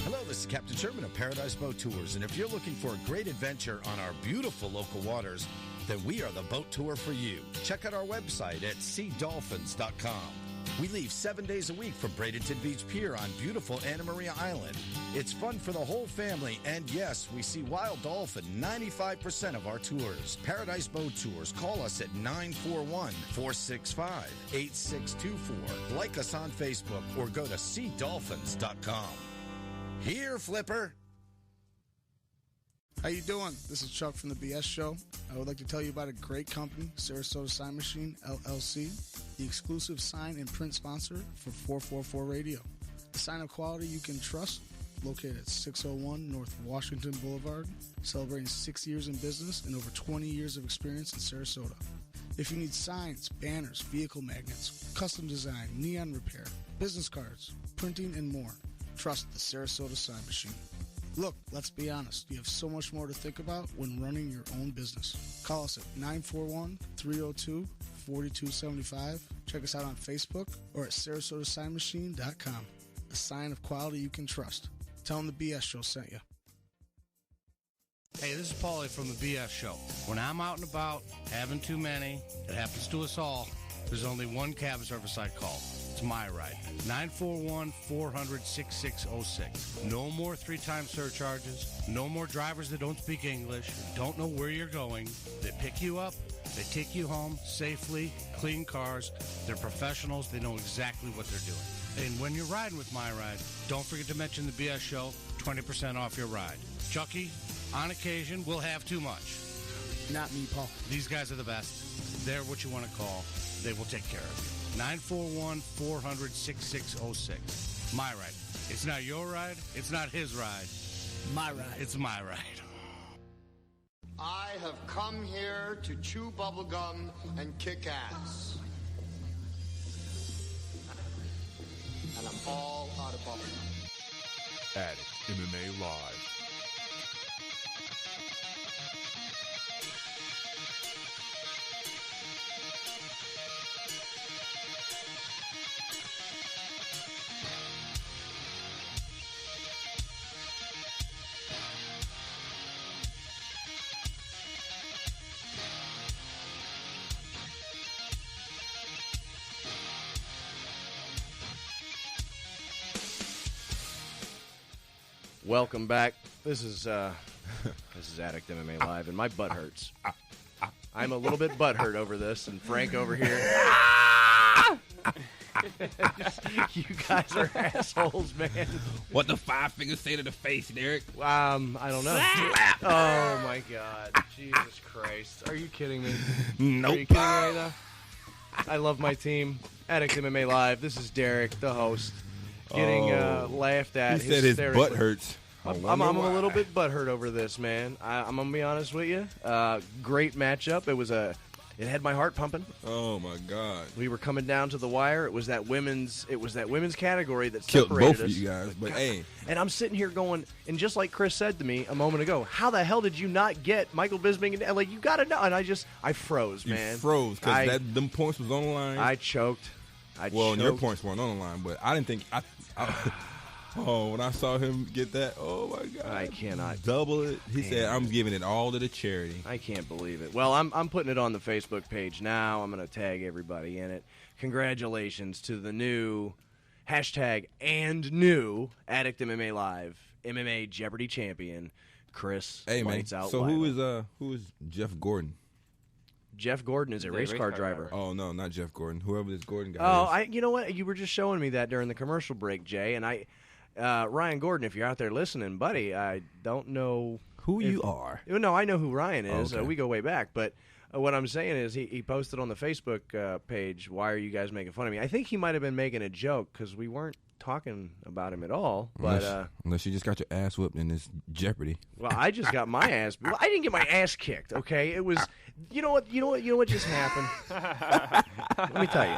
Hello, this is Captain Sherman of Paradise Boat Tours, and if you're looking for a great adventure on our beautiful local waters, then we are the boat tour for you. Check out our website at seadolphins.com. We leave 7 days a week from Bradenton Beach Pier on beautiful Anna Maria Island. It's fun for the whole family, and yes, we see wild dolphin 95% of our tours. Paradise Boat Tours. Call us at 941-465-8624. Like us on Facebook or go to seadolphins.com. Here, Flipper. How you doing? This is Chuck from the BS Show. I would like to tell you about a great company, Sarasota Sign Machine, LLC, the exclusive sign and print sponsor for 444 Radio. A sign of quality you can trust, located at 601 North Washington Boulevard, celebrating 6 years in business and over 20 years of experience in Sarasota. If you need signs, banners, vehicle magnets, custom design, neon repair, business cards, printing, and more, trust the Sarasota Sign Machine. Look, let's be honest, you have so much more to think about when running your own business. Call us at 941-302-4275. Check us out on Facebook or at sarasotasignmachine.com. A sign of quality you can trust. Tell them the BS Show sent you. Hey, this is Paulie from the BS Show. When I'm out and about, having too many, it happens to us all, there's only one cab service I call. It's my ride. 941-400-6606. No more 3-time surcharges. No more drivers that don't speak English, don't know where you're going. They pick you up. They take you home safely, clean cars. They're professionals. They know exactly what they're doing. And when you're riding with My Ride, don't forget to mention the BS Show, 20% off your ride. Chucky, on occasion, we'll have too much. Not me, Paul. These guys are the best. They're what you want to call. They will take care of you. 941-400-6606. My Ride. It's not your ride. It's not his ride. My ride. It's my ride. I have come here to chew bubblegum and kick ass. And I'm all out of bubblegum. Addict MMA Live. Welcome back. This is Addict MMA Live, and my butt hurts. I'm a little bit butthurt over this, and Frank over here. You guys are assholes, man. What the 5 fingers say to the face, Derek? I don't know. Slap! Oh my God, Jesus Christ! Are you kidding me? Nope. Are you kidding me right now? I love my team. Addict MMA Live. This is Derek, the host, getting laughed at. He said his butt hurts. I'm a little bit butthurt over this, man. I'm gonna be honest with you. Great matchup. It had my heart pumping. Oh my God! We were coming down to the wire. It was that women's category that killed separated both of us. you guys. But hey, and I'm sitting here going, and just like Chris said to me a moment ago, how the hell did you not get Michael Bisping? And like, you got to know. And I froze, man. You froze because them points was on the line. I choked. Your points weren't on the line, but I didn't think when I saw him get that, oh my God! I cannot double it. He said, "I'm giving it all to the charity." I can't believe it. Well, I'm putting it on the Facebook page now. I'm going to tag everybody in it. Congratulations to the new #new Addict MMA Live MMA Jeopardy champion, Chris. Hey man, Lights Out so Lytle. who is Jeff Gordon? Jeff Gordon is a race car driver. Oh no, not Jeff Gordon. Whoever this Gordon guy is. You know what? You were just showing me that during the commercial break, Jay, and Ryan Gordon, if you're out there listening, buddy, I don't know who you are. No, I know who Ryan is. Okay. We go way back, but what I'm saying is he posted on the Facebook page, "Why are you guys making fun of me?" I think he might have been making a joke because we weren't talking about him at all. But unless you just got your ass whooped in this Jeopardy. Well, I just got my ass. Well, I didn't get my ass kicked. Okay, it was. You know what just happened? Let me tell you.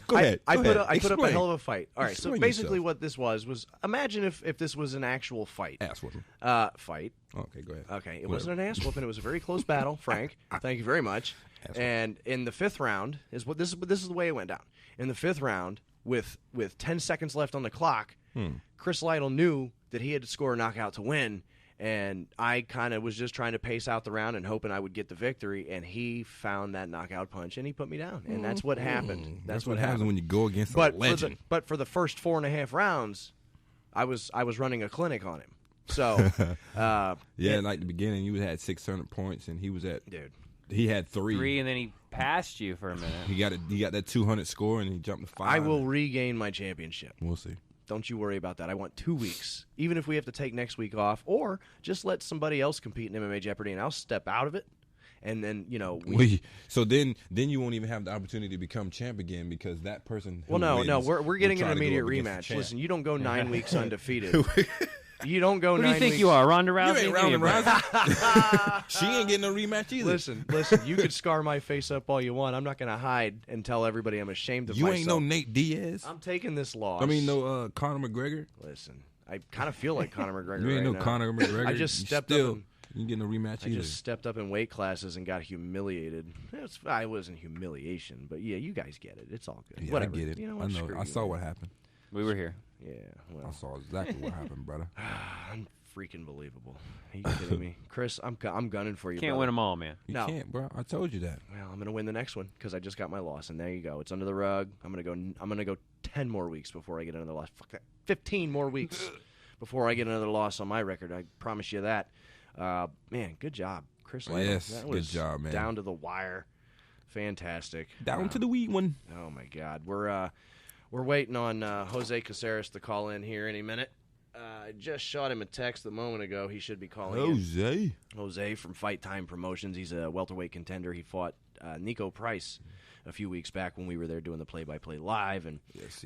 Go ahead. I put up a Explain. hell of a fight. All right. Explain So basically, yourself. what this was imagine if this was an actual fight. Ass whooping. Fight. Okay, go ahead. Okay, it wasn't an ass whooping. It was a very close battle, Frank. Thank you very much. And in the 5th round this is the way it went down. In the 5th round, with 10 seconds left on the clock, Chris Lytle knew that he had to score a knockout to win. And I kind of was just trying to pace out the round and hoping I would get the victory. And he found that knockout punch, and he put me down. And that's what happened. That's what happens when you go against a legend. But for the first 4.5 rounds, I was running a clinic on him. So, like the beginning, you had 600 points, and he was at He had 3, and then he passed you for a minute. He got that 200 score, and he jumped to 5. I will regain my championship. We'll see. Don't you worry about that. I want 2 weeks, even if we have to take next week off, or just let somebody else compete in MMA Jeopardy, and I'll step out of it And then so then you won't even have the opportunity to become champ again because that person. Well, no, we're getting an immediate rematch. Listen, you don't go 9 weeks undefeated. You don't go 9 weeks. Who do you think you are, Ronda Rousey? You ain't Ronda Rousey. She ain't getting no rematch either. Listen. You could scar my face up all you want. I'm not going to hide and tell everybody I'm ashamed of myself. You ain't no Nate Diaz. I'm taking this loss. I mean, no Conor McGregor. Listen, I kind of feel like Conor McGregor. You ain't right no now. Conor McGregor. I just stepped up. You get no rematch either. I just stepped up in weight classes and got humiliated. I wasn't humiliation, but yeah, you guys get it. It's all good. Yeah, Whatever. I get it. You know I what? know. I saw what happened. We were here. Yeah, well. I saw exactly what happened, brother. Freaking believable. Are you kidding me? Chris, I'm gunning for you. Can't brother. win them all, man. You can't, bro. I told you that. Well, I'm going to win the next one because I just got my loss, and there you go. It's under the rug. I'm going to go 10 more weeks before I get another loss. Fuck that. 15 more weeks before I get another loss on my record. I promise you that. Man, good job, Chris Lytle. Yes, that was good job, man. Down to the wire. Fantastic. Down to the wee one. Oh, my God. We're waiting on Jose Caceres to call in here any minute. I just shot him a text a moment ago. He should be calling in. Jose from Fight Time Promotions. He's a welterweight contender. He fought Nico Price a few weeks back when we were there doing the play-by-play live, and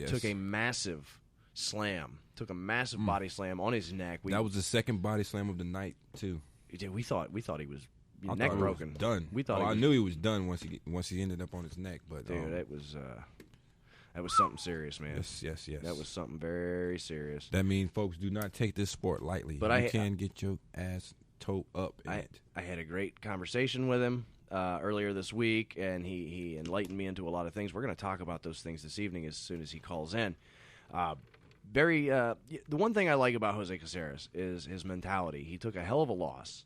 took a massive slam. Took a massive body slam on his neck. That was the second body slam of the night, too. We thought he was neck broken. Done. We thought I knew he was done once he ended up on his neck. But dude, that was something serious, man. Yes. That was something very serious. That means folks do not take this sport lightly. But you can get your ass towed up in it. I had a great conversation with him earlier this week, and he enlightened me into a lot of things. We're going to talk about those things this evening as soon as he calls in. The one thing I like about Jose Caceres is his mentality. He took a hell of a loss,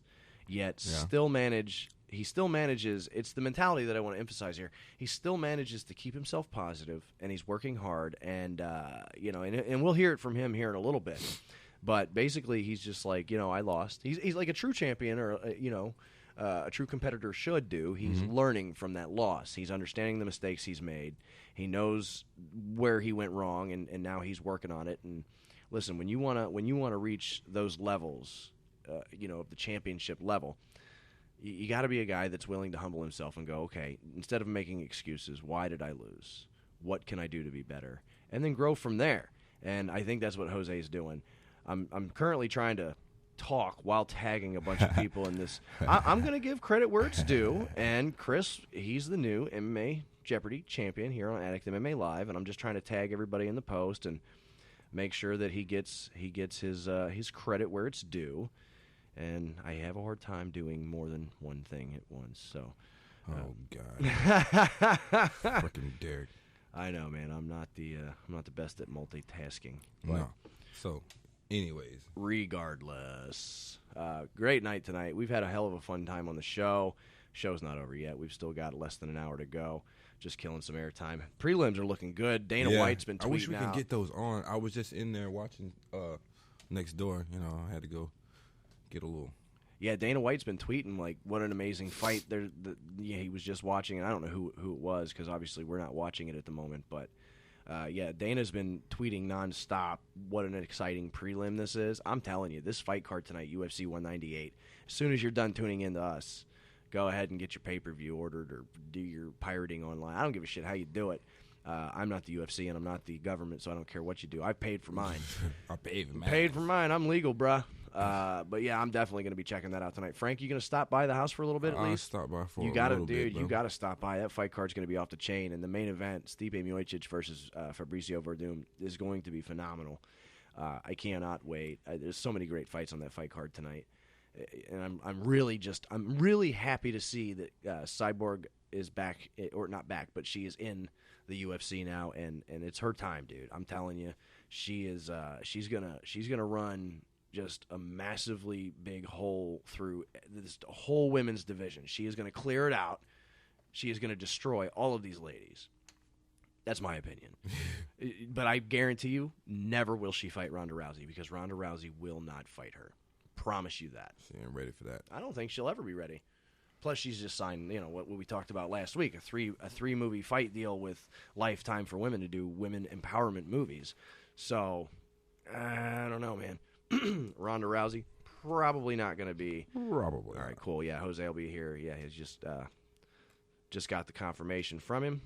yet still manages. It's the mentality that I want to emphasize here. He still manages to keep himself positive, and he's working hard. And and we'll hear it from him here in a little bit. But basically, he's just like, I lost. He's like a true champion, or a true competitor should do. He's learning from that loss. He's understanding the mistakes he's made. He knows where he went wrong, and now he's working on it. And listen, when you wanna reach those levels, of the championship level, you got to be a guy that's willing to humble himself and go, okay, instead of making excuses, why did I lose? What can I do to be better? And then grow from there. And I think that's what Jose is doing. I'm currently trying to talk while tagging a bunch of people in this. I'm going to give credit where it's due. And Chris, he's the new MMA Jeopardy champion here on Addict MMA Live, and I'm just trying to tag everybody in the post and make sure that he gets his credit where it's due. And I have a hard time doing more than one thing at once. So, oh God, freaking Derek! I know, man. I'm not the best at multitasking. No. So, anyways, regardless, great night tonight. We've had a hell of a fun time on the show. Show's not over yet. We've still got less than an hour to go. Just killing some airtime. Prelims are looking good. Dana White's been tweeting out. I wish we could get those on. I was just in there watching next door. I had to go get a little. Yeah, Dana White's been tweeting like, "What an amazing fight!" He was just watching, and I don't know who it was because obviously we're not watching it at the moment. But Dana's been tweeting nonstop. What an exciting prelim this is! I'm telling you, this fight card tonight, UFC 198. As soon as you're done tuning in to us, go ahead and get your pay-per-view ordered or do your pirating online. I don't give a shit how you do it. I'm not the UFC and I'm not the government, so I don't care what you do. I paid for mine. I paid for mine. I'm legal, bruh. But yeah, I'm definitely going to be checking that out tonight. Frank, you going to stop by the house for a little bit at least? I'll stop by for you a gotta, little dude, bit, you got to stop by. That fight card's going to be off the chain. And the main event, Stipe Miocic versus Fabricio Verdum, is going to be phenomenal. I cannot wait. There's so many great fights on that fight card tonight. And I'm really happy to see that Cyborg is back, or not back, but she is in the UFC now, and it's her time, dude. I'm telling you, she is. She's gonna run just a massively big hole through this whole women's division. She is gonna clear it out. She is gonna destroy all of these ladies. That's my opinion. But I guarantee you, never will she fight Ronda Rousey because Ronda Rousey will not fight her. Promise you that. She ain't ready for that. I don't think she'll ever be ready. Plus, she's just signed, what we talked about last week, a three movie fight deal with Lifetime for Women to do women empowerment movies. So, I don't know, man. Ronda Rousey, probably not going to be. Probably. All right, cool. Yeah, Jose will be here. Yeah, he's just got the confirmation from him.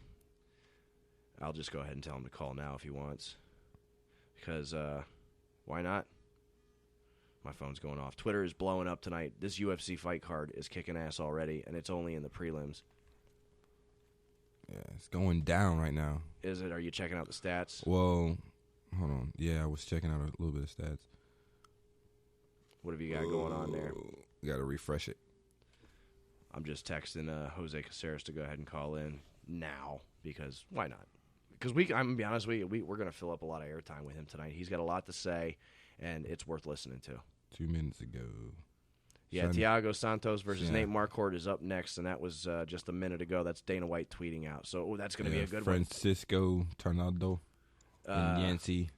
I'll just go ahead and tell him to call now if he wants. Because why not? My phone's going off. Twitter is blowing up tonight. This UFC fight card is kicking ass already, and it's only in the prelims. Yeah, it's going down right now. Is it? Are you checking out the stats? Well, hold on. Yeah, I was checking out a little bit of stats. What have you got going on there? Got to refresh it. I'm just texting Jose Caceres to go ahead and call in now because why not? Because I'm going to be honest with you, we're going to fill up a lot of airtime with him tonight. He's got a lot to say, and it's worth listening to. 2 minutes ago. Yeah, Thiago Santos versus Nate Marquardt is up next, and that was just a minute ago. That's Dana White tweeting out. So that's going to be a good Francisco Tornado and Yancy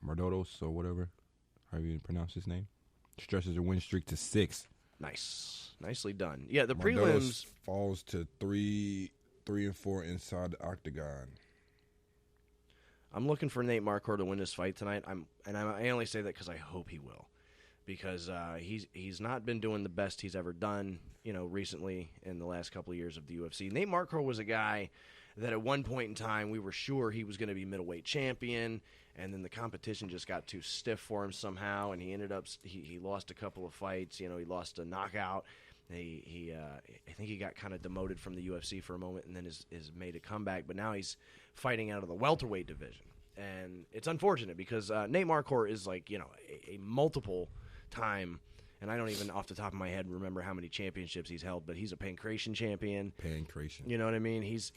Mardodos or whatever, however you pronounce his name, stretches a win streak to 6. Nice. Nicely done. Yeah, the Mardodos prelims falls to 3-4 inside the octagon. I'm looking for Nate Marquardt to win this fight tonight. I only say that because I hope he will, because he's not been doing the best he's ever done, recently in the last couple of years of the UFC. Nate Marquardt was a guy that at one point in time we were sure he was going to be middleweight champion, and then the competition just got too stiff for him somehow, and he ended up he lost a couple of fights. He lost a knockout. I think he got kind of demoted from the UFC for a moment and then has made a comeback. But now he's fighting out of the welterweight division. And it's unfortunate because Nate Marquardt is like, a multiple time, and I don't even off the top of my head remember how many championships he's held, but he's a pancration champion. Pancration. You know what I mean? He's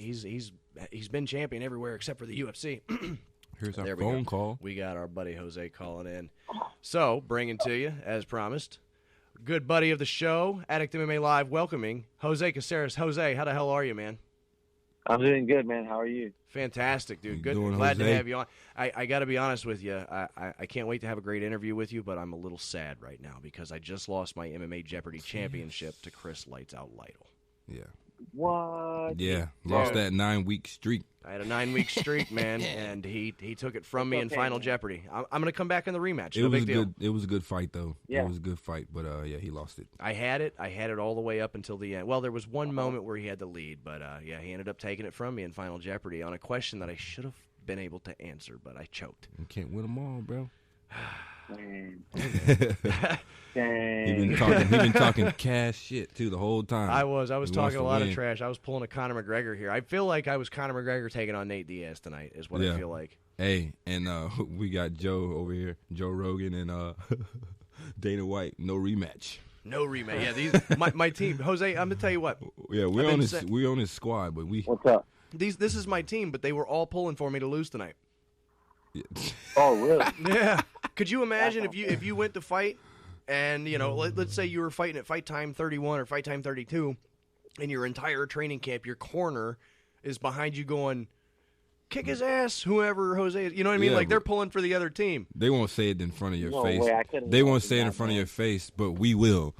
been champion everywhere except for the UFC. Here's our phone call. We got our buddy Jose calling in. So, bringing to you, as promised, good buddy of the show, Addict MMA Live, welcoming Jose Caceres. Jose, how the hell are you, man? I'm doing good, man. How are you? Fantastic, dude. Good. Doing, Glad Jose? to have you on. I got to be honest with you. I can't wait to have a great interview with you, but I'm a little sad right now because I just lost my MMA Jeopardy championship to Chris Lights Out Lytle. Yeah. What? Yeah, lost that 9-week streak. I had a 9-week streak, man, and he took it from me in Final Jeopardy. I'm going to come back in the rematch. No big deal. It was a good fight, though. Yeah. It was a good fight, but he lost it. I had it all the way up until the end. Well, there was one moment where he had the lead, but he ended up taking it from me in Final Jeopardy on a question that I should have been able to answer, but I choked. You can't win them all, bro. Dang. He been talking cash shit too the whole time. I was talking a lot of trash. I was pulling a Conor McGregor here. I feel like I was Conor McGregor taking on Nate Diaz tonight is what I feel like. Hey, and we got Joe over here, Joe Rogan and Dana White. No rematch. No rematch. Yeah, these my team. Jose, I'm gonna tell you what. Yeah, we're on his squad, but we. What's up? This is my team, but they were all pulling for me to lose tonight. Yeah. Oh, really? Yeah. Could you imagine if you went to fight and, let's say you were fighting at Fight Time 31 or Fight Time 32 and your entire training camp, your corner is behind you going, kick his ass, whoever Jose is. You know what I mean? Yeah, like they're pulling for the other team. They won't say it in front of your No face. way, I couldn't They won't imagine say it in that, front of man. your face, but we will.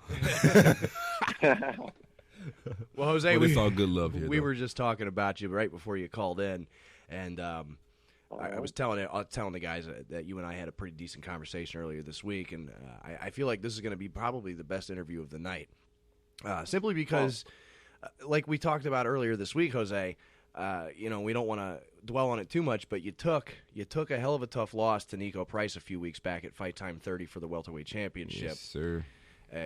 Well, Jose, But it's all good love here. We though. were just talking about you right before you called in, and I was telling the guys that you and I had a pretty decent conversation earlier this week, and I feel like this is going to be probably the best interview of the night, simply because, like we talked about earlier this week, Jose, we don't want to dwell on it too much, but you took a hell of a tough loss to Nico Price a few weeks back at Fight Time 30 for the welterweight championship. Yes, sir.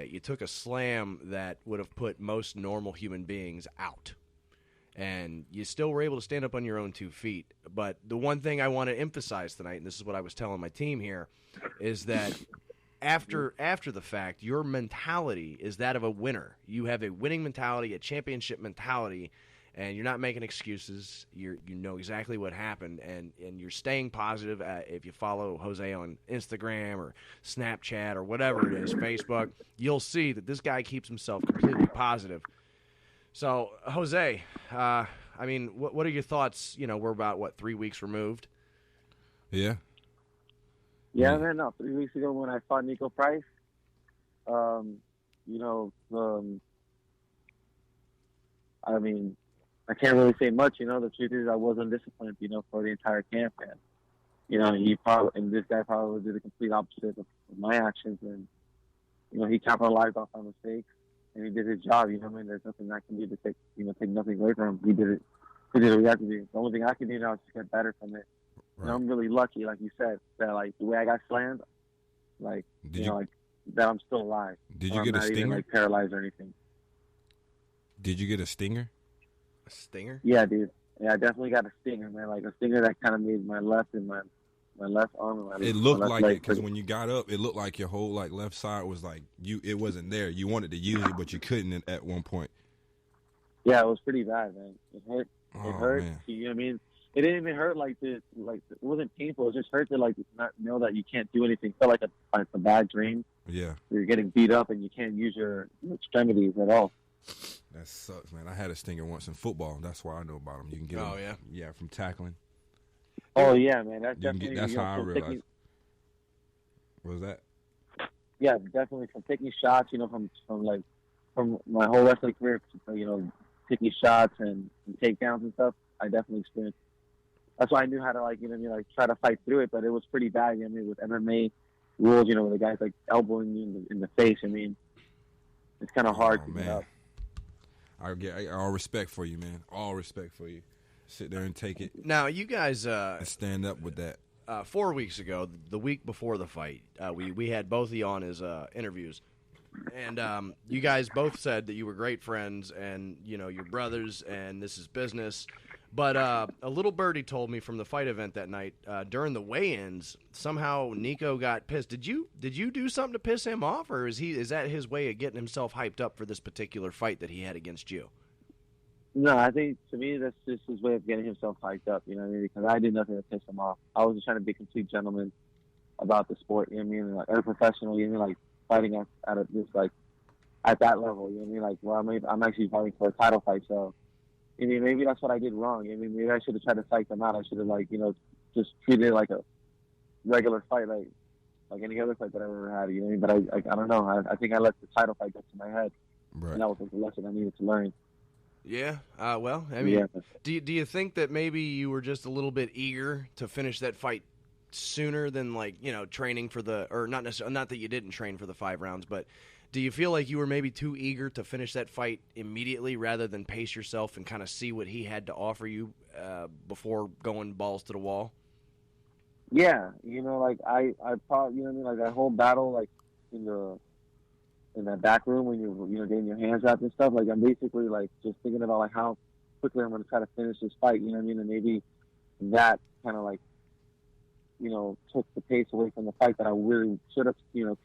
You took a slam that would have put most normal human beings out. And you still were able to stand up on your own 2 feet. But the one thing I want to emphasize tonight, and this is what I was telling my team here, is that after the fact, your mentality is that of a winner. You have a winning mentality, a championship mentality, and you're not making excuses. You know exactly what happened, and you're staying positive. If you follow Jose on Instagram or Snapchat or whatever it is, Facebook, you'll see that this guy keeps himself completely positive. So, Jose, what are your thoughts? We're about, 3 weeks removed? Yeah. Yeah, man. No, 3 weeks ago when I fought Nico Price, I can't really say much. The truth is I wasn't disciplined, for the entire camp. And, this guy probably did the complete opposite of my actions. And, he capitalized off our mistakes and he did his job. You know what I mean? There's nothing I can do to take nothing away from him. He did it. He did what he had to do. The only thing I can do now is just get better from it. Right. I'm really lucky, like you said, that like the way I got slammed, like like that I'm still alive. Did you get a stinger? Even, like, paralyzed or anything. Did you get a stinger? A stinger? Yeah, dude. Yeah, I definitely got a stinger, man. Like a stinger that kind of made my left and my left arm and my It looked my left like leg it because when you got up, it looked like your whole like left side was like it wasn't there. You wanted to use it, but you couldn't at one point. Yeah, it was pretty bad, man. It hurt. Oh, It hurt. man. You know what I mean? It didn't even hurt like it wasn't painful. It just hurt to like not know that you can't do anything. It felt like a bad dream. Yeah. You're getting beat up and you can't use your extremities at all. That sucks, man. I had a stinger once in football. That's why I know about them. You can get them. Oh, yeah? Yeah, from tackling. Oh yeah, man. That's You can definitely. get, that's how I from realized. taking- What was that? Yeah, definitely from taking shots. From my whole wrestling career, taking shots and takedowns and stuff. I definitely experienced. That's why I knew how to try to fight through it, but it was pretty bad. You know what I mean, with MMA rules, with the guys like elbowing you in the face. I mean, it's kind of hard to get up. All respect for you, man. All respect for you. Sit there and take it. Now, you guys and stand up with that. 4 weeks ago, the week before the fight, we had both of you on as interviews. And you guys both said that you were great friends and, you're brothers and this is business. But a little birdie told me from the fight event that night, during the weigh-ins, somehow Nico got pissed. Did you do something to piss him off, or is that his way of getting himself hyped up for this particular fight that he had against you? No, I think to me that's just his way of getting himself hyped up. You know what I mean? Because I did nothing to piss him off. I was just trying to be a complete gentleman about the sport. You know what I mean? Like, or professional. You know what I mean? Like fighting at this at that level. You know what I mean? Like, well, I'm actually fighting for a title fight, so. I mean, maybe that's what I did wrong. I mean, maybe I should have tried to psych them out. I should have, just treated it like a regular fight, like any other fight that I ever had. You know what I mean? But I don't know. I think I let the title fight get to my head. Right. And that was the lesson I needed to learn. Yeah. Well, I mean, do you think that maybe you were just a little bit eager to finish that fight sooner than training for or not necessarily, not that you didn't train for the 5 rounds, but do you feel like you were maybe too eager to finish that fight immediately rather than pace yourself and kind of see what he had to offer you before going balls to the wall? Yeah, I probably, like that whole battle, in that back room when you're getting your hands wrapped and stuff. Like I'm basically just thinking about how quickly I'm going to try to finish this fight. You know what I mean? And maybe that kind of took the pace away from the fight that I really should have,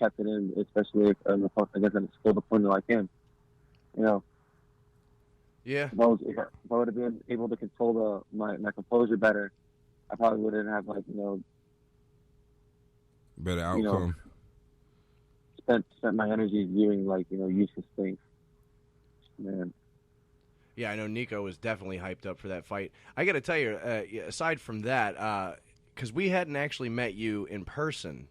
kept it in, especially against a skilled opponent like him. Yeah. If I would have been able to control my composure better, I probably wouldn't have better outcome. Spent my energy doing useless things. Man. Yeah, I know Nico was definitely hyped up for that fight. I got to tell you, aside from that, because we hadn't actually met you in person,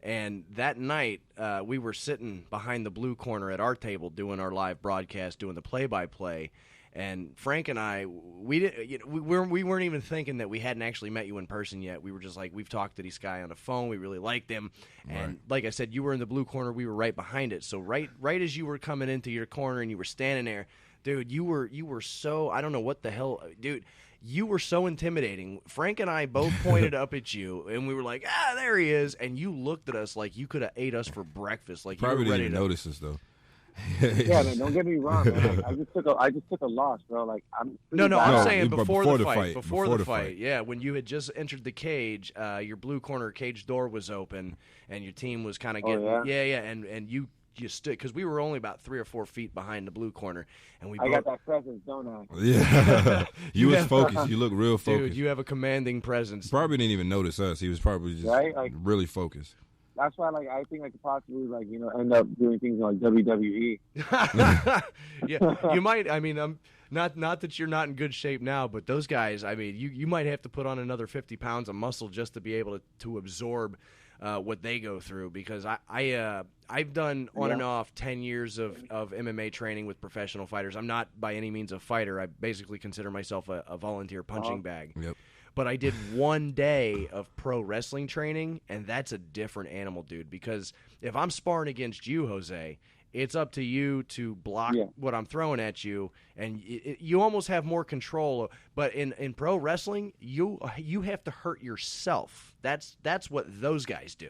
and that night we were sitting behind the blue corner at our table doing our live broadcast, doing the play-by-play, and Frank and I, we weren't even thinking that we hadn't actually met you in person yet. We were just like, we've talked to this guy on the phone, we really liked him, and like I said, you were in the blue corner, we were right behind it. So right as you were coming into your corner and you were standing there, dude, you were so, I don't know what the hell, dude. You were so intimidating. Frank and I both pointed up at you, and we were like, there he is. And you looked at us like you could have ate us for breakfast. Like Probably you were ready didn't to notice us, though. Yeah, man, don't get me wrong, man. I just took a loss, bro. Like I'm saying before the fight. Before the fight. Yeah, when you had just entered the cage, your blue corner cage door was open, and your team was kind of getting and you stood because we were only about 3 or 4 feet behind the blue corner, and I got that presence, don't I? Yeah, you was focused. You look real focused. Dude, you have a commanding presence. Probably didn't even notice us. He was probably just really focused. That's why, I think I could possibly, end up doing things like WWE. Yeah, you might. I mean, not that you're not in good shape now, but those guys, I mean, you might have to put on another 50 pounds of muscle just to be able to absorb what they go through, because I've done on and off 10 years of MMA training with professional fighters. I'm not by any means a fighter. I basically consider myself a volunteer punching bag. Yep. But I did 1 day of pro wrestling training, and that's a different animal, dude. Because if I'm sparring against you, Jose, it's up to you to block what I'm throwing at you, and you almost have more control. But in pro wrestling, you have to hurt yourself. That's what those guys do.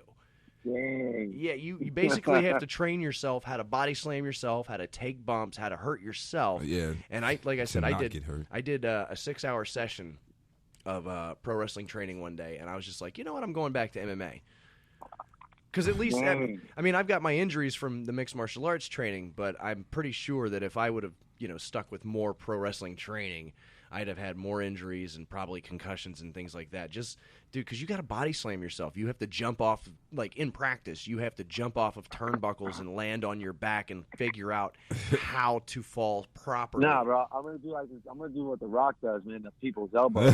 Dang. Yeah, you basically have to train yourself how to body slam yourself, how to take bumps, how to hurt yourself. Yeah. And like I said, I did a 6-hour session of pro wrestling training one day, and I was just like, you know what, I'm going back to MMA. Because at least, I mean, I've got my injuries from the mixed martial arts training, but I'm pretty sure that if I would have, stuck with more pro wrestling training, I'd have had more injuries and probably concussions and things like that. Just, dude, because you got to body slam yourself. You have to jump off, like in practice, you have to jump off of turnbuckles and land on your back and figure out how to fall properly. Nah, bro, I'm gonna do like this. I'm gonna do what The Rock does, man. The people's elbow.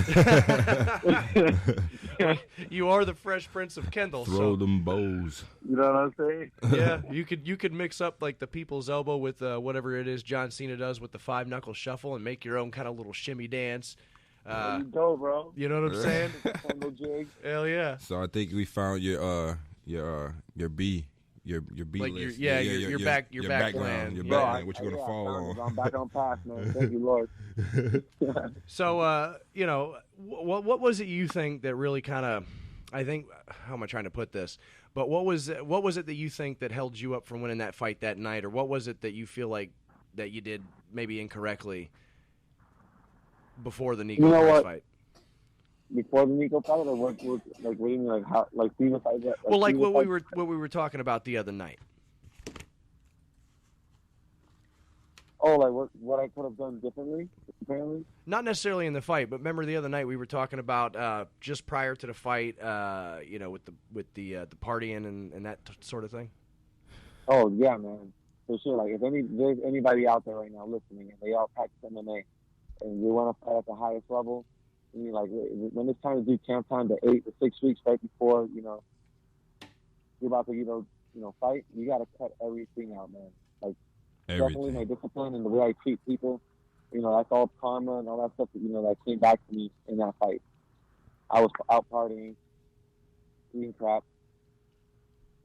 You are the Fresh Prince of Kendall. Throw them bows. You know what I'm saying? Yeah, you could mix up like the people's elbow with whatever it is John Cena does with the 5-knuckle shuffle and make your own kind of little shimmy dance. There you go, bro. You know what I'm saying? Hell yeah! So I think we found your B. Your B like list. Your background. Your background. What you're gonna fall on. I'm back on path, man. Thank you, Lord. So, what was it you think that really kind of, I think, how am I trying to put this? But what was it that you think that held you up from winning that fight that night, or what was it that you feel like that you did maybe incorrectly before the Nico fight? Before the Nico fight, or what do you mean, like how, like previous fight? Well, like what we were talking about the other night. Oh, like what I could have done differently, apparently? Not necessarily in the fight, but remember the other night we were talking about just prior to the fight, with the partying and that sort of thing. Oh yeah, man, for sure. Like if there's anybody out there right now listening and they all practice MMA and they want to fight at the highest level, I mean, like when it's time to do camp time, the 8 to 6 weeks right before you're about to fight, you got to cut everything out, man. Like definitely my discipline and the way I treat people, that's all karma and all that stuff that came back to me in that fight. I was out partying, eating crap,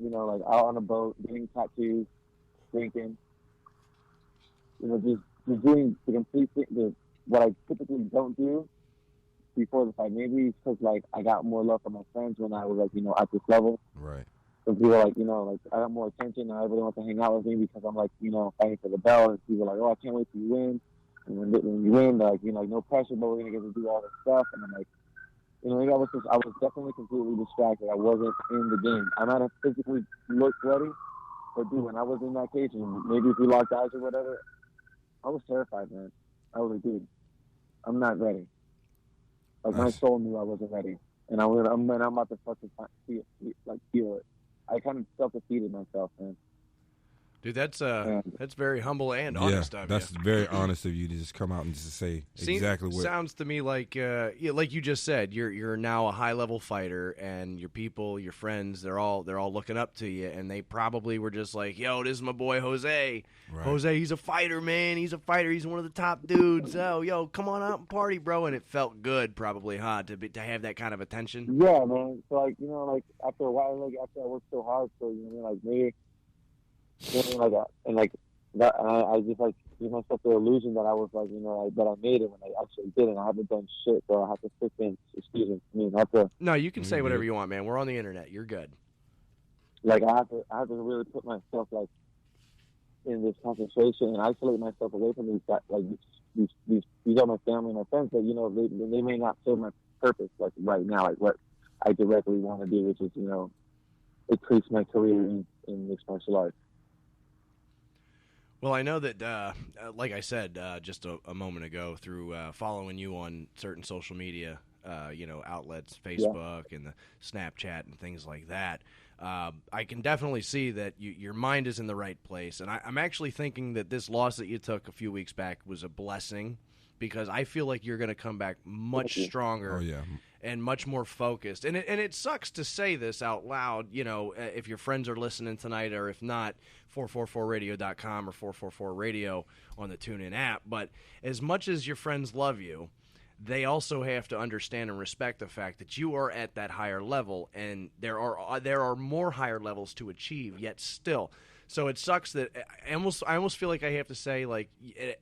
like out on a boat, getting tattoos, drinking, just doing the complete thing, what I typically don't do before the fight. Maybe it's because like I got more love from my friends when I was like at this level. Right. So people are like I got more attention and everybody wants to hang out with me because I'm like fighting for the belt, and people are like, oh, I can't wait till you win. And when you win, they're like no pressure, but we're gonna get to do all this stuff. And I'm like, maybe I was definitely completely distracted. I wasn't in the game. I might have physically looked ready, but dude, when I was in that cage and maybe if we locked eyes or whatever, I was terrified, man. I was like, dude, I'm not ready. Like my soul knew I wasn't ready, and I'm about to fucking feel it. I kind of self-defeated myself, man. Dude, that's very humble and honest of you. That's very honest of you to just come out and just say exactly what. Sounds to me like like you just said, you're now a high-level fighter, and your people, your friends, they're all looking up to you, and they probably were just like, yo, this is my boy Jose. Right. Jose, he's a fighter, man. He's a fighter. He's one of the top dudes. Oh, yo, come on out and party, bro. And it felt good, probably, huh, to have that kind of attention. Yeah, man. So like after a while, after I worked so hard, so maybe. I just give myself the illusion that I was that I made it when I actually didn't. I haven't done shit, so I have to fix in. Excuse me. I mean, No, you can say whatever you want, man. We're on the internet. You're good. Like I have to really put myself in this concentration and isolate myself away from these guys. Like these are my family and my friends, but they may not serve my purpose right now, like what I directly want to do, which is increase my career in mixed martial arts. Well, I know that, like I said just a moment ago, through following you on certain social media, outlets, Facebook and the Snapchat and things like that, I can definitely see that your mind is in the right place. And I'm actually thinking that this loss that you took a few weeks back was a blessing, because I feel like you're going to come back much stronger and much more focused. And it sucks to say this out loud, if your friends are listening tonight, or if not, 444radio.com or 444radio on the TuneIn app. But as much as your friends love you, they also have to understand and respect the fact that you are at that higher level, and there are more higher levels to achieve. Yet still, so it sucks that I almost feel like I have to say, like,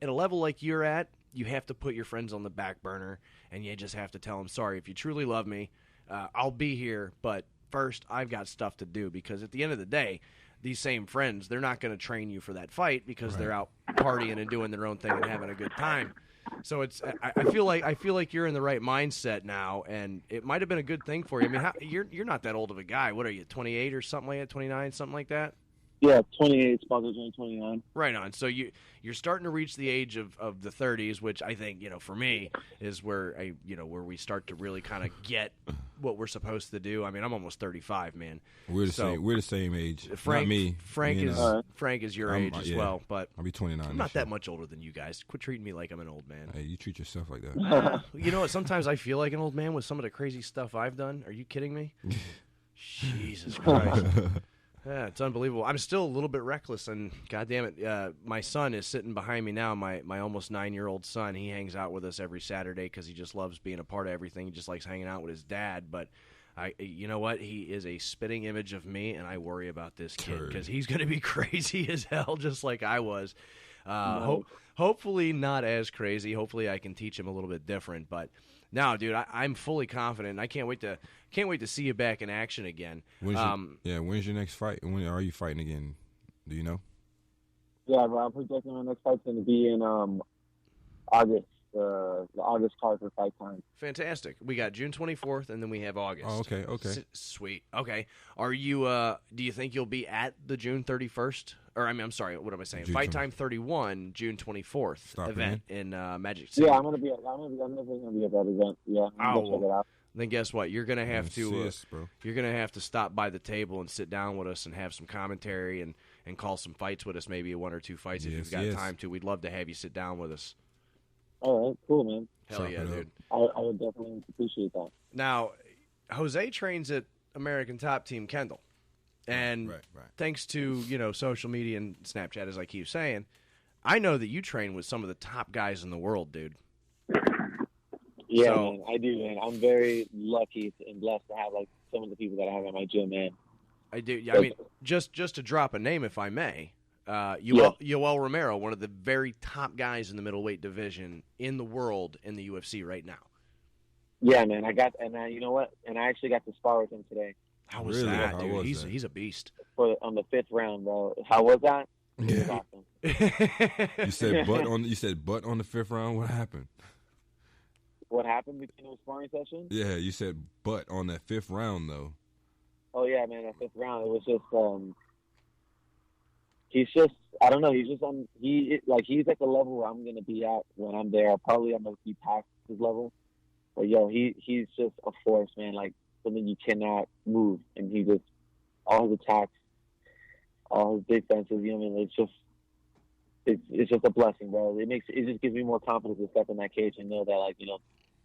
at a level like you're at, you have to put your friends on the back burner, and you just have to tell them, sorry, if you truly love me, I'll be here, but first I've got stuff to do, because at the end of the day, these same friends, they're not going to train you for that fight because they're out partying and doing their own thing and having a good time. So I feel like you're in the right mindset now, and it might have been a good thing for you. I mean, you're not that old of a guy. What are you, 28 or something like that, 29, something like that? Yeah, 28, sponsored 29. Right on. So you're starting to reach the age of the 30s, which I think, for me is where where we start to really kind of get what we're supposed to do. I mean, I'm almost 35, man. We're the same age. Frank, not me. Frank is your age as well, but I'll be 29. I'm not that much older than you guys. Quit treating me like I'm an old man. Hey, you treat yourself like that. You know what? Sometimes I feel like an old man with some of the crazy stuff I've done. Are you kidding me? Jesus Christ. Yeah, it's unbelievable. I'm still a little bit reckless, and goddamn it, my son is sitting behind me now. My almost 9-year-old son. He hangs out with us every Saturday because he just loves being a part of everything. He just likes hanging out with his dad. But you know what? He is a spitting image of me, and I worry about this kid because he's going to be crazy as hell, just like I was. Hopefully not as crazy. Hopefully I can teach him a little bit different. But no, dude, I'm fully confident. And I can't wait to see you back in action again. When's your next fight? When are you fighting again? Do you know? Yeah, bro, I'm projecting my next fight's going to be in August. The August card for Fight Time. Fantastic. We got June 24th, and then we have August. Oh, okay. Sweet. Okay. Are you? Do you think you'll be at the June 31st? Or I'm sorry. What am I saying? Fight Time 31, June 24th event in Magic City. Yeah, I'm definitely gonna be at that event. Yeah, I'm gonna check it out. Then guess what? You're gonna have to. You're gonna have to stop by the table and sit down with us and have some commentary and call some fights with us. Maybe 1 or 2 fights if you've got time to. We'd love to have you sit down with us. All right, cool, man. Hell yeah, dude. I would definitely appreciate that. Now, Jose trains at American Top Team Kendall. And thanks to, social media and Snapchat, as I keep saying, I know that you train with some of the top guys in the world, dude. Yeah, man, I do, man. I'm very lucky and blessed to have, some of the people that I have in my gym, man. I do. I mean, just to drop a name, if I may, Yoel Romero, one of the very top guys in the middleweight division in the world in the UFC right now. Yeah, man. You know what? And I actually got to spar with him today. How was that, dude? He's a beast. On the 5th round, bro. How was that? It was awesome. You said butt on the 5th round. What happened? What happened between those sparring sessions? Yeah, you said butt on that 5th round, though. Oh yeah, man. That 5th round, it was just he's just, I don't know. He's just he's at the level where I'm gonna be at when I'm there. Probably I'm gonna be past his level. But he's just a force, man. Like something you cannot move, and he just all his attacks, all his defenses. You know what I mean? It's just a blessing, bro. It just gives me more confidence to step in that cage and know that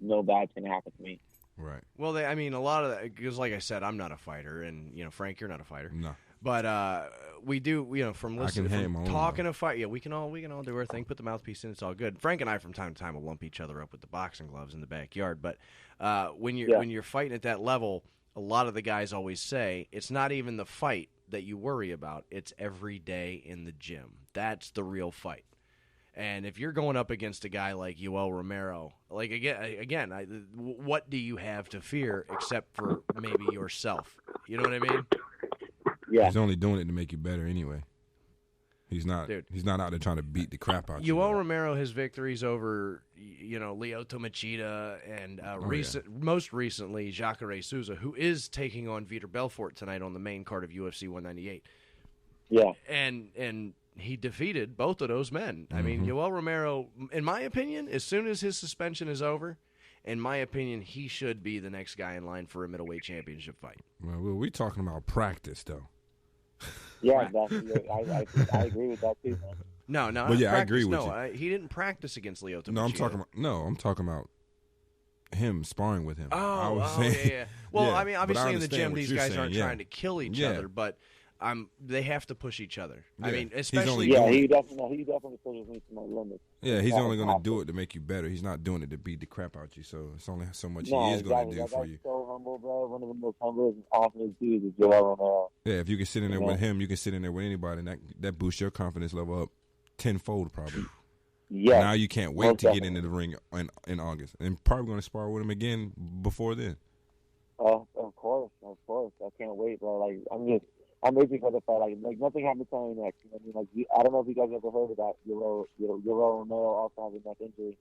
no bad's gonna happen to me. Right. Well, a lot of that, because like I said, I'm not a fighter, and Frank, you're not a fighter. No. But we do, from listening, from talking to a fight. Yeah, we can all do our thing. Put the mouthpiece in. It's all good. Frank and I, from time to time, will lump each other up with the boxing gloves in the backyard. But when you're fighting at that level, a lot of the guys always say it's not even the fight that you worry about. It's every day in the gym. That's the real fight. And if you're going up against a guy like Yoel Romero, like again, what do you have to fear except for maybe yourself? You know what I mean? Yeah. He's only doing it to make you better anyway. He's not. Dude, he's not out there trying to beat the crap out of you. Yoel Romero, his victories over, Lyoto Machida and most recently Jacare Souza, who is taking on Vitor Belfort tonight on the main card of UFC 198. Yeah. And he defeated both of those men. I mean, Yoel Romero, in my opinion, as soon as his suspension is over, in my opinion, he should be the next guy in line for a middleweight championship fight. Well, we're talking about practice, though. Yeah, I agree with that too, man. No, but yeah, practice, I agree with you. He didn't practice against Lyoto Machida. I'm talking about him sparring with him. Yeah. Well, yeah. I mean, obviously in the gym, these guys aren't trying to kill each other, but they have to push each other. Yeah. I mean, He's especially he definitely pushes me to my limits. Yeah, he's only going to do it to make you better. He's not doing it to beat the crap out you. So it's only so much he is going to do for you. So humble, bro. One of the most humble and awesome dudes is Joel Romero. Yeah, if you can sit in there with him, you can sit in there with anybody, and that boosts your confidence level up tenfold, probably. Yeah. Now you can't wait to get into the ring in August, and probably going to spar with him again before then. Oh, of course. I can't wait, bro. Like, I'm waiting for the fight. Like nothing happens to me next. You know what I mean? Like, I don't know if you guys ever heard of that. Joel Romero also has a neck injury.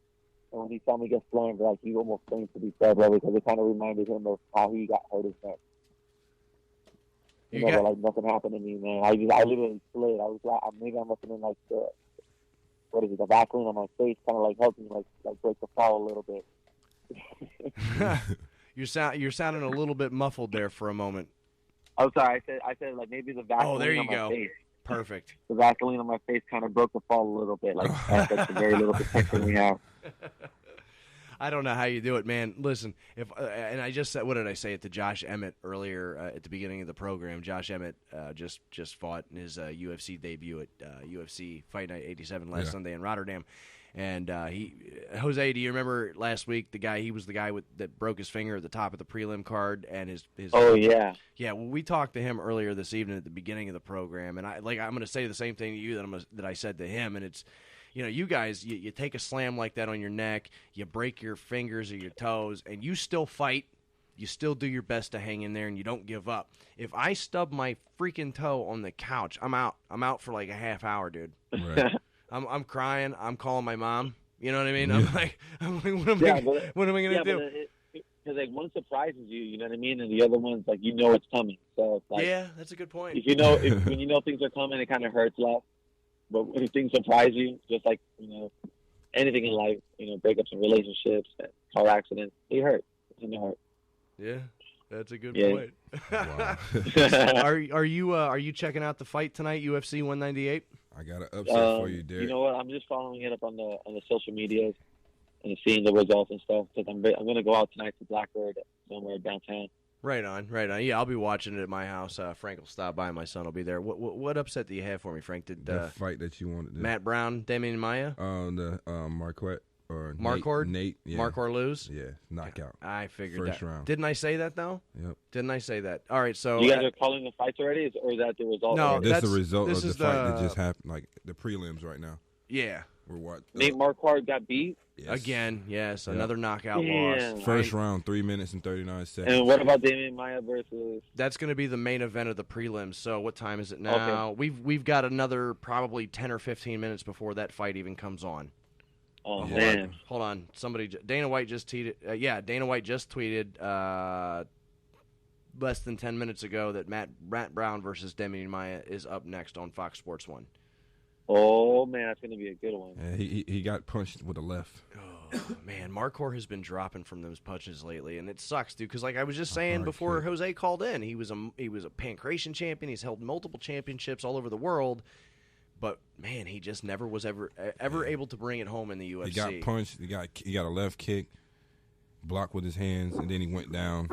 And when he saw me get slammed, like, he almost fainted to be fair, bro, because it kind of reminded him of how he got hurt his neck. But, like, nothing happened to me, man. I literally slid. I was like, maybe I must have been, like, the Vaseline on my face kind of, like, helped me, like break the fall a little bit. You're sounding a little bit muffled there for a moment. I'm sorry. I said like maybe the Vaseline. Oh, there you on my go. Face. Perfect. The Vaseline on my face kind of broke the fall a little bit. Like that's a very little protection we have. I don't know how you do it, man. Listen, and I just said, what did I say it to Josh Emmett earlier at the beginning of the program? Josh Emmett just fought in his UFC debut at UFC Fight Night 87 last Sunday in Rotterdam. And Jose, do you remember last week he was the guy that broke his finger at the top of the prelim card and his Oh yeah. Yeah, well, we talked to him earlier this evening at the beginning of the program, and I'm going to say the same thing to you that I said to him, and it's, you guys, you take a slam like that on your neck, you break your fingers or your toes, and you still fight. You still do your best to hang in there, and you don't give up. If I stub my freaking toe on the couch, I'm out. I'm out for like a half hour, dude. Right. I'm crying. I'm calling my mom. You know what I mean? I'm like, what am I gonna do? Because like one surprises you, you know what I mean, and the other one's like it's coming. So it's like, yeah, that's a good point. If when you know things are coming, it kind of hurts less. But when things surprise you, just like anything in life, breakups and relationships, car accidents, they hurt. It's in the heart. Yeah, that's a good Yeah. point. Wow. Are you checking out the fight tonight, UFC 198? I got an upset for you, Derek. You know what? I'm just following it up on the social medias and seeing the results and stuff because I'm going to go out tonight to Blackbird somewhere downtown. Right on. Yeah, I'll be watching it at my house. Frank will stop by. My son will be there. What upset do you have for me, Frank? Did the fight that you wanted? Matt Brown, Damian Maia? The Marquette or Marquardt? Nate. Yeah. Marquardt lose? Yeah, knockout. I figured First that. round. Didn't I say that though? Yep. Didn't I say that? All right, so you guys are calling the fights already, or is that the result? No, this is the result this of the is fight that just happened, like the prelims right now. Yeah. We're what? Nate Marquardt got beat? Yes. Again, yes, Yep. another knockout Damn. loss. First round, 3 minutes and 39 seconds. And what about Damian Maia versus? That's going to be the main event of the prelims. So what time is it now? Okay. We've got another probably 10 or 15 minutes before that fight even comes on. Oh man! Hold on. Dana White just tweeted. Dana White just tweeted less than 10 minutes ago that Matt Brown versus Damian Maia is up next on Fox Sports 1. Oh man, that's gonna be a good one. Yeah, he got punched with a left. Oh man, Marquardt has been dropping from those punches lately, and it sucks, dude. Because like I was just saying before Jose called in, he was a Pancration champion. He's held multiple championships all over the world. But man, he just never was ever able to bring it home in the UFC. He got punched. He got a left kick, blocked with his hands, and then he went down,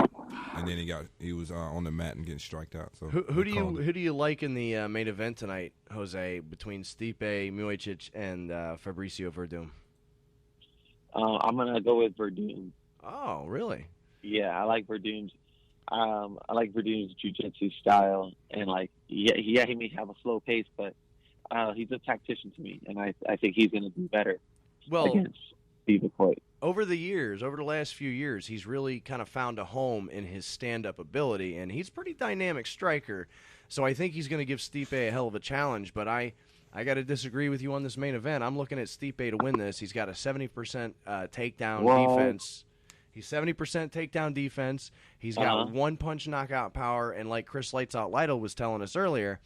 and then he was on the mat and getting striked out. So who do you like in the main event tonight, Jose, between Stipe Miocic and Fabricio Verdum? I'm gonna go with Verdum. Oh, really? Yeah, I like Verdum's. I like Verdum's jiu-jitsu style, and like he may have a slow pace, but he's a tactician to me, and I think he's going to do better against Steve McCoy. Over the last few years, he's really kind of found a home in his stand-up ability, and he's a pretty dynamic striker. So I think he's going to give Stipe a hell of a challenge, but I got to disagree with you on this main event. I'm looking at Stipe to win this. He's got a 70% takedown defense. He's 70% takedown defense. He's got one-punch knockout power, and like Chris Lights Out Lytle was telling us earlier,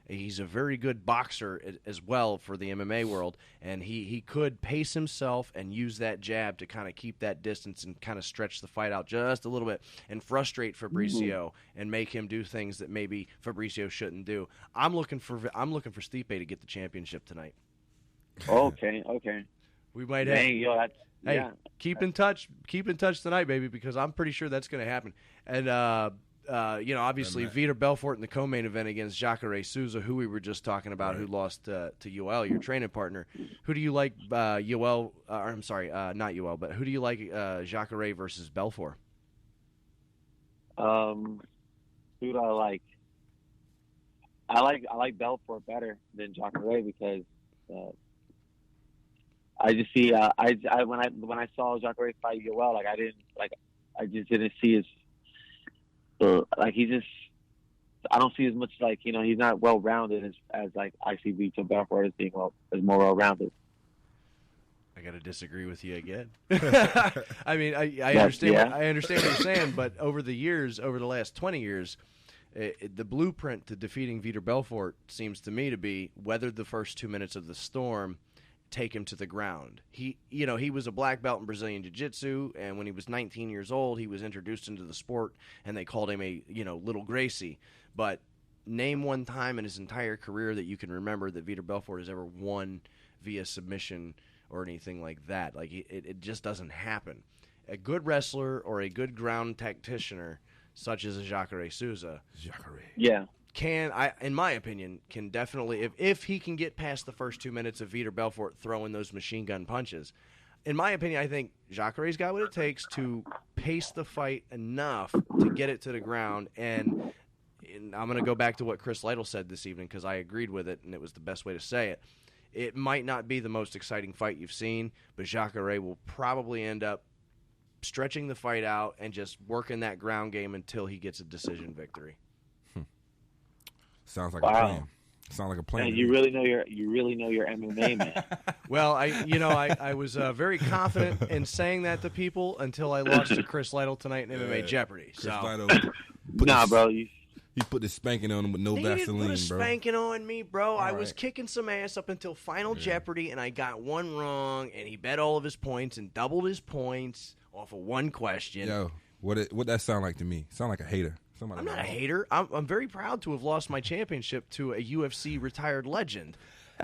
he's a very good boxer as well for the MMA world, and he could pace himself and use that jab to kind of keep that distance and kind of stretch the fight out just a little bit and frustrate Fabricio and make him do things that maybe Fabricio shouldn't do. I'm looking for Stipe to get the championship tonight. Okay. We might have. Yeah. Keep in touch tonight, baby, because I'm pretty sure that's going to happen. And obviously Vitor Belfort in the co-main event against Jacare Souza, who we were just talking about, who lost to Yoel, your training partner. Who do you like, Yoel? I'm sorry, not Yoel, but who do you like, Jacare versus Belfort? Who do I like? I like Belfort better than Jacare because I just see when I saw Jacare fight Yoel, I just didn't see his. I don't see as much he's not well rounded as I see Vitor Belfort as being as more well rounded. I got to disagree with you again. I mean, I understand. I understand what you're saying, but over the last 20 years, the blueprint to defeating Vitor Belfort seems to me to be weather the first 2 minutes of the storm. Take him to the ground. He was a black belt in Brazilian Jiu-Jitsu, and when he was 19 years old, he was introduced into the sport, and they called him a little Gracie. But name one time in his entire career that you can remember that Vitor Belfort has ever won via submission or anything like that. It just doesn't happen. A good wrestler or a good ground tacticianer, such as a Jacare Souza, in my opinion, can definitely, if he can get past the first 2 minutes of Vitor Belfort throwing those machine gun punches, in my opinion, I think Jacare's got what it takes to pace the fight enough to get it to the ground. And I'm going to go back to what Chris Lytle said this evening because I agreed with it, and it was the best way to say it. It might not be the most exciting fight you've seen, but Jacare will probably end up stretching the fight out and just working that ground game until he gets a decision victory. Sounds like a plan. Sounds like a plan. Man, you really know your MMA, man. Well, I was very confident in saying that to people until I lost to Chris Lytle tonight in MMA Jeopardy. Chris Lytle, bro, he put the spanking on him with no Vaseline, didn't put a bro. spanking on me, bro. I was right. kicking some ass up until Final Jeopardy, and I got one wrong, and he bet all of his points and doubled his points off of one question. Yo, what that sound like to me? Sound like a hater. I'm not a hater. I'm very proud to have lost my championship to a UFC retired legend,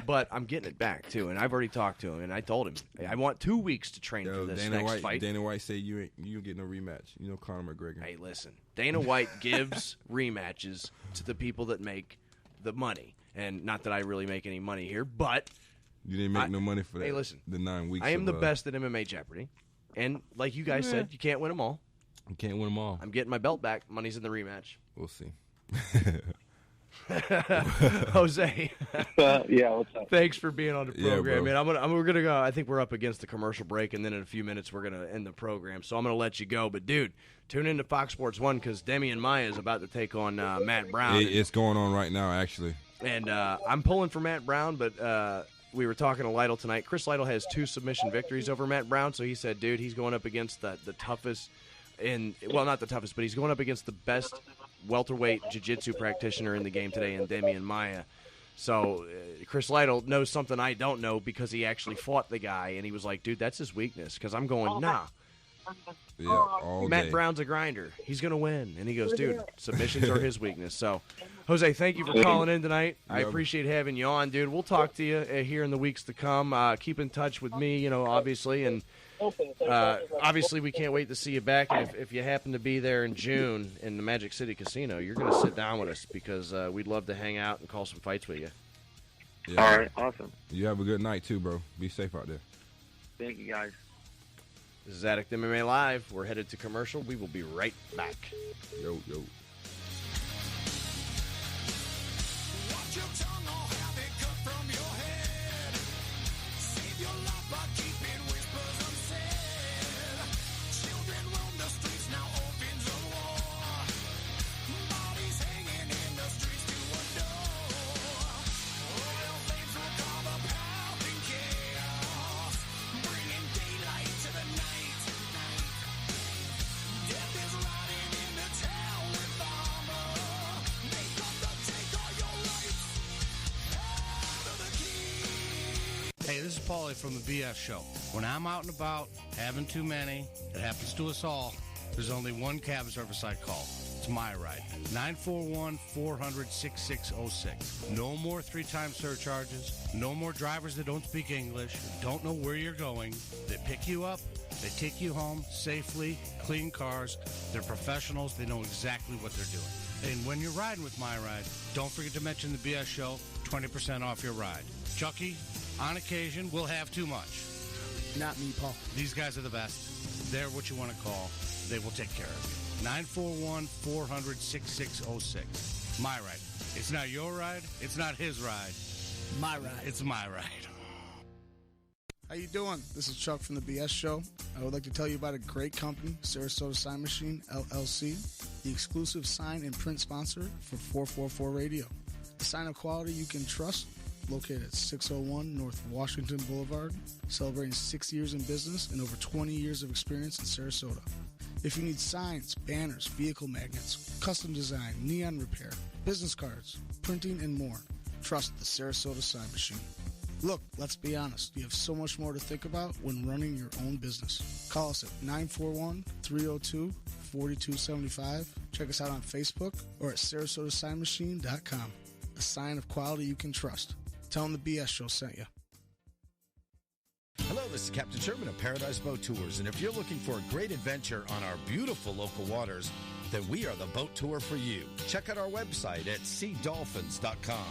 but I'm getting it back too. And I've already talked to him, and I told him I want 2 weeks to train for this next fight. Dana White said you get no rematch. You know Conor McGregor. Hey, listen, Dana White gives rematches to the people that make the money, and not that I really make any money here, but you didn't make no money for that. Hey, listen, the 9 weeks. I am the best at MMA Jeopardy, and like you guys said, you can't win them all. You can't win them all. I'm getting my belt back. Money's in the rematch. We'll see. Jose. What's up? Thanks for being on the program, man. We're gonna go. I think we're up against the commercial break, and then in a few minutes we're gonna end the program. So I'm gonna let you go. But dude, tune into Fox Sports 1 because Demi and Maya is about to take on Matt Brown. It's going on right now, actually. And I'm pulling for Matt Brown, but we were talking to Lytle tonight. Chris Lytle has 2 submission victories over Matt Brown, so he said, dude, he's going up against the toughest. Not the toughest, but he's going up against the best welterweight jiu-jitsu practitioner in the game today in Demian Maia. So Chris Lytle knows something I don't know because he actually fought the guy, and he was like, dude, that's his weakness. Because I'm going, nah. Yeah, all Matt day. Brown's a grinder. He's going to win. And he goes, dude, submissions are his weakness. So, Jose, thank you for calling in tonight. I appreciate having you on, dude. We'll talk to you here in the weeks to come. Keep in touch with me, obviously, and obviously, we can't wait to see you back. And if you happen to be there in June in the Magic City Casino, you're going to sit down with us because we'd love to hang out and call some fights with you. Yeah. All right, awesome. You have a good night, too, bro. Be safe out there. Thank you, guys. This is Addict MMA Live. We're headed to commercial. We will be right back. Yo. Hey, this is Paulie from the BS Show. When I'm out and about, having too many, it happens to us all, there's only one cab service I call. It's my ride. 941-400-6606. No more 3-time surcharges. No more drivers that don't speak English, don't know where you're going. They pick you up. They take you home safely, clean cars. They're professionals. They know exactly what they're doing. And when you're riding with My Ride, don't forget to mention the BS Show, 20% off your ride. Chucky, on occasion, will have too much. Not me, Paul. These guys are the best. They're what you want to call. They will take care of you. 941-400-6606. My Ride. It's not your ride. It's not his ride. My ride. It's my ride. How you doing? This is Chuck from the BS Show. I would like to tell you about a great company, Sarasota Sign Machine, LLC, the exclusive sign and print sponsor for 444 Radio. A sign of quality you can trust, located at 601 North Washington Boulevard, celebrating 6 years in business and over 20 years of experience in Sarasota. If you need signs, banners, vehicle magnets, custom design, neon repair, business cards, printing, and more, trust the Sarasota Sign Machine. Look, let's be honest. You have so much more to think about when running your own business. Call us at 941-302-4275. Check us out on Facebook or at SarasotaSignMachine.com. A sign of quality you can trust. Tell them the BS Show sent you. Hello, this is Captain Sherman of Paradise Boat Tours, and if you're looking for a great adventure on our beautiful local waters, then we are the boat tour for you. Check out our website at SeaDolphins.com.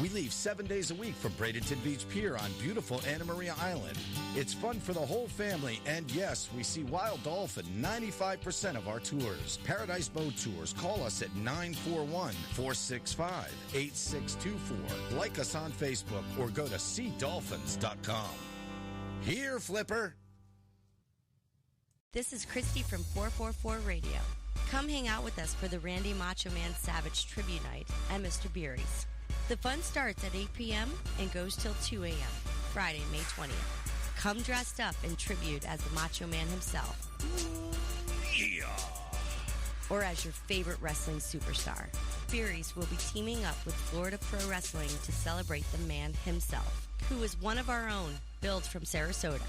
We leave 7 days a week from Bradenton Beach Pier on beautiful Anna Maria Island. It's fun for the whole family, and yes, we see wild dolphin 95% of our tours. Paradise Boat Tours. Call us at 941-465-8624. Like us on Facebook or go to SeaDolphins.com. Here, Flipper. This is Christy from 444 Radio. Come hang out with us for the Randy Macho Man Savage Tribute Night at Mr. Beery's. The fun starts at 8 p.m. and goes till 2 a.m., Friday, May 20th. Come dressed up in tribute as the Macho Man himself. Yeah. Or as your favorite wrestling superstar. Beery's will be teaming up with Florida Pro Wrestling to celebrate the man himself, who is one of our own, billed from Sarasota.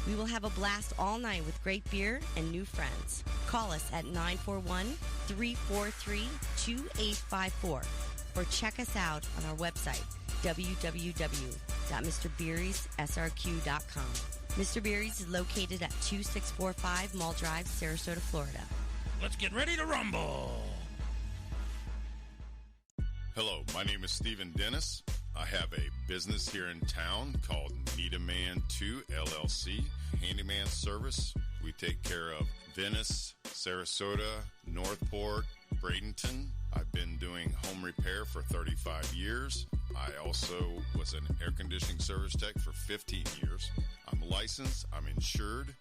We will have a blast all night with great beer and new friends. Call us at 941-343-2854. Or check us out on our website, www.mrbeerysrq.com. Mr. Beery's is located at 2645 Mall Drive, Sarasota, Florida. Let's get ready to rumble. Hello, my name is Stephen Dennis. I have a business here in town called Man 2 LLC, handyman service. We take care of Venice, Sarasota, Northport, Bradenton. I've been doing home repair for 35 years. I also was an air conditioning service tech for 15 years. I'm licensed. I'm insured.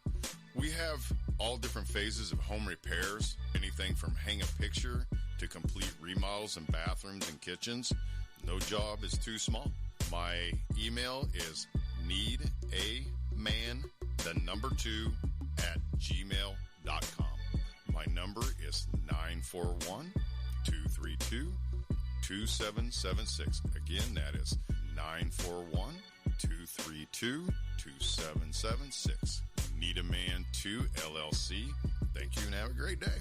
We have all different phases of home repairs, anything from hang a picture to complete remodels in bathrooms and kitchens. No job is too small. My email is needaman2@gmail.com. My number is 941-232-2776. Again, that is 941-232-2776. Man 2 LLC. Thank you and have a great day.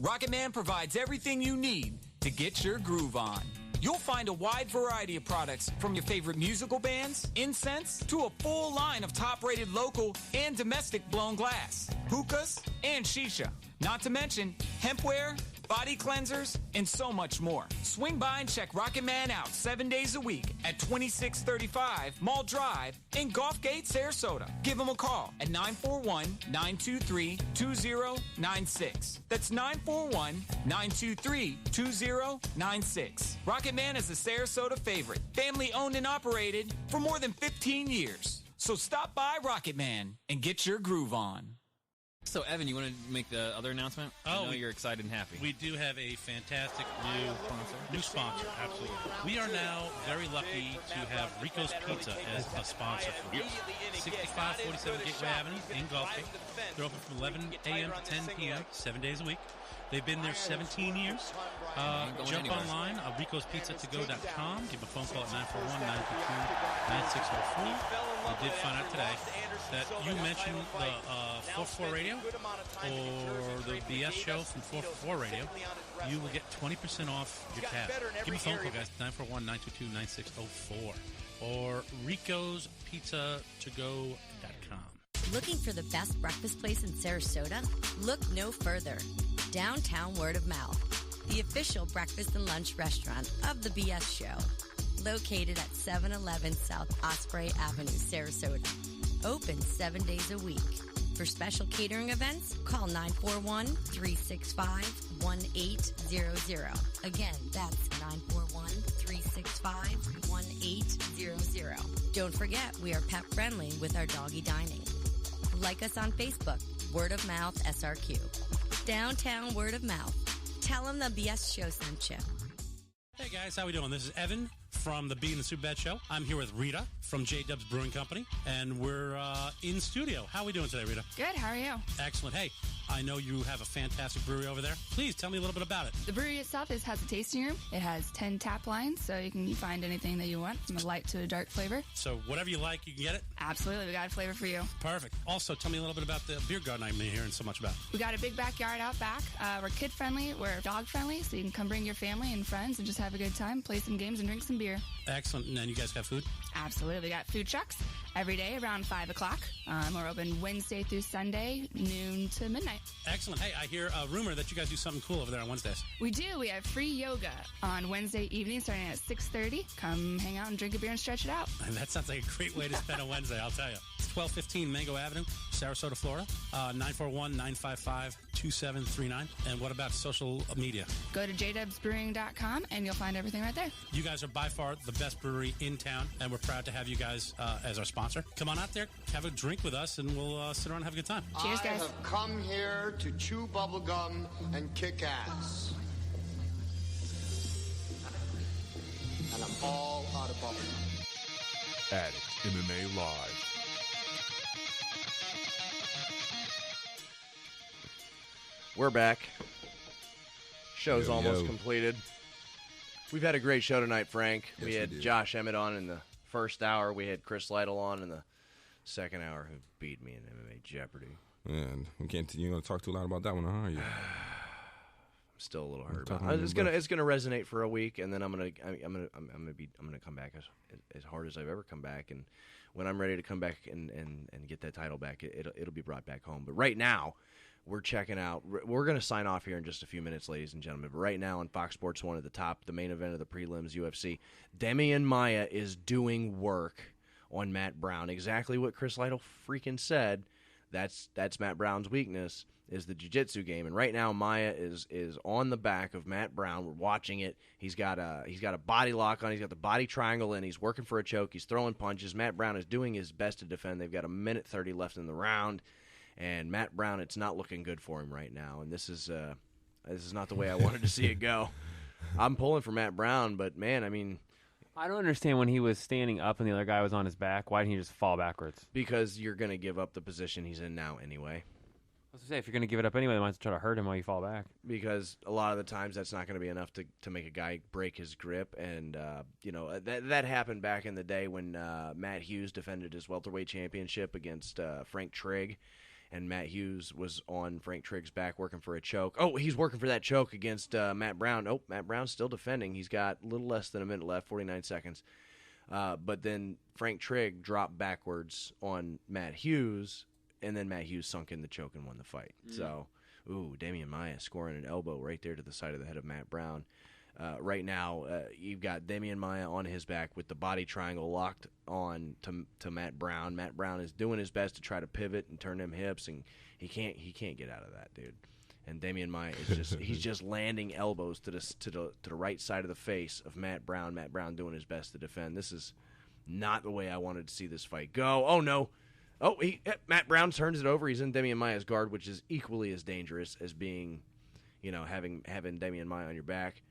Rocket Man provides everything you need to get your groove on. You'll find a wide variety of products from your favorite musical bands, incense, to a full line of top-rated local and domestic blown glass, hookahs, and shisha. Not to mention hempware, body cleansers, and so much more. Swing by and check Rocket Man out 7 days a week at 2635 Mall Drive in Gulfgate, Sarasota. Give him a call at 941-923-2096. That's 941-923-2096. Rocket Man is a Sarasota favorite, family owned and operated for more than 15 years. So stop by Rocket Man and get your groove on. So, Evan, you want to make the other announcement? I know you're excited and happy. We do have a fantastic new sponsor, absolutely. We are now very lucky to have Rico's Pizza as a sponsor for us. 6547 Gateway Avenue in Gulfgate. They're open from 11 a.m. to 10 p.m., 7 days a week. They've been there 17 years. Jump online, ricospizza2go.com. Give a phone call at 941-922-9604. We did find out today that you mentioned the 444 radio or the BS show from 444 radio. You will get 20% off your tab. Give me a phone call, guys, 941-922-9604 or ricospizza2go.com. Looking for the best breakfast place in Sarasota? Look no further. Downtown Word of Mouth, the official breakfast and lunch restaurant of the BS Show. Located at 711 South Osprey Avenue, Sarasota. Open 7 days a week. For special catering events, call 941-365-1800. Again, that's 941-365-1800. Don't forget, we are pet friendly with our doggy dining. Like us on Facebook, Word of Mouth SRQ. Downtown Word of Mouth. Tell them the BS Show sent you. Hey guys, how we doing? This is Evan from the Bee and the Soup Bed Show. I'm here with Rita from J-Dub's Brewing Company, and we're in studio. How are we doing today, Rita? Good, how are you? Excellent. Hey, I know you have a fantastic brewery over there. Please tell me a little bit about it. The brewery itself has a tasting room. It has 10 tap lines, so you can find anything that you want, from a light to a dark flavor. So whatever you like, you can get it? Absolutely, we got a flavor for you. Perfect. Also, tell me a little bit about the beer garden I've been hearing so much about. We got a big backyard out back. We're kid-friendly, we're dog-friendly, so you can come bring your family and friends and just have a good time, play some games, and drink some beer. Excellent. And then you guys got food? Absolutely. We got food trucks every day around 5 o'clock. We're open Wednesday through Sunday, noon to midnight. Excellent. Hey, I hear a rumor that you guys do something cool over there on Wednesdays. We do. We have free yoga on Wednesday evening starting at 6:30. Come hang out and drink a beer and stretch it out. And that sounds like a great way to spend a Wednesday, I'll tell you. It's 1215 Mango Avenue, Sarasota, Florida, 941-955-2739. And what about social media? Go to jdubsbrewing.com and you'll find everything right there. You guys are by far the best brewery in town, and we're proud to have you guys as our sponsor. Come on out there, have a drink with us, and we'll sit around and have a good time. Cheers, guys. I have come here to chew bubblegum and kick ass. And I'm all out of bubblegum. Addict MMA Live. We're back. Show's almost completed. We've had a great show tonight, Frank. Yes, we had Josh Emmett on in the first hour. We had Chris Lytle on in the second hour, who beat me in MMA Jeopardy. And we can't. You're gonna talk too loud about that one, huh? Are you? I'm still a little hurt about it. It's gonna resonate for a week, and then I'm gonna come back as hard as I've ever come back. And when I'm ready to come back and get that title back, it'll be brought back home. But right now, we're checking out. We're going to sign off here in just a few minutes, ladies and gentlemen. But right now on Fox Sports 1 at the top, the main event of the prelims, UFC, Demian Maia is doing work on Matt Brown. Exactly what Chris Lytle freaking said. That's Matt Brown's weakness, is the jiu-jitsu game. And right now Maia is on the back of Matt Brown. We're watching it. He's got a body lock on. He's got the body triangle in. He's working for a choke. He's throwing punches. Matt Brown is doing his best to defend. They've got 1:30 left in the round. And Matt Brown, it's not looking good for him right now. And this is not the way I wanted to see it go. I'm pulling for Matt Brown, but man, I mean, I don't understand when he was standing up and the other guy was on his back. Why didn't he just fall backwards? Because you're going to give up the position he's in now anyway. I was going to say, if you're going to give it up anyway, they might try to hurt him while you fall back. Because a lot of the times that's not going to be enough to make a guy break his grip. And, that happened back in the day when Matt Hughes defended his welterweight championship against Frank Trigg. And Matt Hughes was on Frank Trigg's back working for a choke. Oh, he's working for that choke against Matt Brown. Oh, Matt Brown's still defending. He's got a little less than a minute left, 49 seconds. But then Frank Trigg dropped backwards on Matt Hughes, and then Matt Hughes sunk in the choke and won the fight. So, Demian Maia scoring an elbow right there to the side of the head of Matt Brown. Right now, you've got Demian Maia on his back with the body triangle locked on to Matt Brown. Matt Brown is doing his best to try to pivot and turn them hips, and he can't get out of that, dude. And Demian Maia is he's just landing elbows to the right side of the face of Matt Brown. Matt Brown doing his best to defend. This is not the way I wanted to see this fight go. Oh no. Oh, Matt Brown turns it over. He's in Demian Maia's guard, which is equally as dangerous as being, having Demian Maia on your back.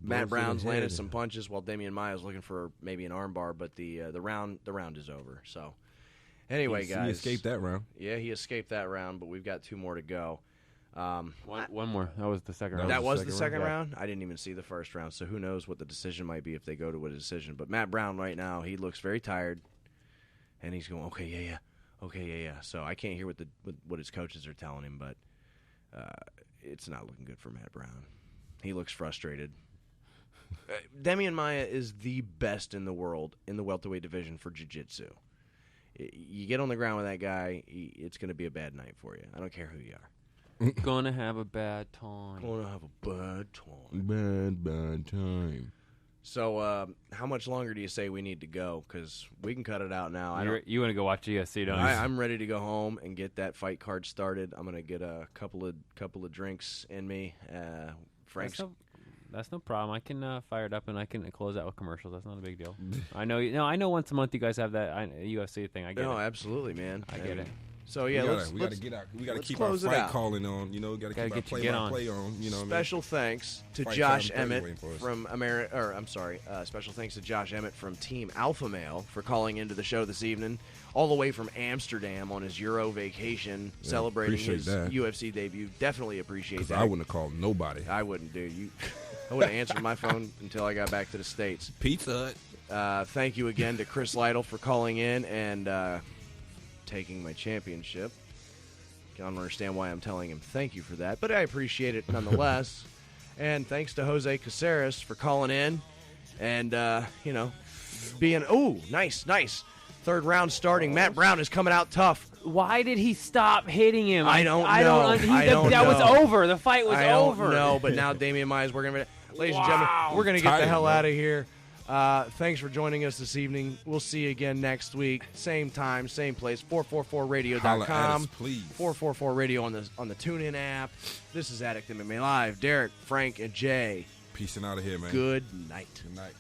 Matt Brown's landed some punches while Demian Maia's looking for maybe an armbar, but the round is over. So anyway, guys, he escaped that round. Yeah, he escaped that round, but we've got 2 more to go. One more. That was the second round. That was the second round? I didn't even see the first round, so who knows what the decision might be if they go to a decision. But Matt Brown right now, he looks very tired, and he's going, okay, yeah. So I can't hear what his coaches are telling him, but it's not looking good for Matt Brown. He looks frustrated. Demian Maia is the best in the world in the welterweight division for jiu-jitsu. You get on the ground with that guy, it's going to be a bad night for you. I don't care who you are. Gonna have a bad time. Gonna have a bad time. Bad time. So, how much longer do you say we need to go? Because we can cut it out now. You want to go watch UFC, don't you? I'm ready to go home and get that fight card started. I'm gonna get a couple of drinks in me. Frank's. That's no problem. I can fire it up and I can close out with commercials. That's not a big deal. I know. I know. Once a month, you guys have that UFC thing. I get it. No, absolutely, man. I get it. So yeah, we gotta keep our fight calling on. You know, we gotta keep our play-by-play on. You know, special thanks to Josh Emmett from special thanks to Josh Emmett from Team Alpha Male for calling into the show this evening, all the way from Amsterdam on his Euro vacation, celebrating his UFC debut. Definitely appreciate that. I wouldn't have called nobody. I wouldn't, dude. I would have answered my phone until I got back to the States. Pizza Hut. Thank you again to Chris Lytle for calling in and taking my championship. I don't understand why I'm telling him thank you for that, but I appreciate it nonetheless. And thanks to Jose Caceres for calling in and, being, nice. Third round starting. Matt Brown is coming out tough. Why did he stop hitting him? I don't know. That was over. The fight was over. No, but now Demian Maia is working. Ladies and gentlemen, we're going to get the hell out of here. Thanks for joining us this evening. We'll see you again next week. Same time, same place. 444radio.com. Please. 444 Radio on the TuneIn app. This is Addict MMA Live. Derek, Frank, and Jay. Peace and out of here, man. Good night. Good night.